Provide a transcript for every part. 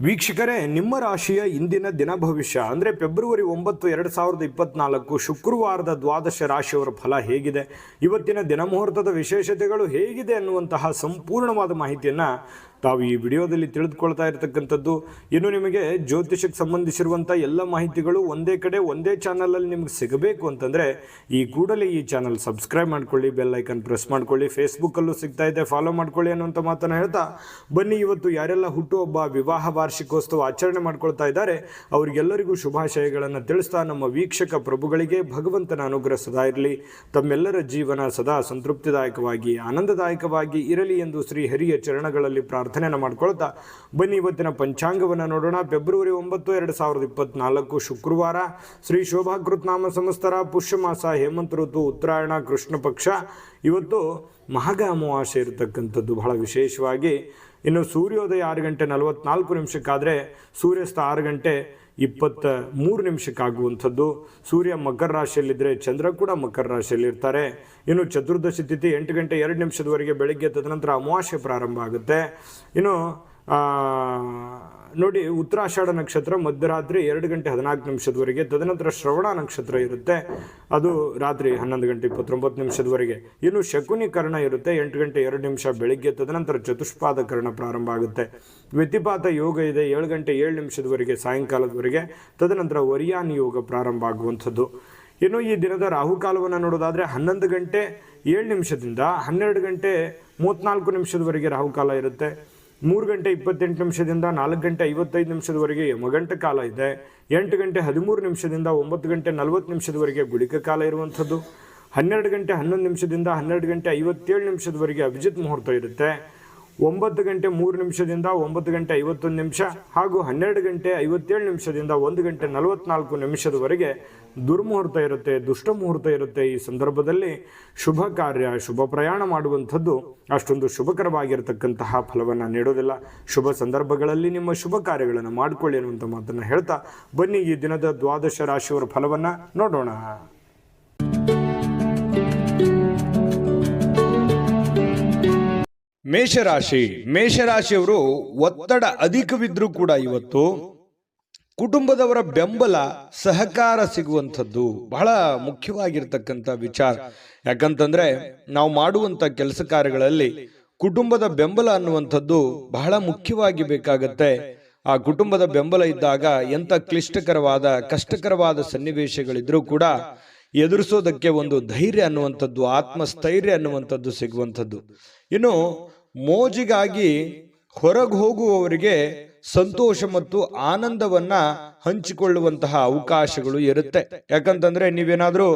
ವೀಕ್ಷಕರೇ, ನಿಮ್ಮ ರಾಶಿಯ ಇಂದಿನ ದಿನ ಭವಿಷ್ಯ ಅಂದರೆ ಫೆಬ್ರವರಿ 9, 2024 ಶುಕ್ರವಾರದ ದ್ವಾದಶ ರಾಶಿಯವರ ಫಲ ಹೇಗಿದೆ, ಇವತ್ತಿನ ದಿನಮುಹೂರ್ತದ ವಿಶೇಷತೆಗಳು ಹೇಗಿದೆ ಅನ್ನುವಂತಹ ಸಂಪೂರ್ಣವಾದ ಮಾಹಿತಿಯನ್ನು ತಾವು ಈ ವಿಡಿಯೋದಲ್ಲಿ ತಿಳಿದುಕೊಳ್ತಾ ಇರತಕ್ಕಂಥದ್ದು. ಇನ್ನು ನಿಮಗೆ ಜ್ಯೋತಿಷಕ್ಕೆ ಸಂಬಂಧಿಸಿರುವಂಥ ಎಲ್ಲ ಮಾಹಿತಿಗಳು ಒಂದೇ ಕಡೆ ಒಂದೇ ಚಾನಲಲ್ಲಿ ನಿಮ್ಗೆ ಸಿಗಬೇಕು ಅಂತಂದರೆ ಈ ಕೂಡಲೇ ಈ ಚಾನಲ್ ಸಬ್ಸ್ಕ್ರೈಬ್ ಮಾಡ್ಕೊಳ್ಳಿ, ಬೆಲ್ ಐಕನ್ ಪ್ರೆಸ್ ಮಾಡ್ಕೊಳ್ಳಿ, ಫೇಸ್ಬುಕ್ಕಲ್ಲೂ ಸಿಗ್ತಾ ಇದೆ, ಫಾಲೋ ಮಾಡ್ಕೊಳ್ಳಿ ಅನ್ನುವಂಥ ಮಾತನ್ನು ಹೇಳ್ತಾ ಬನ್ನಿ, ಇವತ್ತು ಯಾರೆಲ್ಲ ಹುಟ್ಟುಹಬ್ಬ, ವಿವಾಹ ವಾರ್ಷಿಕೋತ್ಸವ ಆಚರಣೆ ಮಾಡ್ಕೊಳ್ತಾ ಇದ್ದಾರೆ ಅವರಿಗೆಲ್ಲರಿಗೂ ಶುಭಾಶಯಗಳನ್ನು ತಿಳಿಸ್ತಾ ನಮ್ಮ ವೀಕ್ಷಕ ಪ್ರಭುಗಳಿಗೆ ಭಗವಂತನ ಅನುಗ್ರಹ ಸದಾ ಇರಲಿ, ತಮ್ಮೆಲ್ಲರ ಜೀವನ ಸದಾ ಸಂತೃಪ್ತಿದಾಯಕವಾಗಿ ಆನಂದದಾಯಕವಾಗಿ ಇರಲಿ ಎಂದು ಶ್ರೀ ಹರಿಯ ಚರಣಗಳಲ್ಲಿ ಪ್ರಾರ್ಥನೆಯನ್ನು ಮಾಡ್ಕೊಳ್ತಾ ಬನ್ನಿ ಇವತ್ತಿನ ಪಂಚಾಂಗವನ್ನು ನೋಡೋಣ. ಫೆಬ್ರವರಿ 9, 2024 ಶುಕ್ರವಾರ, ಶ್ರೀ ಶೋಭಾಕೃತ್ ನಾಮ ಸಂವತ್ಸರ, ಪುಷ್ಯ ಮಾಸ, ಹೇಮಂತ ಋತು, ಉತ್ತರಾಯಣ, ಕೃಷ್ಣ ಪಕ್ಷ. ಇವತ್ತು ಮಹಾಗ ಅಮಾವಾಸ್ಯೆ ಇರತಕ್ಕಂಥದ್ದು ಬಹಳ ವಿಶೇಷವಾಗಿ. ಇನ್ನು ಸೂರ್ಯೋದಯ 6 ಗಂಟೆ 44 ನಿಮಿಷಕ್ಕಾದರೆ ಸೂರ್ಯಾಸ್ತ 6 ಗಂಟೆ 23 ನಿಮಿಷಕ್ಕಾಗುವಂಥದ್ದು. ಸೂರ್ಯ ಮಕರ ರಾಶಿಯಲ್ಲಿದ್ದರೆ ಚಂದ್ರ ಕೂಡ ಮಕರ ರಾಶಿಯಲ್ಲಿರ್ತಾರೆ. ಇನ್ನು ಚತುರ್ದಶಿ ತಿಥಿ 8 ಗಂಟೆ 2 ನಿಮಿಷದವರೆಗೆ ಬೆಳಗ್ಗೆ, ತದನಂತರ ಅಮಾವಾಸ್ಯೆ ಪ್ರಾರಂಭ ಆಗುತ್ತೆ. ಇನ್ನು ನೋಡಿ, ಉತ್ತರಾಷಾಢ ನಕ್ಷತ್ರ ಮಧ್ಯರಾತ್ರಿ 2 ಗಂಟೆ 14 ನಿಮಿಷದವರೆಗೆ, ತದನಂತರ ಶ್ರವಣ ನಕ್ಷತ್ರ ಇರುತ್ತೆ, ಅದು ರಾತ್ರಿ 11 ಗಂಟೆ 29 ನಿಮಿಷದವರೆಗೆ. ಇನ್ನು ಶಕುನಿ ಕರ್ಣ ಇರುತ್ತೆ 8 ಗಂಟೆ 2 ನಿಮಿಷ ಬೆಳಗ್ಗೆ, ತದನಂತರ ಚತುಷ್ಪಾದ ಕರ್ಣ ಪ್ರಾರಂಭ ಆಗುತ್ತೆ. ವ್ಯತಿಪಾತ ಯೋಗ ಇದೆ 7 ಗಂಟೆ 7 ನಿಮಿಷದವರೆಗೆ ಸಾಯಂಕಾಲದವರೆಗೆ, ತದನಂತರ ವರಿಯಾನಿ ಯೋಗ ಪ್ರಾರಂಭ ಆಗುವಂಥದ್ದು. ಇನ್ನು ಈ ದಿನದ ರಾಹುಕಾಲವನ್ನು ನೋಡೋದಾದರೆ 11 ಗಂಟೆ 7 ನಿಮಿಷದಿಂದ 12 ಗಂಟೆ 34 ನಿಮಿಷದವರೆಗೆ ರಾಹುಕಾಲ ಇರುತ್ತೆ. 3 ಗಂಟೆ 28 ನಿಮಿಷದಿಂದ 4 ಗಂಟೆ 55 ನಿಮಿಷದವರೆಗೆ ಯಮಗಂಟ ಕಾಲ ಇದೆ. 8 ಗಂಟೆ 13 ನಿಮಿಷದಿಂದ 9 ಗಂಟೆ 40 ನಿಮಿಷದವರೆಗೆ ಗುಳಿಕ ಕಾಲ ಇರುವಂಥದ್ದು. 12 ಗಂಟೆ 11 ನಿಮಿಷದಿಂದ 12 ಗಂಟೆ 57 ನಿಮಿಷದವರೆಗೆ ಅಭಿಜಿತ್ ಮುಹೂರ್ತ ಇರುತ್ತೆ. 9 ಗಂಟೆ 3 ನಿಮಿಷದಿಂದ 9 ಗಂಟೆ 51 ನಿಮಿಷ ಹಾಗೂ 12 ಗಂಟೆ 57 ನಿಮಿಷದಿಂದ 1 ಗಂಟೆ 44 ನಿಮಿಷದವರೆಗೆ ದುರ್ಮುಹೂರ್ತ ಇರುತ್ತೆ, ದುಷ್ಟ ಮುಹೂರ್ತ ಇರುತ್ತೆ. ಈ ಸಂದರ್ಭದಲ್ಲಿ ಶುಭ ಕಾರ್ಯ, ಶುಭ ಪ್ರಯಾಣ ಮಾಡುವಂಥದ್ದು ಅಷ್ಟೊಂದು ಶುಭಕರವಾಗಿರತಕ್ಕಂತಹ ಫಲವನ್ನು ನೀಡೋದಿಲ್ಲ. ಶುಭ ಸಂದರ್ಭಗಳಲ್ಲಿ ನಿಮ್ಮ ಶುಭ ಕಾರ್ಯಗಳನ್ನು ಮಾಡಿಕೊಳ್ಳಿ ಅನ್ನುವಂಥ ಮಾತನ್ನು ಹೇಳ್ತಾ ಬನ್ನಿ ಈ ದಿನದ ದ್ವಾದಶ ರಾಶಿಯವರ ಫಲವನ್ನು ನೋಡೋಣ. ಮೇಷರಾಶಿಯವರು ಒತ್ತಡ ಅಧಿಕವಿದ್ರೂ ಕೂಡ ಇವತ್ತು ಕುಟುಂಬದವರ ಬೆಂಬಲ, ಸಹಕಾರ ಸಿಗುವಂಥದ್ದು ಬಹಳ ಮುಖ್ಯವಾಗಿರ್ತಕ್ಕಂಥ ವಿಚಾರ. ಯಾಕಂತಂದ್ರೆ ನಾವು ಮಾಡುವಂಥ ಕೆಲಸ ಕಾರ್ಯಗಳಲ್ಲಿ ಕುಟುಂಬದ ಬೆಂಬಲ ಅನ್ನುವಂಥದ್ದು ಬಹಳ ಮುಖ್ಯವಾಗಿ ಬೇಕಾಗತ್ತೆ. ಆ ಕುಟುಂಬದ ಬೆಂಬಲ ಇದ್ದಾಗ ಎಂಥ ಕ್ಲಿಷ್ಟಕರವಾದ, ಕಷ್ಟಕರವಾದ ಸನ್ನಿವೇಶಗಳಿದ್ರೂ ಕೂಡ ಎದುರಿಸೋದಕ್ಕೆ ಒಂದು ಧೈರ್ಯ ಅನ್ನುವಂಥದ್ದು, ಆತ್ಮಸ್ಥೈರ್ಯ ಅನ್ನುವಂಥದ್ದು ಸಿಗುವಂಥದ್ದು. ಇನ್ನು ಮೋಜಿಗಾಗಿ ಹೊರಗೆ ಹೋಗುವವರಿಗೆ ಸಂತೋಷ ಮತ್ತು ಆನಂದವನ್ನ ಹಂಚಿಕೊಳ್ಳುವಂತಹ ಅವಕಾಶಗಳು ಇರುತ್ತೆ. ಯಾಕಂತಂದ್ರೆ ನೀವೇನಾದ್ರೂ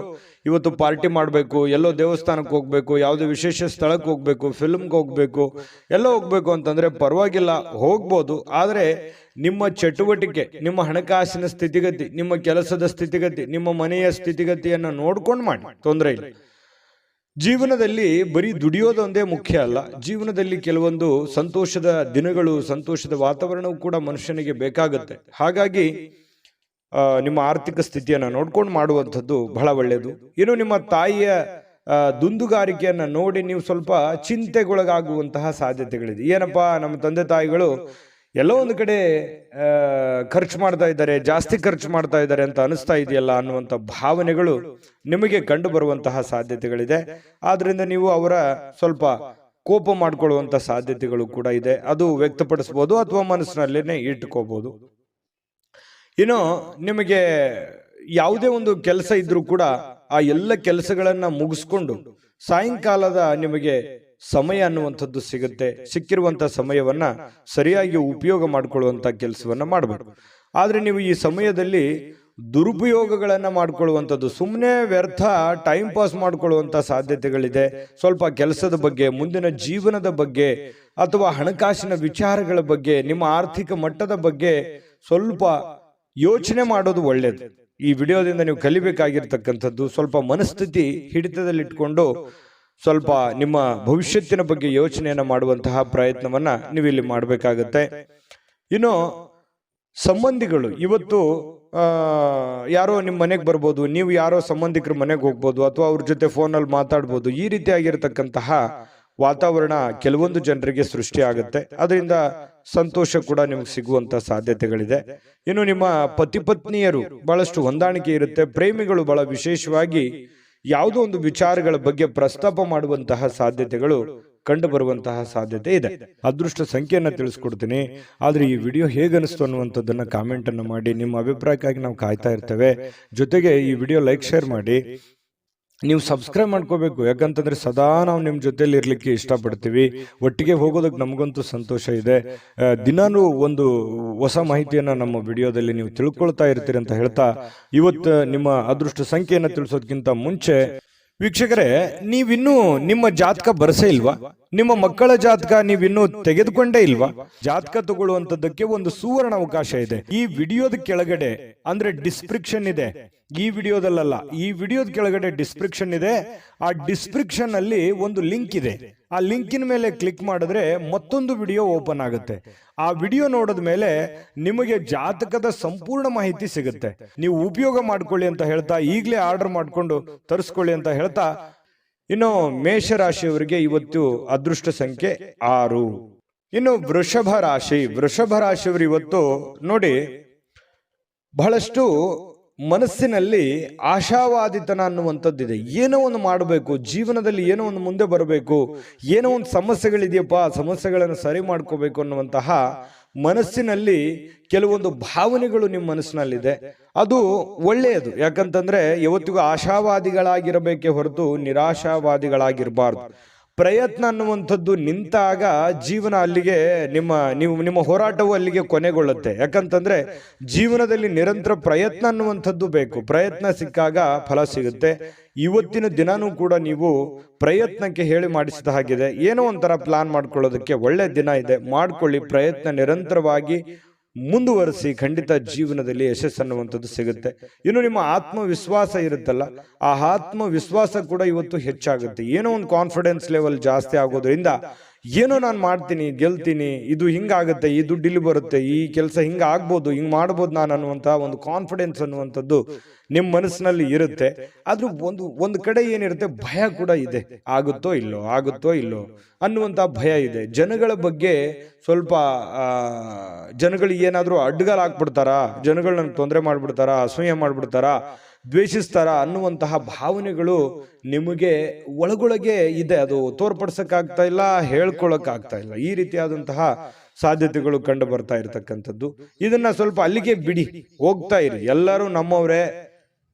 ಇವತ್ತು ಪಾರ್ಟಿ ಮಾಡಬೇಕು, ಎಲ್ಲೋ ದೇವಸ್ಥಾನಕ್ಕೆ ಹೋಗ್ಬೇಕು, ಯಾವುದೇ ವಿಶೇಷ ಸ್ಥಳಕ್ಕೆ ಹೋಗ್ಬೇಕು, ಫಿಲ್ಮ್ಗೆ ಹೋಗ್ಬೇಕು, ಎಲ್ಲೋ ಹೋಗ್ಬೇಕು ಅಂತಂದ್ರೆ ಪರವಾಗಿಲ್ಲ, ಹೋಗ್ಬೋದು. ಆದರೆ ನಿಮ್ಮ ಚಟುವಟಿಕೆ, ನಿಮ್ಮ ಹಣಕಾಸಿನ ಸ್ಥಿತಿಗತಿ, ನಿಮ್ಮ ಕೆಲಸದ ಸ್ಥಿತಿಗತಿ, ನಿಮ್ಮ ಮನೆಯ ಸ್ಥಿತಿಗತಿಯನ್ನು ನೋಡ್ಕೊಂಡು ಮಾಡಿ, ತೊಂದರೆ ಇಲ್ಲ. ಜೀವನದಲ್ಲಿ ಬರೀ ದುಡಿಯೋದೊಂದೇ ಮುಖ್ಯ ಅಲ್ಲ. ಜೀವನದಲ್ಲಿ ಕೆಲವೊಂದು ಸಂತೋಷದ ದಿನಗಳು, ಸಂತೋಷದ ವಾತಾವರಣವು ಕೂಡ ಮನುಷ್ಯನಿಗೆ ಬೇಕಾಗುತ್ತೆ. ಹಾಗಾಗಿ ನಿಮ್ಮ ಆರ್ಥಿಕ ಸ್ಥಿತಿಯನ್ನು ನೋಡ್ಕೊಂಡು ಮಾಡುವಂಥದ್ದು ಬಹಳ ಒಳ್ಳೆಯದು. ಇನ್ನು ನಿಮ್ಮ ತಾಯಿಯ ದುಂದುಗಾರಿಕೆಯನ್ನು ನೋಡಿ ನೀವು ಸ್ವಲ್ಪ ಚಿಂತೆಗೊಳಗಾಗುವಂತಹ ಸಾಧ್ಯತೆಗಳಿದೆ. ಏನಪ್ಪಾ, ನಮ್ಮ ತಂದೆ ತಾಯಿಗಳು ಎಲ್ಲೋ ಒಂದು ಕಡೆ ಖರ್ಚು ಮಾಡ್ತಾ ಇದ್ದಾರೆ, ಜಾಸ್ತಿ ಖರ್ಚು ಮಾಡ್ತಾ ಇದ್ದಾರೆ ಅಂತ ಅನಿಸ್ತಾ ಇದೆಯಲ್ಲ ಅನ್ನುವಂಥ ಭಾವನೆಗಳು ನಿಮಗೆ ಕಂಡು ಬರುವಂತಹ ಸಾಧ್ಯತೆಗಳಿದೆ. ಆದ್ರಿಂದ ನೀವು ಅವರ ಸ್ವಲ್ಪ ಕೋಪ ಮಾಡಿಕೊಳ್ಳುವಂತ ಸಾಧ್ಯತೆಗಳು ಕೂಡ ಇದೆ. ಅದು ವ್ಯಕ್ತಪಡಿಸಬಹುದು ಅಥವಾ ಮನಸ್ಸಿನಲ್ಲೇನೆ ಇಟ್ಕೋಬಹುದು. ಇನ್ನು ನಿಮಗೆ ಯಾವುದೇ ಒಂದು ಕೆಲಸ ಇದ್ರೂ ಕೂಡ ಆ ಎಲ್ಲ ಕೆಲಸಗಳನ್ನ ಮುಗಿಸ್ಕೊಂಡು ಸಾಯಂಕಾಲದ ನಿಮಗೆ ಸಮಯ ಅನ್ನುವಂಥದ್ದು ಸಿಗುತ್ತೆ. ಸಿಕ್ಕಿರುವಂತ ಸಮಯವನ್ನ ಸರಿಯಾಗಿ ಉಪಯೋಗ ಮಾಡಿಕೊಳ್ಳುವಂತ ಕೆಲಸವನ್ನ ಮಾಡಬೇಕು. ಆದ್ರೆ ನೀವು ಈ ಸಮಯದಲ್ಲಿ ದುರುಪಯೋಗಗಳನ್ನ ಮಾಡ್ಕೊಳ್ಳುವಂಥದ್ದು, ಸುಮ್ಮನೆ ವ್ಯರ್ಥ ಟೈಮ್ ಪಾಸ್ ಮಾಡ್ಕೊಳ್ಳುವಂತ ಸಾಧ್ಯತೆಗಳಿದೆ. ಸ್ವಲ್ಪ ಕೆಲಸದ ಬಗ್ಗೆ, ಮುಂದಿನ ಜೀವನದ ಬಗ್ಗೆ ಅಥವಾ ಹಣಕಾಸಿನ ವಿಚಾರಗಳ ಬಗ್ಗೆ, ನಿಮ್ಮ ಆರ್ಥಿಕ ಮಟ್ಟದ ಬಗ್ಗೆ ಸ್ವಲ್ಪ ಯೋಚನೆ ಮಾಡೋದು ಒಳ್ಳೆಯದು. ಈ ವಿಡಿಯೋದಿಂದ ನೀವು ಕಲಿಬೇಕಾಗಿರ್ತಕ್ಕಂಥದ್ದು ಸ್ವಲ್ಪ ಮನಸ್ಥಿತಿ ಹಿಡಿತದಲ್ಲಿಟ್ಕೊಂಡು ಸ್ವಲ್ಪ ನಿಮ್ಮ ಭವಿಷ್ಯತ್ತಿನ ಬಗ್ಗೆ ಯೋಚನೆಯನ್ನ ಮಾಡುವಂತಹ ಪ್ರಯತ್ನವನ್ನ ನೀವು ಇಲ್ಲಿ ಮಾಡಬೇಕಾಗತ್ತೆ. ಇನ್ನು ಸಂಬಂಧಿಗಳು ಇವತ್ತು ಯಾರೋ ನಿಮ್ಮ ಮನೆಗೆ ಬರ್ಬೋದು, ನೀವು ಯಾರೋ ಸಂಬಂಧಿಕರ ಮನೆಗೆ ಹೋಗ್ಬೋದು, ಅಥವಾ ಅವ್ರ ಜೊತೆ ಫೋನಲ್ಲಿ ಮಾತಾಡ್ಬೋದು. ಈ ರೀತಿಯಾಗಿರ್ತಕ್ಕಂತಹ ವಾತಾವರಣ ಕೆಲವೊಂದು ಜನರಿಗೆ ಸೃಷ್ಟಿ ಆಗುತ್ತೆ. ಅದರಿಂದ ಸಂತೋಷ ಕೂಡ ನಿಮ್ಗೆ ಸಿಗುವಂತ ಸಾಧ್ಯತೆಗಳಿದೆ. ಇನ್ನು ನಿಮ್ಮ ಪತಿ ಪತ್ನಿಯರು ಬಹಳಷ್ಟು ಹೊಂದಾಣಿಕೆ ಇರುತ್ತೆ. ಪ್ರೇಮಿಗಳು ಬಹಳ ವಿಶೇಷವಾಗಿ ಯಾವುದೋ ಒಂದು ವಿಚಾರಗಳ ಬಗ್ಗೆ ಪ್ರಸ್ತಾಪ ಮಾಡುವಂತಹ ಸಾಧ್ಯತೆಗಳು ಕಂಡು ಬರುವಂತಹ ಸಾಧ್ಯತೆ ಇದೆ. ಅದೃಷ್ಟ ಸಂಖ್ಯೆಯನ್ನ ತಿಳಿಸ್ಕೊಡ್ತೀನಿ. ಆದ್ರೆ ಈ ವಿಡಿಯೋ ಹೇಗನಿಸ್ತು ಅನ್ನುವಂಥದ್ದನ್ನ ಕಾಮೆಂಟ್ ಅನ್ನು ಮಾಡಿ. ನಿಮ್ಮ ಅಭಿಪ್ರಾಯಕ್ಕಾಗಿ ನಾವು ಕಾಯ್ತಾ ಇರ್ತೇವೆ. ಜೊತೆಗೆ ಈ ವಿಡಿಯೋ ಲೈಕ್ ಶೇರ್ ಮಾಡಿ. ನೀವು ಸಬ್ಸ್ಕ್ರೈಬ್ ಮಾಡ್ಕೋಬೇಕು, ಯಾಕಂತಂದ್ರೆ ಸದಾ ನಾವು ನಿಮ್ಮ ಜೊತೆಲಿ ಇರ್ಲಿಕ್ಕೆ ಇಷ್ಟಪಡ್ತೀವಿ. ಒಟ್ಟಿಗೆ ಹೋಗೋದಕ್ಕೆ ನಮಗಂತೂ ಸಂತೋಷ ಇದೆ. ದಿನಾನು ಒಂದು ಹೊಸ ಮಾಹಿತಿಯನ್ನ ನಮ್ಮ ವಿಡಿಯೋದಲ್ಲಿ ನೀವು ತಿಳ್ಕೊಳ್ತಾ ಇರ್ತೀರಿ ಅಂತ ಹೇಳ್ತಾ, ಇವತ್ತು ನಿಮ್ಮ ಅದೃಷ್ಟ ಸಂಖ್ಯೆಯನ್ನು ತಿಳಿಸೋದಕ್ಕಿಂತ ಮುಂಚೆ ವೀಕ್ಷಕರೇ, ನೀವಿನ್ನೂ ನಿಮ್ಮ ಜಾತಕ ಬರಸೇ ಇಲ್ವಾ? ನಿಮ್ಮ ಮಕ್ಕಳ ಜಾತಕ ನೀವಿನ್ನೂ ತೆಗೆದುಕೊಂಡೇ ಇಲ್ವಾ? ಜಾತಕ ತಗೊಳ್ಳುವಂತದ್ದಕ್ಕೆ ಒಂದು ಸುವರ್ಣ ಅವಕಾಶ ಇದೆ. ಈ ವಿಡಿಯೋದ ಕೆಳಗಡೆ ಅಂದ್ರೆ ಡಿಸ್ಕ್ರಿಪ್ಷನ್ ಇದೆ. ಈ ವಿಡಿಯೋದಲ್ಲ, ಈ ವಿಡಿಯೋದ ಕೆಳಗಡೆ ಡಿಸ್ಕ್ರಿಪ್ಷನ್ ಇದೆ. ಆ ಡಿಸ್ಕ್ರಿಪ್ಷನ್ ಅಲ್ಲಿ ಒಂದು ಲಿಂಕ್ ಇದೆ. ಆ ಲಿಂಕಿನ ಮೇಲೆ ಕ್ಲಿಕ್ ಮಾಡಿದ್ರೆ ಮತ್ತೊಂದು ವಿಡಿಯೋ ಓಪನ್ ಆಗುತ್ತೆ. ಆ ವಿಡಿಯೋ ನೋಡಿದ ಮೇಲೆ ನಿಮಗೆ ಜಾತಕದ ಸಂಪೂರ್ಣ ಮಾಹಿತಿ ಸಿಗುತ್ತೆ. ನೀವು ಉಪಯೋಗ ಮಾಡ್ಕೊಳ್ಳಿ ಅಂತ ಹೇಳ್ತಾ, ಈಗಲೇ ಆರ್ಡರ್ ಮಾಡ್ಕೊಂಡು ತರಿಸ್ಕೊಳ್ಳಿ ಅಂತ ಹೇಳ್ತಾ, ಇನ್ನು ಮೇಷರಾಶಿಯವರಿಗೆ ಇವತ್ತು ಅದೃಷ್ಟ ಸಂಖ್ಯೆ 6. ಇನ್ನು ವೃಷಭ ರಾಶಿಯವರು ಇವತ್ತು ನೋಡಿ, ಬಹಳಷ್ಟು ಮನಸ್ಸಿನಲ್ಲಿ ಆಶಾವಾದಿತನ ಅನ್ನುವಂಥದ್ದಿದೆ. ಏನೋ ಒಂದು ಮಾಡಬೇಕು, ಜೀವನದಲ್ಲಿ ಏನೋ ಒಂದು ಮುಂದೆ ಬರಬೇಕು, ಏನೋ ಒಂದು ಸಮಸ್ಯೆಗಳಿದೆಯಪ್ಪ, ಸಮಸ್ಯೆಗಳನ್ನು ಸರಿ ಮಾಡ್ಕೋಬೇಕು ಅನ್ನುವಂತಹ ಮನಸ್ಸಿನಲ್ಲಿ ಕೆಲವೊಂದು ಭಾವನೆಗಳು ನಿಮ್ಮ ಮನಸ್ಸಿನಲ್ಲಿದೆ. ಅದು ಒಳ್ಳೆಯದು. ಯಾಕಂತಂದ್ರೆ ಯಾವತ್ತಿಗೂ ಆಶಾವಾದಿಗಳಾಗಿರಬೇಕೇ ಹೊರತು ನಿರಾಶಾವಾದಿಗಳಾಗಿರಬಾರ್ದು. ಪ್ರಯತ್ನ ಅನ್ನುವಂಥದ್ದು ನಿಂತಾಗ ಜೀವನ ಅಲ್ಲಿಗೆ ನಿಮ್ಮ ಹೋರಾಟವು ಅಲ್ಲಿಗೆ ಕೊನೆಗೊಳ್ಳುತ್ತೆ. ಯಾಕಂತಂದ್ರೆ ಜೀವನದಲ್ಲಿ ನಿರಂತರ ಪ್ರಯತ್ನ ಅನ್ನುವಂಥದ್ದು ಬೇಕು. ಪ್ರಯತ್ನ ಸಿಕ್ಕಾಗ ಫಲ ಸಿಗುತ್ತೆ. ಇವತ್ತಿನ ದಿನಾನೂ ಕೂಡ ನೀವು ಪ್ರಯತ್ನಕ್ಕೆ ಹೇಳಿ ಮಾಡಿಸಿದ ಹಾಗಿದೆ. ಏನೋ ಒಂಥರ ಪ್ಲಾನ್ ಮಾಡ್ಕೊಳ್ಳೋದಕ್ಕೆ ಒಳ್ಳೆ ದಿನ ಇದೆ. ಮಾಡ್ಕೊಳ್ಳಿ, ಪ್ರಯತ್ನ ನಿರಂತರವಾಗಿ ಮುಂದುವರಿಸಿ. ಖಂಡಿತ ಜೀವನದಲ್ಲಿ ಯಶಸ್ಸು ಅನ್ನುವಂಥದ್ದು ಸಿಗುತ್ತೆ. ಇನ್ನು ನಿಮ್ಮ ಆತ್ಮವಿಶ್ವಾಸ ಇರುತ್ತಲ್ಲ, ಆ ಆತ್ಮವಿಶ್ವಾಸ ಕೂಡ ಇವತ್ತು ಹೆಚ್ಚಾಗುತ್ತೆ. ಏನೋ ಒಂದು ಕಾನ್ಫಿಡೆನ್ಸ್ ಲೆವೆಲ್ ಜಾಸ್ತಿ ಆಗೋದ್ರಿಂದ ಏನೋ ನಾನು ಮಾಡ್ತೀನಿ, ಗೆಲ್ತೀನಿ, ಇದು ಹಿಂಗಾಗುತ್ತೆ, ಈ ದುಡ್ಡು ಇಲ್ಲಿ ಬರುತ್ತೆ, ಈ ಕೆಲಸ ಹಿಂಗ ಆಗ್ಬೋದು, ಹಿಂಗ್ ಮಾಡ್ಬೋದು ನಾನು ಅನ್ನುವಂತಹ ಒಂದು ಕಾನ್ಫಿಡೆನ್ಸ್ ಅನ್ನುವಂಥದ್ದು ನಿಮ್ಮ ಮನಸ್ಸಿನಲ್ಲಿ ಇರುತ್ತೆ. ಆದ್ರೂ ಒಂದು ಕಡೆ ಏನಿರುತ್ತೆ, ಭಯ ಕೂಡ ಇದೆ. ಆಗುತ್ತೋ ಇಲ್ಲೋ ಅನ್ನುವಂಥ ಭಯ ಇದೆ. ಜನಗಳ ಬಗ್ಗೆ ಸ್ವಲ್ಪ ಜನಗಳಿಗೆ ಏನಾದರೂ ಅಡ್ಡಗಾಲ ಹಾಕ್ಬಿಡ್ತಾರಾ, ಜನಗಳು ನನಗೆ ತೊಂದರೆ ಮಾಡ್ಬಿಡ್ತಾರಾ, ಅಸೂಯೆ ಮಾಡ್ಬಿಡ್ತಾರಾ, ದ್ವೇಷಿಸ್ತಾರ ಅನ್ನುವಂತಹ ಭಾವನೆಗಳು ನಿಮಗೆ ಒಳಗೊಳಗೆ ಇದೆ. ಅದು ತೋರ್ಪಡಿಸಕ್ಕಾಗ್ತಾ ಇಲ್ಲ, ಹೇಳ್ಕೊಳಕ್ಕಾಗ್ತಾ ಇಲ್ಲ. ಈ ರೀತಿಯಾದಂತಹ ಸಾಧ್ಯತೆಗಳು ಕಂಡು ಬರ್ತಾ ಇರತಕ್ಕಂಥದ್ದು. ಇದನ್ನ ಸ್ವಲ್ಪ ಅಲ್ಲಿಗೆ ಬಿಡಿ, ಹೋಗ್ತಾ ಇರಿ. ಎಲ್ಲರೂ ನಮ್ಮವರೇ,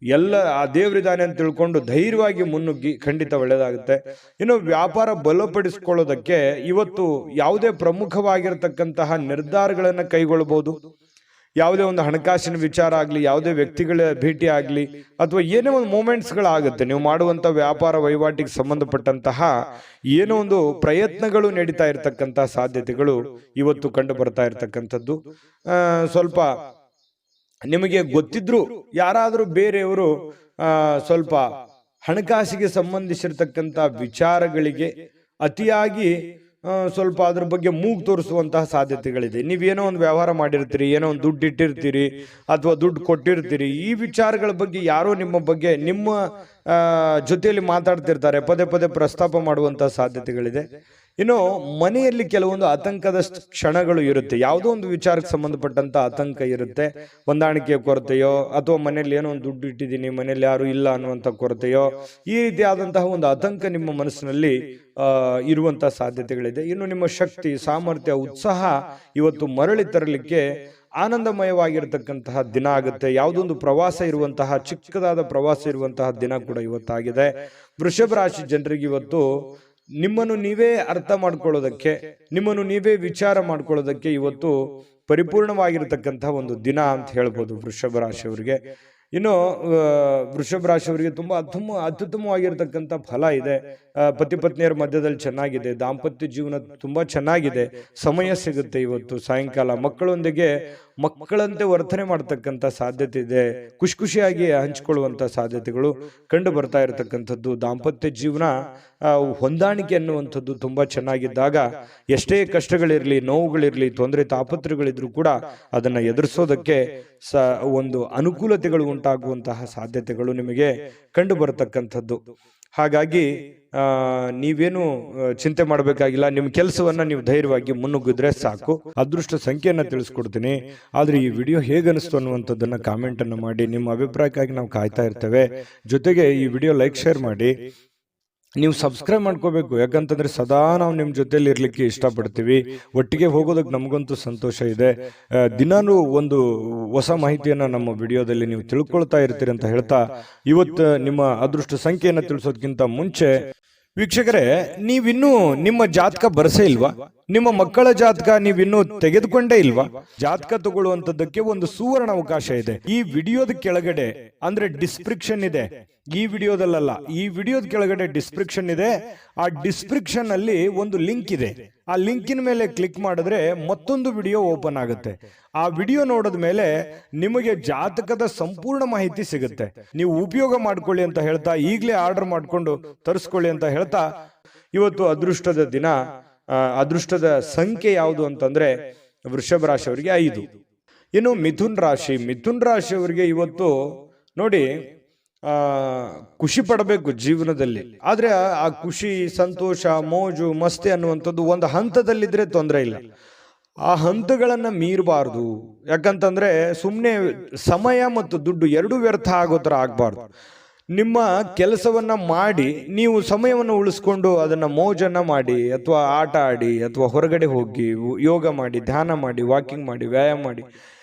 ಎಲ್ಲ ಆ ದೇವರಿದ್ದಾನೆ ಅಂತ ತಿಳ್ಕೊಂಡು ಧೈರ್ಯವಾಗಿ ಮುನ್ನುಗ್ಗಿ. ಖಂಡಿತ ಒಳ್ಳೆಯದಾಗುತ್ತೆ. ಇನ್ನು ವ್ಯಾಪಾರ ಬಲಪಡಿಸ್ಕೊಳ್ಳೋದಕ್ಕೆ ಇವತ್ತು ಯಾವುದೇ ಪ್ರಮುಖವಾಗಿರತಕ್ಕಂತಹ ನಿರ್ಧಾರಗಳನ್ನು ಕೈಗೊಳ್ಳಬಹುದು. ಯಾವುದೇ ಒಂದು ಹಣಕಾಸಿನ ವಿಚಾರ ಆಗಲಿ, ಯಾವುದೇ ವ್ಯಕ್ತಿಗಳ ಭೇಟಿ ಆಗಲಿ, ಅಥವಾ ಏನೇ ಒಂದು ಮೂಮೆಂಟ್ಸ್ಗಳಾಗುತ್ತೆ. ನೀವು ಮಾಡುವಂಥ ವ್ಯಾಪಾರ ವಹಿವಾಟಿಗೆ ಸಂಬಂಧಪಟ್ಟಂತಹ ಏನೋ ಒಂದು ಪ್ರಯತ್ನಗಳು ನಡೀತಾ ಇರತಕ್ಕಂತಹ ಸಾಧ್ಯತೆಗಳು ಇವತ್ತು ಕಂಡು ಬರ್ತಾ ಇರತಕ್ಕಂಥದ್ದು. ಸ್ವಲ್ಪ ನಿಮಗೆ ಗೊತ್ತಿದ್ರು ಯಾರಾದರೂ ಬೇರೆಯವರು ಸ್ವಲ್ಪ ಹಣಕಾಸಿಗೆ ಸಂಬಂಧಿಸಿರ್ತಕ್ಕಂಥ ವಿಚಾರಗಳಿಗೆ ಅತಿಯಾಗಿ ಸ್ವಲ್ಪ ಅದ್ರ ಬಗ್ಗೆ ಮೂಗು ತೋರಿಸುವಂತಹ ಸಾಧ್ಯತೆಗಳಿದೆ. ನೀವೇನೋ ಒಂದು ವ್ಯವಹಾರ ಮಾಡಿರ್ತೀರಿ, ಏನೋ ಒಂದು ದುಡ್ಡು ಇಟ್ಟಿರ್ತೀರಿ ಅಥವಾ ದುಡ್ಡು ಕೊಟ್ಟಿರ್ತೀರಿ. ಈ ವಿಚಾರಗಳ ಬಗ್ಗೆ ಯಾರೋ ನಿಮ್ಮ ಜೊತೆಯಲ್ಲಿ ಮಾತಾಡ್ತಿರ್ತಾರೆ, ಪದೇ ಪದೇ ಪ್ರಸ್ತಾಪ ಮಾಡುವಂತಹ ಸಾಧ್ಯತೆಗಳಿದೆ. ಇನ್ನು ಮನೆಯಲ್ಲಿ ಕೆಲವೊಂದು ಆತಂಕದ ಕ್ಷಣಗಳು ಇರುತ್ತೆ. ಯಾವುದೋ ಒಂದು ವಿಚಾರಕ್ಕೆ ಸಂಬಂಧಪಟ್ಟಂತ ಆತಂಕ ಇರುತ್ತೆ. ಹೊಂದಾಣಿಕೆಯ ಕೊರತೆಯೋ, ಅಥವಾ ಮನೆಯಲ್ಲಿ ಏನೋ ಒಂದು ದುಡ್ಡು ಇಟ್ಟಿದ್ದೀನಿ, ಮನೆಯಲ್ಲಿ ಯಾರು ಇಲ್ಲ ಅನ್ನುವಂಥ ಕೊರತೆಯೋ, ಈ ರೀತಿಯಾದಂತಹ ಒಂದು ಆತಂಕ ನಿಮ್ಮ ಮನಸ್ಸಿನಲ್ಲಿ ಇರುವಂತಹ ಸಾಧ್ಯತೆಗಳಿದೆ. ಇನ್ನು ನಿಮ್ಮ ಶಕ್ತಿ, ಸಾಮರ್ಥ್ಯ, ಉತ್ಸಾಹ ಇವತ್ತು ಮರಳಿ ತರಲಿಕ್ಕೆ ಆನಂದಮಯವಾಗಿರತಕ್ಕಂತಹ ದಿನ ಆಗುತ್ತೆ. ಯಾವುದೊಂದು ಪ್ರವಾಸ ಇರುವಂತಹ, ಚಿಕ್ಕದಾದ ಪ್ರವಾಸ ಇರುವಂತಹ ದಿನ ಕೂಡ ಇವತ್ತಾಗಿದೆ. ವೃಷಭ ರಾಶಿ ಜನರಿಗೆ ಇವತ್ತು ನಿಮ್ಮನ್ನು ನೀವೇ ಅರ್ಥ ಮಾಡ್ಕೊಳ್ಳೋದಕ್ಕೆ, ನಿಮ್ಮನ್ನು ನೀವೇ ವಿಚಾರ ಮಾಡ್ಕೊಳ್ಳೋದಕ್ಕೆ ಇವತ್ತು ಪರಿಪೂರ್ಣವಾಗಿರತಕ್ಕಂತಹ ಒಂದು ದಿನ ಅಂತ ಹೇಳ್ಬೋದು ವೃಷಭ ರಾಶಿಯವರಿಗೆ. ಇನ್ನು ವೃಷಭ ರಾಶಿಯವರಿಗೆ ತುಂಬಾ ಅತ್ಯುತ್ತಮವಾಗಿರ್ತಕ್ಕಂಥ ಫಲ ಇದೆ. ಪತಿ ಪತ್ನಿಯರ ಮಧ್ಯದಲ್ಲಿ ಚೆನ್ನಾಗಿದೆ. ದಾಂಪತ್ಯ ಜೀವನ ತುಂಬಾ ಚೆನ್ನಾಗಿದೆ. ಸಮಯ ಸಿಗುತ್ತೆ ಇವತ್ತು ಸಾಯಂಕಾಲ. ಮಕ್ಕಳಂತೆ ವರ್ತನೆ ಮಾಡ್ತಕ್ಕಂಥ ಸಾಧ್ಯತೆ ಇದೆ. ಖುಷಿಯಾಗಿ ಹಂಚಿಕೊಳ್ಳುವಂತ ಸಾಧ್ಯತೆಗಳು ಕಂಡು ಬರ್ತಾ ಇರತಕ್ಕಂಥದ್ದು. ದಾಂಪತ್ಯ ಜೀವನ ಹೊಂದಾಣಿಕೆ ಅನ್ನುವಂಥದ್ದು ತುಂಬಾ ಚೆನ್ನಾಗಿದ್ದಾಗ ಎಷ್ಟೇ ಕಷ್ಟಗಳಿರ್ಲಿ, ನೋವುಗಳಿರ್ಲಿ, ತೊಂದರೆ ತಾಪತ್ರಗಳಿದ್ರು ಕೂಡ ಅದನ್ನ ಎದುರಿಸೋದಕ್ಕೆ ಒಂದು ಅನುಕೂಲತೆಗಳು ಉಂಟಾಗುವಂತಹ ಸಾಧ್ಯತೆಗಳು ನಿಮಗೆ ಕಂಡು ಬರತಕ್ಕಂಥದ್ದು. ಹಾಗಾಗಿ ನೀವೇನು ಚಿಂತೆ ಮಾಡಬೇಕಾಗಿಲ್ಲ. ನಿಮ್ಮ ಕೆಲಸವನ್ನ ನೀವು ಧೈರ್ಯವಾಗಿ ಮುನ್ನುಗ್ಗಿದ್ರೆ ಸಾಕು. ಅದೃಷ್ಟ ಸಂಖ್ಯೆಯನ್ನ ತಿಳಿಸ್ಕೊಡ್ತೀನಿ. ಆದ್ರೆ ಈ ವಿಡಿಯೋ ಹೇಗನಿಸ್ತು ಅನ್ನುವಂಥದ್ದನ್ನ ಕಾಮೆಂಟ್ ಅನ್ನು ಮಾಡಿ. ನಿಮ್ಮ ಅಭಿಪ್ರಾಯಕ್ಕಾಗಿ ನಾವು ಕಾಯ್ತಾ ಇರ್ತೇವೆ. ಜೊತೆಗೆ ಈ ವಿಡಿಯೋ ಲೈಕ್ ಶೇರ್ ಮಾಡಿ. ನೀವು ಸಬ್ಸ್ಕ್ರೈಬ್ ಮಾಡ್ಕೋಬೇಕು, ಯಾಕಂತಂದ್ರೆ ಸದಾ ನಾವು ನಿಮ್ಮ ಜೊತೆಲಿ ಇರ್ಲಿಕ್ಕೆ ಇಷ್ಟಪಡ್ತೀವಿ. ಒಟ್ಟಿಗೆ ಹೋಗೋದಕ್ಕೆ ನಮಗಂತೂ ಸಂತೋಷ ಇದೆ. ದಿನಾನು ಒಂದು ಹೊಸ ಮಾಹಿತಿಯನ್ನ ನಮ್ಮ ವಿಡಿಯೋದಲ್ಲಿ ನೀವು ತಿಳ್ಕೊಳ್ತಾ ಇರ್ತೀರಿ ಅಂತ ಹೇಳ್ತಾ, ಇವತ್ತು ನಿಮ್ಮ ಅದೃಷ್ಟ ಸಂಖ್ಯೆಯನ್ನು ತಿಳಿಸೋದಕ್ಕಿಂತ ಮುಂಚೆ ವೀಕ್ಷಕರೇ, ನೀವಿನ್ನೂ ನಿಮ್ಮ ಜಾತಕ ಬರಸೇ ಇಲ್ವಾ? ನಿಮ್ಮ ಮಕ್ಕಳ ಜಾತಕ ನೀವಿನ್ನೂ ತೆಗೆದುಕೊಂಡೇ ಇಲ್ವಾ? ಜಾತಕ ತಗೊಳ್ಳುವಂತದ್ದಕ್ಕೆ ಒಂದು ಸುವರ್ಣ ಅವಕಾಶ ಇದೆ. ಈ ವಿಡಿಯೋದ ಕೆಳಗಡೆ ಅಂದ್ರೆ ಡಿಸ್ಕ್ರಿಪ್ಷನ್ ಇದೆ. ಈ ವಿಡಿಯೋದಲ್ಲ, ಈ ವಿಡಿಯೋದ ಕೆಳಗಡೆ ಡಿಸ್ಕ್ರಿಪ್ಷನ್ ಇದೆ. ಆ ಡಿಸ್ಕ್ರಿಪ್ಷನ್ ಅಲ್ಲಿ ಒಂದು ಲಿಂಕ್ ಇದೆ. ಆ ಲಿಂಕಿನ ಮೇಲೆ ಕ್ಲಿಕ್ ಮಾಡಿದ್ರೆ ಮತ್ತೊಂದು ವಿಡಿಯೋ ಓಪನ್ ಆಗುತ್ತೆ. ಆ ವಿಡಿಯೋ ನೋಡಿದ ಮೇಲೆ ನಿಮಗೆ ಜಾತಕದ ಸಂಪೂರ್ಣ ಮಾಹಿತಿ ಸಿಗುತ್ತೆ. ನೀವು ಉಪಯೋಗ ಮಾಡ್ಕೊಳ್ಳಿ ಅಂತ ಹೇಳ್ತಾ, ಈಗಲೇ ಆರ್ಡರ್ ಮಾಡ್ಕೊಂಡು ತರಿಸ್ಕೊಳ್ಳಿ ಅಂತ ಹೇಳ್ತಾ, ಇವತ್ತು ಅದೃಷ್ಟದ ದಿನ. ಅದೃಷ್ಟದ ಸಂಖ್ಯೆ ಯಾವುದು ಅಂತಂದ್ರೆ ವೃಷಭ ರಾಶಿಯವರಿಗೆ 5. ಇನ್ನು ಮಿಥುನ್ ರಾಶಿಯವರಿಗೆ ಇವತ್ತು ನೋಡಿ, ಖುಷಿ ಪಡಬೇಕು ಜೀವನದಲ್ಲಿ. ಆದ್ರೆ ಆ ಖುಷಿ, ಸಂತೋಷ, ಮೋಜು, ಮಸ್ತಿ ಅನ್ನುವಂಥದ್ದು ಒಂದು ಹಂತದಲ್ಲಿದ್ರೆ ತೊಂದರೆ ಇಲ್ಲ. ಆ ಹಂತಗಳನ್ನ ಮೀರಬಾರ್ದು. ಯಾಕಂತಂದ್ರೆ ಸುಮ್ಮನೆ ಸಮಯ ಮತ್ತು ದುಡ್ಡು ಎರಡೂ ವ್ಯರ್ಥ ಆಗೋ ಥರ ಆಗ್ಬಾರ್ದು. ನಿಮ್ಮ ಕೆಲಸವನ್ನ ಮಾಡಿ ನೀವು ಸಮಯವನ್ನು ಉಳಿಸ್ಕೊಂಡು ಅದನ್ನ ಮೋಜನ್ನ ಮಾಡಿ, ಅಥವಾ ಆಟ ಆಡಿ, ಅಥವಾ ಹೊರಗಡೆ ಹೋಗಿ ಯೋಗ ಮಾಡಿ, ಧ್ಯಾನ ಮಾಡಿ, ವಾಕಿಂಗ್ ಮಾಡಿ, ವ್ಯಾಯಾಮ ಮಾಡಿ.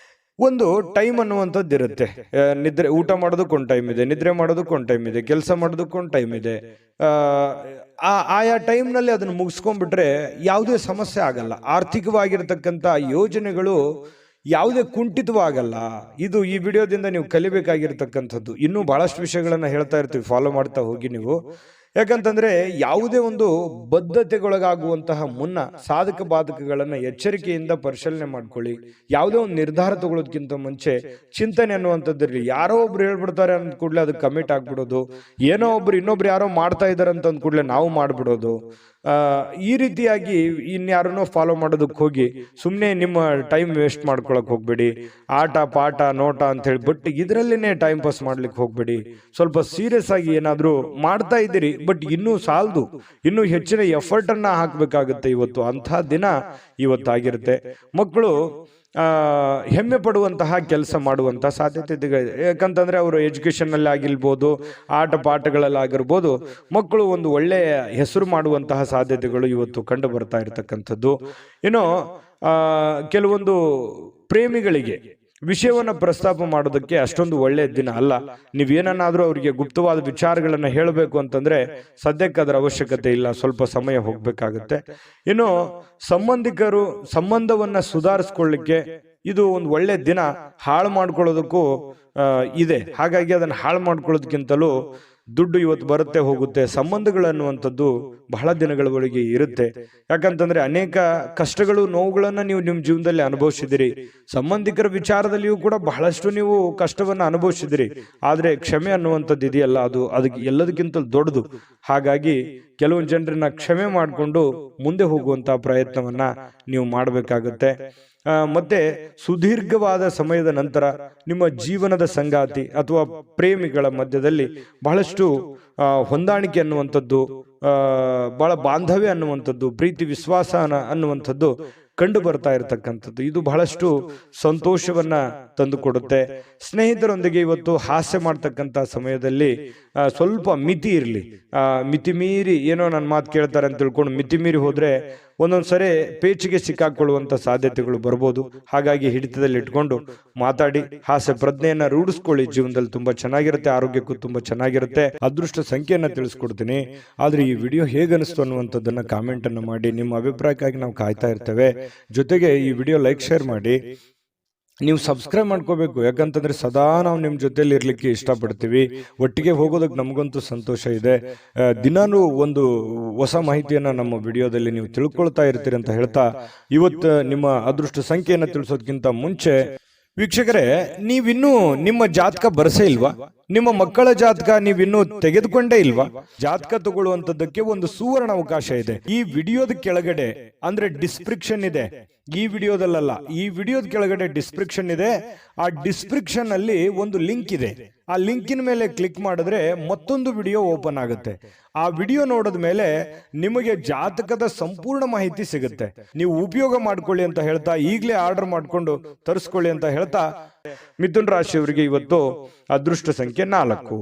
ಒಂದು ಟೈಮ್ ಅನ್ನುವಂಥದ್ದು ಇರುತ್ತೆ. ನಿದ್ರೆ, ಊಟ ಮಾಡೋದಕ್ಕೊಂದು ಟೈಮ್ ಇದೆ, ನಿದ್ರೆ ಮಾಡೋದಕ್ಕೊಂದು ಟೈಮ್ ಇದೆ, ಕೆಲಸ ಮಾಡೋದಕ್ಕೊಂದು ಟೈಮ್ ಇದೆ. ಆಯಾ ಟೈಮ್ನಲ್ಲಿ ಅದನ್ನು ಮುಗಿಸ್ಕೊಂಡ್ಬಿಟ್ರೆ ಯಾವುದೇ ಸಮಸ್ಯೆ ಆಗಲ್ಲ. ಆರ್ಥಿಕವಾಗಿರ್ತಕ್ಕಂಥ ಯೋಜನೆಗಳು ಯಾವುದೇ ಕುಂಠಿತವಾಗಲ್ಲ. ಇದು ಈ ವಿಡಿಯೋದಿಂದ ನೀವು ಕಲಿಬೇಕಾಗಿರ್ತಕ್ಕಂಥದ್ದು. ಇನ್ನೂ ಬಹಳಷ್ಟು ವಿಷಯಗಳನ್ನ ಹೇಳ್ತಾ ಇರ್ತೀವಿ, ಫಾಲೋ ಮಾಡ್ತಾ ಹೋಗಿ ನೀವು. ಯಾಕಂತಂದ್ರೆ ಯಾವುದೇ ಒಂದು ಬದ್ಧತೆಗೊಳಗಾಗುವಂತಹ ಮುನ್ನ ಸಾಧಕ ಬಾಧಕಗಳನ್ನ ಎಚ್ಚರಿಕೆಯಿಂದ ಪರಿಶೀಲನೆ ಮಾಡ್ಕೊಳ್ಳಿ. ಯಾವುದೇ ಒಂದು ನಿರ್ಧಾರ ತಗೊಳ್ಳೋದಕ್ಕಿಂತ ಮುಂಚೆ ಚಿಂತನೆ ಅನ್ನುವಂಥದ್ದಿರಲಿ. ಯಾರೋ ಒಬ್ರು ಹೇಳ್ಬಿಡ್ತಾರೆ ಅಂದ ಕೂಡಲೇ ಅದಕ್ಕೆ ಕಮಿಟ್ ಆಗ್ಬಿಡೋದು, ಏನೋ ಒಬ್ರು ಇನ್ನೊಬ್ರು ಯಾರೋ ಮಾಡ್ತಾ ಇದಾರೆ ಅಂತ ಅಂದ ಕೂಡಲೇ ನಾವು ಮಾಡ್ಬಿಡೋದು, ಈ ರೀತಿಯಾಗಿ ಇನ್ಯಾರನ್ನೋ ಫಾಲೋ ಮಾಡೋದಕ್ಕೆ ಹೋಗಿ ಸುಮ್ಮನೆ ನಿಮ್ಮ ಟೈಮ್ ವೇಸ್ಟ್ ಮಾಡ್ಕೊಳಕ್ ಹೋಗ್ಬೇಡಿ. ಆಟ ಪಾಠ ನೋಟ ಅಂತ ಹೇಳಿ ಬಟ್ ಇದರಲ್ಲಿನೇ ಟೈಮ್ ಪಾಸ್ ಮಾಡ್ಲಿಕ್ಕೆ ಹೋಗ್ಬೇಡಿ. ಸ್ವಲ್ಪ ಸೀರಿಯಸ್ ಆಗಿ ಏನಾದ್ರೂ ಮಾಡ್ತಾ ಇದ್ದೀರಿ, ಬಟ್ ಇನ್ನೂ ಸಾಲದು, ಇನ್ನೂ ಹೆಚ್ಚಿನ ಎಫರ್ಟ್ ಅನ್ನ ಹಾಕ್ಬೇಕಾಗುತ್ತೆ. ಇವತ್ತು ಅಂತಹ ದಿನ ಇವತ್ತಾಗಿರುತ್ತೆ. ಮಕ್ಕಳು ಹೆಮ್ಮೆ ಪಡುವಂತಹ ಕೆಲಸ ಮಾಡುವಂತಹ ಸಾಧ್ಯತೆ ಇದೆ. ಯಾಕಂತಂದ್ರೆ ಅವರು ಎಜುಕೇಶನ್ ನಲ್ಲಿ ಆಗಿರ್ಬೋದು, ಆಟ ಪಾಠಗಳಲ್ಲಿ ಆಗಿರ್ಬೋದು, ಮಕ್ಕಳು ಒಂದು ಒಳ್ಳೆಯ ಹೆಸರು ಮಾಡುವಂತಹ ಸಾಧ್ಯತೆಗಳು ಇವತ್ತು ಕಂಡು ಬರ್ತಾ ಇರತಕ್ಕಂಥದ್ದು. ಇನ್ನು ಕೆಲವೊಂದು ಪ್ರೇಮಿಗಳಿಗೆ ವಿಷಯವನ್ನ ಪ್ರಸ್ತಾಪ ಮಾಡೋದಕ್ಕೆ ಅಷ್ಟೊಂದು ಒಳ್ಳೆಯ ದಿನ ಅಲ್ಲ. ನೀವೇನಾದ್ರೂ ಅವರಿಗೆ ಗುಪ್ತವಾದ ವಿಚಾರಗಳನ್ನ ಹೇಳಬೇಕು ಅಂತಂದ್ರೆ ಸದ್ಯಕ್ಕೆ ಅದರ ಅವಶ್ಯಕತೆ ಇಲ್ಲ, ಸ್ವಲ್ಪ ಸಮಯ ಹೋಗ್ಬೇಕಾಗತ್ತೆ. ಇನ್ನು ಸಂಬಂಧಿಕರು ಸಂಬಂಧವನ್ನ ಸುಧಾರಿಸ್ಕೊಳ್ಳಿಕ್ಕೆ ಇದು ಒಂದು ಒಳ್ಳೆ ದಿನ. ಹಾಳು ಮಾಡ್ಕೊಳ್ಳೋದಕ್ಕೂ ಇದೆ. ಹಾಗಾಗಿ ಅದನ್ನ ಹಾಳು ಮಾಡ್ಕೊಳ್ಳೋದಕ್ಕಿಂತಲೂ ದುಡ್ಡು ಇವತ್ತು ಬರುತ್ತೆ ಹೋಗುತ್ತೆ. ಸಂಬಂಧಗಳನ್ನುವಂಥದ್ದು ಬಹಳ ದಿನಗಳವರೆಗೆ ಇರುತ್ತೆ. ಯಾಕಂತಂದ್ರೆ ಅನೇಕ ಕಷ್ಟಗಳು, ನೋವುಗಳನ್ನ ನೀವು ನಿಮ್ಮ ಜೀವನದಲ್ಲಿ ಅನುಭವಿಸಿದಿರಿ. ಸಂಬಂಧಿಕರ ವಿಚಾರದಲ್ಲಿಯೂ ಕೂಡ ಬಹಳಷ್ಟು ನೀವು ಕಷ್ಟವನ್ನ ಅನುಭವಿಸಿದಿರಿ. ಆದ್ರೆ ಕ್ಷಮೆ ಅನ್ನುವಂಥದ್ದು ಇದೆಯಲ್ಲ, ಅದಕ್ಕೆ ಎಲ್ಲದಕ್ಕಿಂತ ದೊಡ್ಡದು. ಹಾಗಾಗಿ ಕೆಲವೊಂದು ಜನರನ್ನ ಕ್ಷಮೆ ಮಾಡಿಕೊಂಡು ಮುಂದೆ ಹೋಗುವಂತಹ ಪ್ರಯತ್ನವನ್ನ ನೀವು ಮಾಡಬೇಕಾಗತ್ತೆ. ಮತ್ತೆ ಸುದೀರ್ಘವಾದ ಸಮಯದ ನಂತರ ನಿಮ್ಮ ಜೀವನದ ಸಂಗಾತಿ ಅಥವಾ ಪ್ರೇಮಿಗಳ ಮಧ್ಯದಲ್ಲಿ ಬಹಳಷ್ಟು ಹೊಂದಾಣಿಕೆ ಅನ್ನುವಂಥದ್ದು, ಬಹಳ ಬಾಂಧವ್ಯ ಅನ್ನುವಂಥದ್ದು, ಪ್ರೀತಿ ವಿಶ್ವಾಸ ಅನ್ನುವಂಥದ್ದು ಕಂಡು ಬರ್ತಾ ಇರತಕ್ಕಂಥದ್ದು. ಇದು ಬಹಳಷ್ಟು ಸಂತೋಷವನ್ನ ತಂದುಕೊಡುತ್ತೆ. ಸ್ನೇಹಿತರೊಂದಿಗೆ ಇವತ್ತು ಹಾಸ್ಯ ಮಾಡ್ತಕ್ಕಂಥ ಸಮಯದಲ್ಲಿ ಸ್ವಲ್ಪ ಮಿತಿ ಇರಲಿ. ಮಿತಿ ಮೀರಿ ಏನೋ ನನ್ನ ಮಾತು ಕೇಳ್ತಾರೆ ಅಂತ ತಿಳ್ಕೊಂಡು ಮಿತಿ ಮೀರಿ ಹೋದ್ರೆ ಒಂದೊಂದ್ಸರಿ ಪೇಚಿಗೆ ಸಿಕ್ಕಾಕೊಳ್ಳುವಂತ ಸಾಧ್ಯತೆಗಳು ಬರ್ಬೋದು. ಹಾಗಾಗಿ ಹಿಡಿತದಲ್ಲಿ ಇಟ್ಕೊಂಡು ಮಾತಾಡಿ ಹಾಸ್ಯ ಪ್ರಜ್ಞೆಯನ್ನ ರೂಢಿಸ್ಕೊಳ್ಳಿ. ಜೀವನದಲ್ಲಿ ತುಂಬಾ ಚೆನ್ನಾಗಿರುತ್ತೆ, ಆರೋಗ್ಯಕ್ಕೂ ತುಂಬಾ ಚೆನ್ನಾಗಿರುತ್ತೆ. ಅದೃಷ್ಟ ಸಂಖ್ಯೆಯನ್ನ ತಿಳಿಸ್ಕೊಡ್ತೀನಿ. ಆದ್ರೆ ಈ ವಿಡಿಯೋ ಹೇಗನಿಸ್ತು ಅನ್ನುವಂಥದ್ದನ್ನ ಕಾಮೆಂಟ್ ಅನ್ನು ಮಾಡಿ. ನಿಮ್ಮ ಅಭಿಪ್ರಾಯಕ್ಕಾಗಿ ನಾವು ಕಾಯ್ತಾ ಇರ್ತೇವೆ. ಜೊತೆಗೆ ಈ ವಿಡಿಯೋ ಲೈಕ್ ಶೇರ್ ಮಾಡಿ. ನೀವು ಸಬ್ಸ್ಕ್ರೈಬ್ ಮಾಡ್ಕೋಬೇಕು, ಯಾಕಂತಂದ್ರೆ ಸದಾ ನಾವು ನಿಮ್ಮ ಜೊತೆಲಿ ಇರ್ಲಿಕ್ಕೆ ಇಷ್ಟಪಡ್ತೀವಿ. ಒಟ್ಟಿಗೆ ಹೋಗೋದಕ್ಕೆ ನಮಗಂತೂ ಸಂತೋಷ ಇದೆ. ದಿನಾನು ಒಂದು ಹೊಸ ಮಾಹಿತಿಯನ್ನ ನಮ್ಮ ವಿಡಿಯೋದಲ್ಲಿ ನೀವು ತಿಳ್ಕೊಳ್ತಾ ಇರ್ತೀರಿ ಅಂತ ಹೇಳ್ತಾ, ಇವತ್ತು ನಿಮ್ಮ ಅದೃಷ್ಟ ಸಂಖ್ಯೆಯನ್ನು ತಿಳಿಸೋದಕ್ಕಿಂತ ಮುಂಚೆ ವೀಕ್ಷಕರೇ, ನೀವಿನ್ನೂ ನಿಮ್ಮ ಜಾತಕ ಬರಸೇ ಇಲ್ವಾ? ನಿಮ್ಮ ಮಕ್ಕಳ ಜಾತಕ ನೀವಿನ್ನೂ ತೆಗೆದುಕೊಂಡೇ ಇಲ್ವಾ? ಜಾತಕ ತಗೊಳ್ಳುವಂತದ್ದಕ್ಕೆ ಒಂದು ಸುವರ್ಣ ಅವಕಾಶ ಇದೆ. ಈ ವಿಡಿಯೋದ ಕೆಳಗಡೆ ಅಂದ್ರೆ ಡಿಸ್ಕ್ರಿಪ್ಷನ್ ಇದೆ. ಈ ವಿಡಿಯೋದಲ್ಲ, ಈ ವಿಡಿಯೋದ ಕೆಳಗಡೆ ಡಿಸ್ಕ್ರಿಪ್ಷನ್ ಇದೆ. ಆ ಡಿಸ್ಕ್ರಿಪ್ಷನ್ ಅಲ್ಲಿ ಒಂದು ಲಿಂಕ್ ಇದೆ. ಆ ಲಿಂಕಿನ ಮೇಲೆ ಕ್ಲಿಕ್ ಮಾಡಿದ್ರೆ ಮತ್ತೊಂದು ವಿಡಿಯೋ ಓಪನ್ ಆಗುತ್ತೆ. ಆ ವಿಡಿಯೋ ನೋಡಿದ ಮೇಲೆ ನಿಮಗೆ ಜಾತಕದ ಸಂಪೂರ್ಣ ಮಾಹಿತಿ ಸಿಗುತ್ತೆ. ನೀವು ಉಪಯೋಗ ಮಾಡ್ಕೊಳ್ಳಿ ಅಂತ ಹೇಳ್ತಾ, ಈಗಲೇ ಆರ್ಡರ್ ಮಾಡ್ಕೊಂಡು ತರಿಸ್ಕೊಳ್ಳಿ ಅಂತ ಹೇಳ್ತಾ, ಮಿಥುನ್ ರಾಶಿಯವರಿಗೆ ಇವತ್ತು ಅದೃಷ್ಟ ಸಂಖ್ಯೆ 4.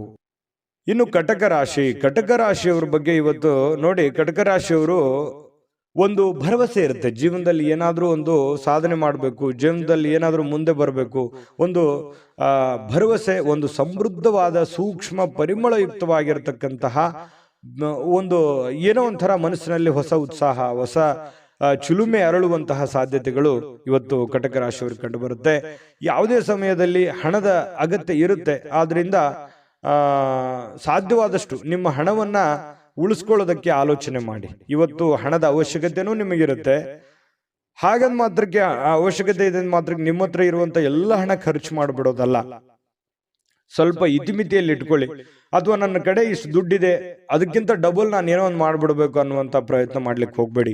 ಇನ್ನು ಕಟಕ ರಾಶಿಯವರ ಬಗ್ಗೆ ಇವತ್ತು ನೋಡಿ. ಕಟಕ ರಾಶಿಯವರು ಒಂದು ಭರವಸೆ ಇರುತ್ತೆ, ಜೀವನದಲ್ಲಿ ಏನಾದರೂ ಒಂದು ಸಾಧನೆ ಮಾಡಬೇಕು, ಜೀವನದಲ್ಲಿ ಏನಾದರೂ ಮುಂದೆ ಬರಬೇಕು, ಒಂದು ಭರವಸೆ, ಒಂದು ಸಮೃದ್ಧವಾದ ಸೂಕ್ಷ್ಮ ಪರಿಮಳಯುಕ್ತವಾಗಿರತಕ್ಕಂತಹ ಒಂದು ಏನೋ ಒಂಥರ ಮನಸ್ಸಿನಲ್ಲಿ ಹೊಸ ಉತ್ಸಾಹ, ಹೊಸ ಚಿಲುಮೆ ಅರಳುವಂತಹ ಸಾಧ್ಯತೆಗಳು ಇವತ್ತು ಕಟಕ ರಾಶಿಯವರಿಗೆ ಕಂಡು ಬರುತ್ತೆ. ಯಾವುದೇ ಸಮಯದಲ್ಲಿ ಹಣದ ಅಗತ್ಯ ಇರುತ್ತೆ, ಆದ್ರಿಂದ ಸಾಧ್ಯವಾದಷ್ಟು ನಿಮ್ಮ ಹಣವನ್ನ ಉಳಿಸ್ಕೊಳ್ಳೋದಕ್ಕೆ ಆಲೋಚನೆ ಮಾಡಿ. ಇವತ್ತು ಹಣದ ಅವಶ್ಯಕತೆನೂ ನಿಮಗಿರುತ್ತೆ. ಹಾಗಂದ್ ಮಾತ್ರಕ್ಕೆ ಅವಶ್ಯಕತೆ ಇದೆ ಮಾತ್ರಕ್ಕೆ ನಿಮ್ಮ ಹತ್ರ ಇರುವಂತ ಎಲ್ಲ ಹಣ ಖರ್ಚು ಮಾಡಿಬಿಡೋದಲ್ಲ. ಸ್ವಲ್ಪ ಇತಿಮಿತಿಯಲ್ಲಿ ಇಟ್ಕೊಳ್ಳಿ. ಅಥವಾ ನನ್ನ ಕಡೆ ಇಷ್ಟು ದುಡ್ಡಿದೆ, ಅದಕ್ಕಿಂತ ಡಬಲ್ ನಾನು ಏನೋ ಒಂದು ಮಾಡ್ಬಿಡ್ಬೇಕು ಅನ್ನುವಂತ ಪ್ರಯತ್ನ ಮಾಡ್ಲಿಕ್ಕೆ ಹೋಗ್ಬೇಡಿ.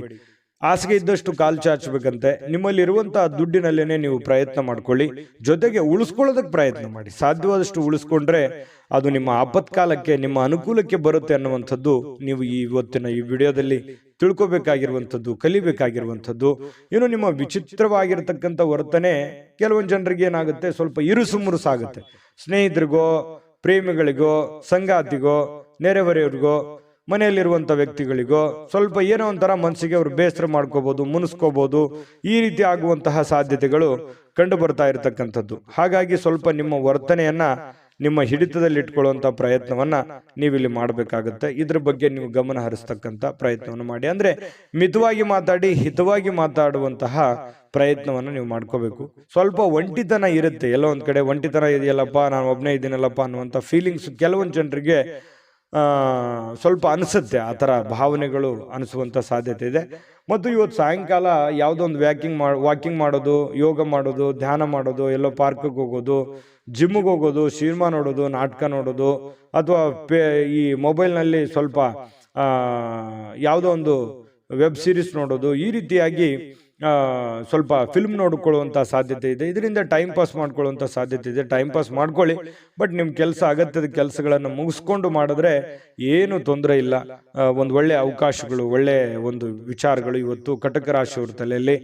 ಹಾಸಿಗೆ ಇದ್ದಷ್ಟು ಕಾಲು ಚಾಚಬೇಕಂತೆ. ನಿಮ್ಮಲ್ಲಿ ಇರುವಂತಹ ದುಡ್ಡಿನಲ್ಲೇನೆ ನೀವು ಪ್ರಯತ್ನ ಮಾಡ್ಕೊಳ್ಳಿ. ಜೊತೆಗೆ ಉಳಿಸ್ಕೊಳ್ಳೋದಕ್ಕೆ ಪ್ರಯತ್ನ ಮಾಡಿ. ಸಾಧ್ಯವಾದಷ್ಟು ಉಳಿಸ್ಕೊಂಡ್ರೆ ಅದು ನಿಮ್ಮ ಆಪತ್ಕಾಲಕ್ಕೆ, ನಿಮ್ಮ ಅನುಕೂಲಕ್ಕೆ ಬರುತ್ತೆ ಅನ್ನುವಂಥದ್ದು ನೀವು ಇವತ್ತಿನ ಈ ವಿಡಿಯೋದಲ್ಲಿ ತಿಳ್ಕೊಬೇಕಾಗಿರುವಂಥದ್ದು, ಕಲಿಬೇಕಾಗಿರುವಂಥದ್ದು. ಇನ್ನು ನಿಮ್ಮ ವಿಚಿತ್ರವಾಗಿರ್ತಕ್ಕಂಥ ವರ್ತನೆ ಕೆಲವೊಂದು ಜನರಿಗೆ ಏನಾಗುತ್ತೆ, ಸ್ವಲ್ಪ ಇರುಸು ಮುರುಸಾಗುತ್ತೆ. ಸ್ನೇಹಿತರಿಗೋ, ಪ್ರೇಮಿಗಳಿಗೋ, ಸಂಗಾತಿಗೋ, ನೆರೆಹೊರೆಯವರಿಗೋ, ಮನೆಯಲ್ಲಿರುವಂಥ ವ್ಯಕ್ತಿಗಳಿಗೋ ಸ್ವಲ್ಪ ಏನೋ ಒಂಥರ ಮನಸ್ಸಿಗೆ ಅವರು ಬೇಸರ ಮಾಡ್ಕೋಬಹುದು, ಮುನಿಸ್ಕೋಬಹುದು. ಈ ರೀತಿ ಆಗುವಂತಹ ಸಾಧ್ಯತೆಗಳು ಕಂಡು ಬರ್ತಾ ಇರತಕ್ಕಂಥದ್ದು. ಹಾಗಾಗಿ ಸ್ವಲ್ಪ ನಿಮ್ಮ ವರ್ತನೆಯನ್ನ ನಿಮ್ಮ ಹಿಡಿತದಲ್ಲಿ ಇಟ್ಕೊಳ್ಳುವಂತ ಪ್ರಯತ್ನವನ್ನ ನೀವಿಲ್ಲಿ ಮಾಡಬೇಕಾಗುತ್ತೆ. ಇದ್ರ ಬಗ್ಗೆ ನೀವು ಗಮನ ಹರಿಸ್ತಕ್ಕಂಥ ಪ್ರಯತ್ನವನ್ನು ಮಾಡಿ. ಅಂದ್ರೆ ಮಿತವಾಗಿ ಮಾತಾಡಿ, ಹಿತವಾಗಿ ಮಾತಾಡುವಂತಹ ಪ್ರಯತ್ನವನ್ನ ನೀವು ಮಾಡ್ಕೋಬೇಕು. ಸ್ವಲ್ಪ ಒಂಟಿತನ ಇರುತ್ತೆ, ಎಲ್ಲೋ ಒಂದ್ ಕಡೆ ಒಂಟಿತನ ಇದೆಯಲ್ಲಪ್ಪ, ನಾನು ಒಬ್ಬನೇ ಇದ್ದೀನಲ್ಲಪ್ಪ ಅನ್ನುವಂಥ ಫೀಲಿಂಗ್ಸ್ ಕೆಲವೊಂದು ಜನರಿಗೆ ಸ್ವಲ್ಪ ಅನಿಸುತ್ತೆ. ಆ ಥರ ಭಾವನೆಗಳು ಅನಿಸುವಂಥ ಸಾಧ್ಯತೆ ಇದೆ. ಮತ್ತು ಇವತ್ತು ಸಾಯಂಕಾಲ ಯಾವುದೋ ಒಂದು ವಾಕಿಂಗ್ ಮಾಡೋದು, ಯೋಗ ಮಾಡೋದು, ಧ್ಯಾನ ಮಾಡೋದು, ಎಲ್ಲೋ ಪಾರ್ಕ್ಗೆ ಹೋಗೋದು, ಜಿಮ್ಗೆ ಹೋಗೋದು, ಸಿನಿಮಾ ನೋಡೋದು, ನಾಟಕ ನೋಡೋದು, ಅಥವಾ ಈ ಮೊಬೈಲ್ನಲ್ಲಿ ಸ್ವಲ್ಪ ಯಾವುದೋ ಒಂದು ವೆಬ್ ಸೀರೀಸ್ ನೋಡೋದು, ಈ ರೀತಿಯಾಗಿ ಸ್ವಲ್ಪ ಫಿಲ್ಮ್ ನೋಡಿಕೊಳ್ಳುವಂಥ ಸಾಧ್ಯತೆ ಇದೆ. ಇದರಿಂದ ಟೈಮ್ ಪಾಸ್ ಮಾಡ್ಕೊಳ್ಳುವಂಥ ಸಾಧ್ಯತೆ ಇದೆ. ಟೈಮ್ ಪಾಸ್ ಮಾಡ್ಕೊಳ್ಳಿ, ಬಟ್ ನಿಮ್ಮ ಕೆಲಸ, ಅಗತ್ಯದ ಕೆಲಸಗಳನ್ನು ಮುಗಿಸ್ಕೊಂಡು ಮಾಡಿದ್ರೆ ಏನು ತೊಂದರೆ ಇಲ್ಲ. ಒಂದು ಒಳ್ಳೆ ಅವಕಾಶಗಳು, ಒಳ್ಳೆ ಒಂದು ವಿಚಾರಗಳು ಇವತ್ತು ಕಟಕ ರಾಶಿಯವರ ತಲೆಯಲ್ಲಿ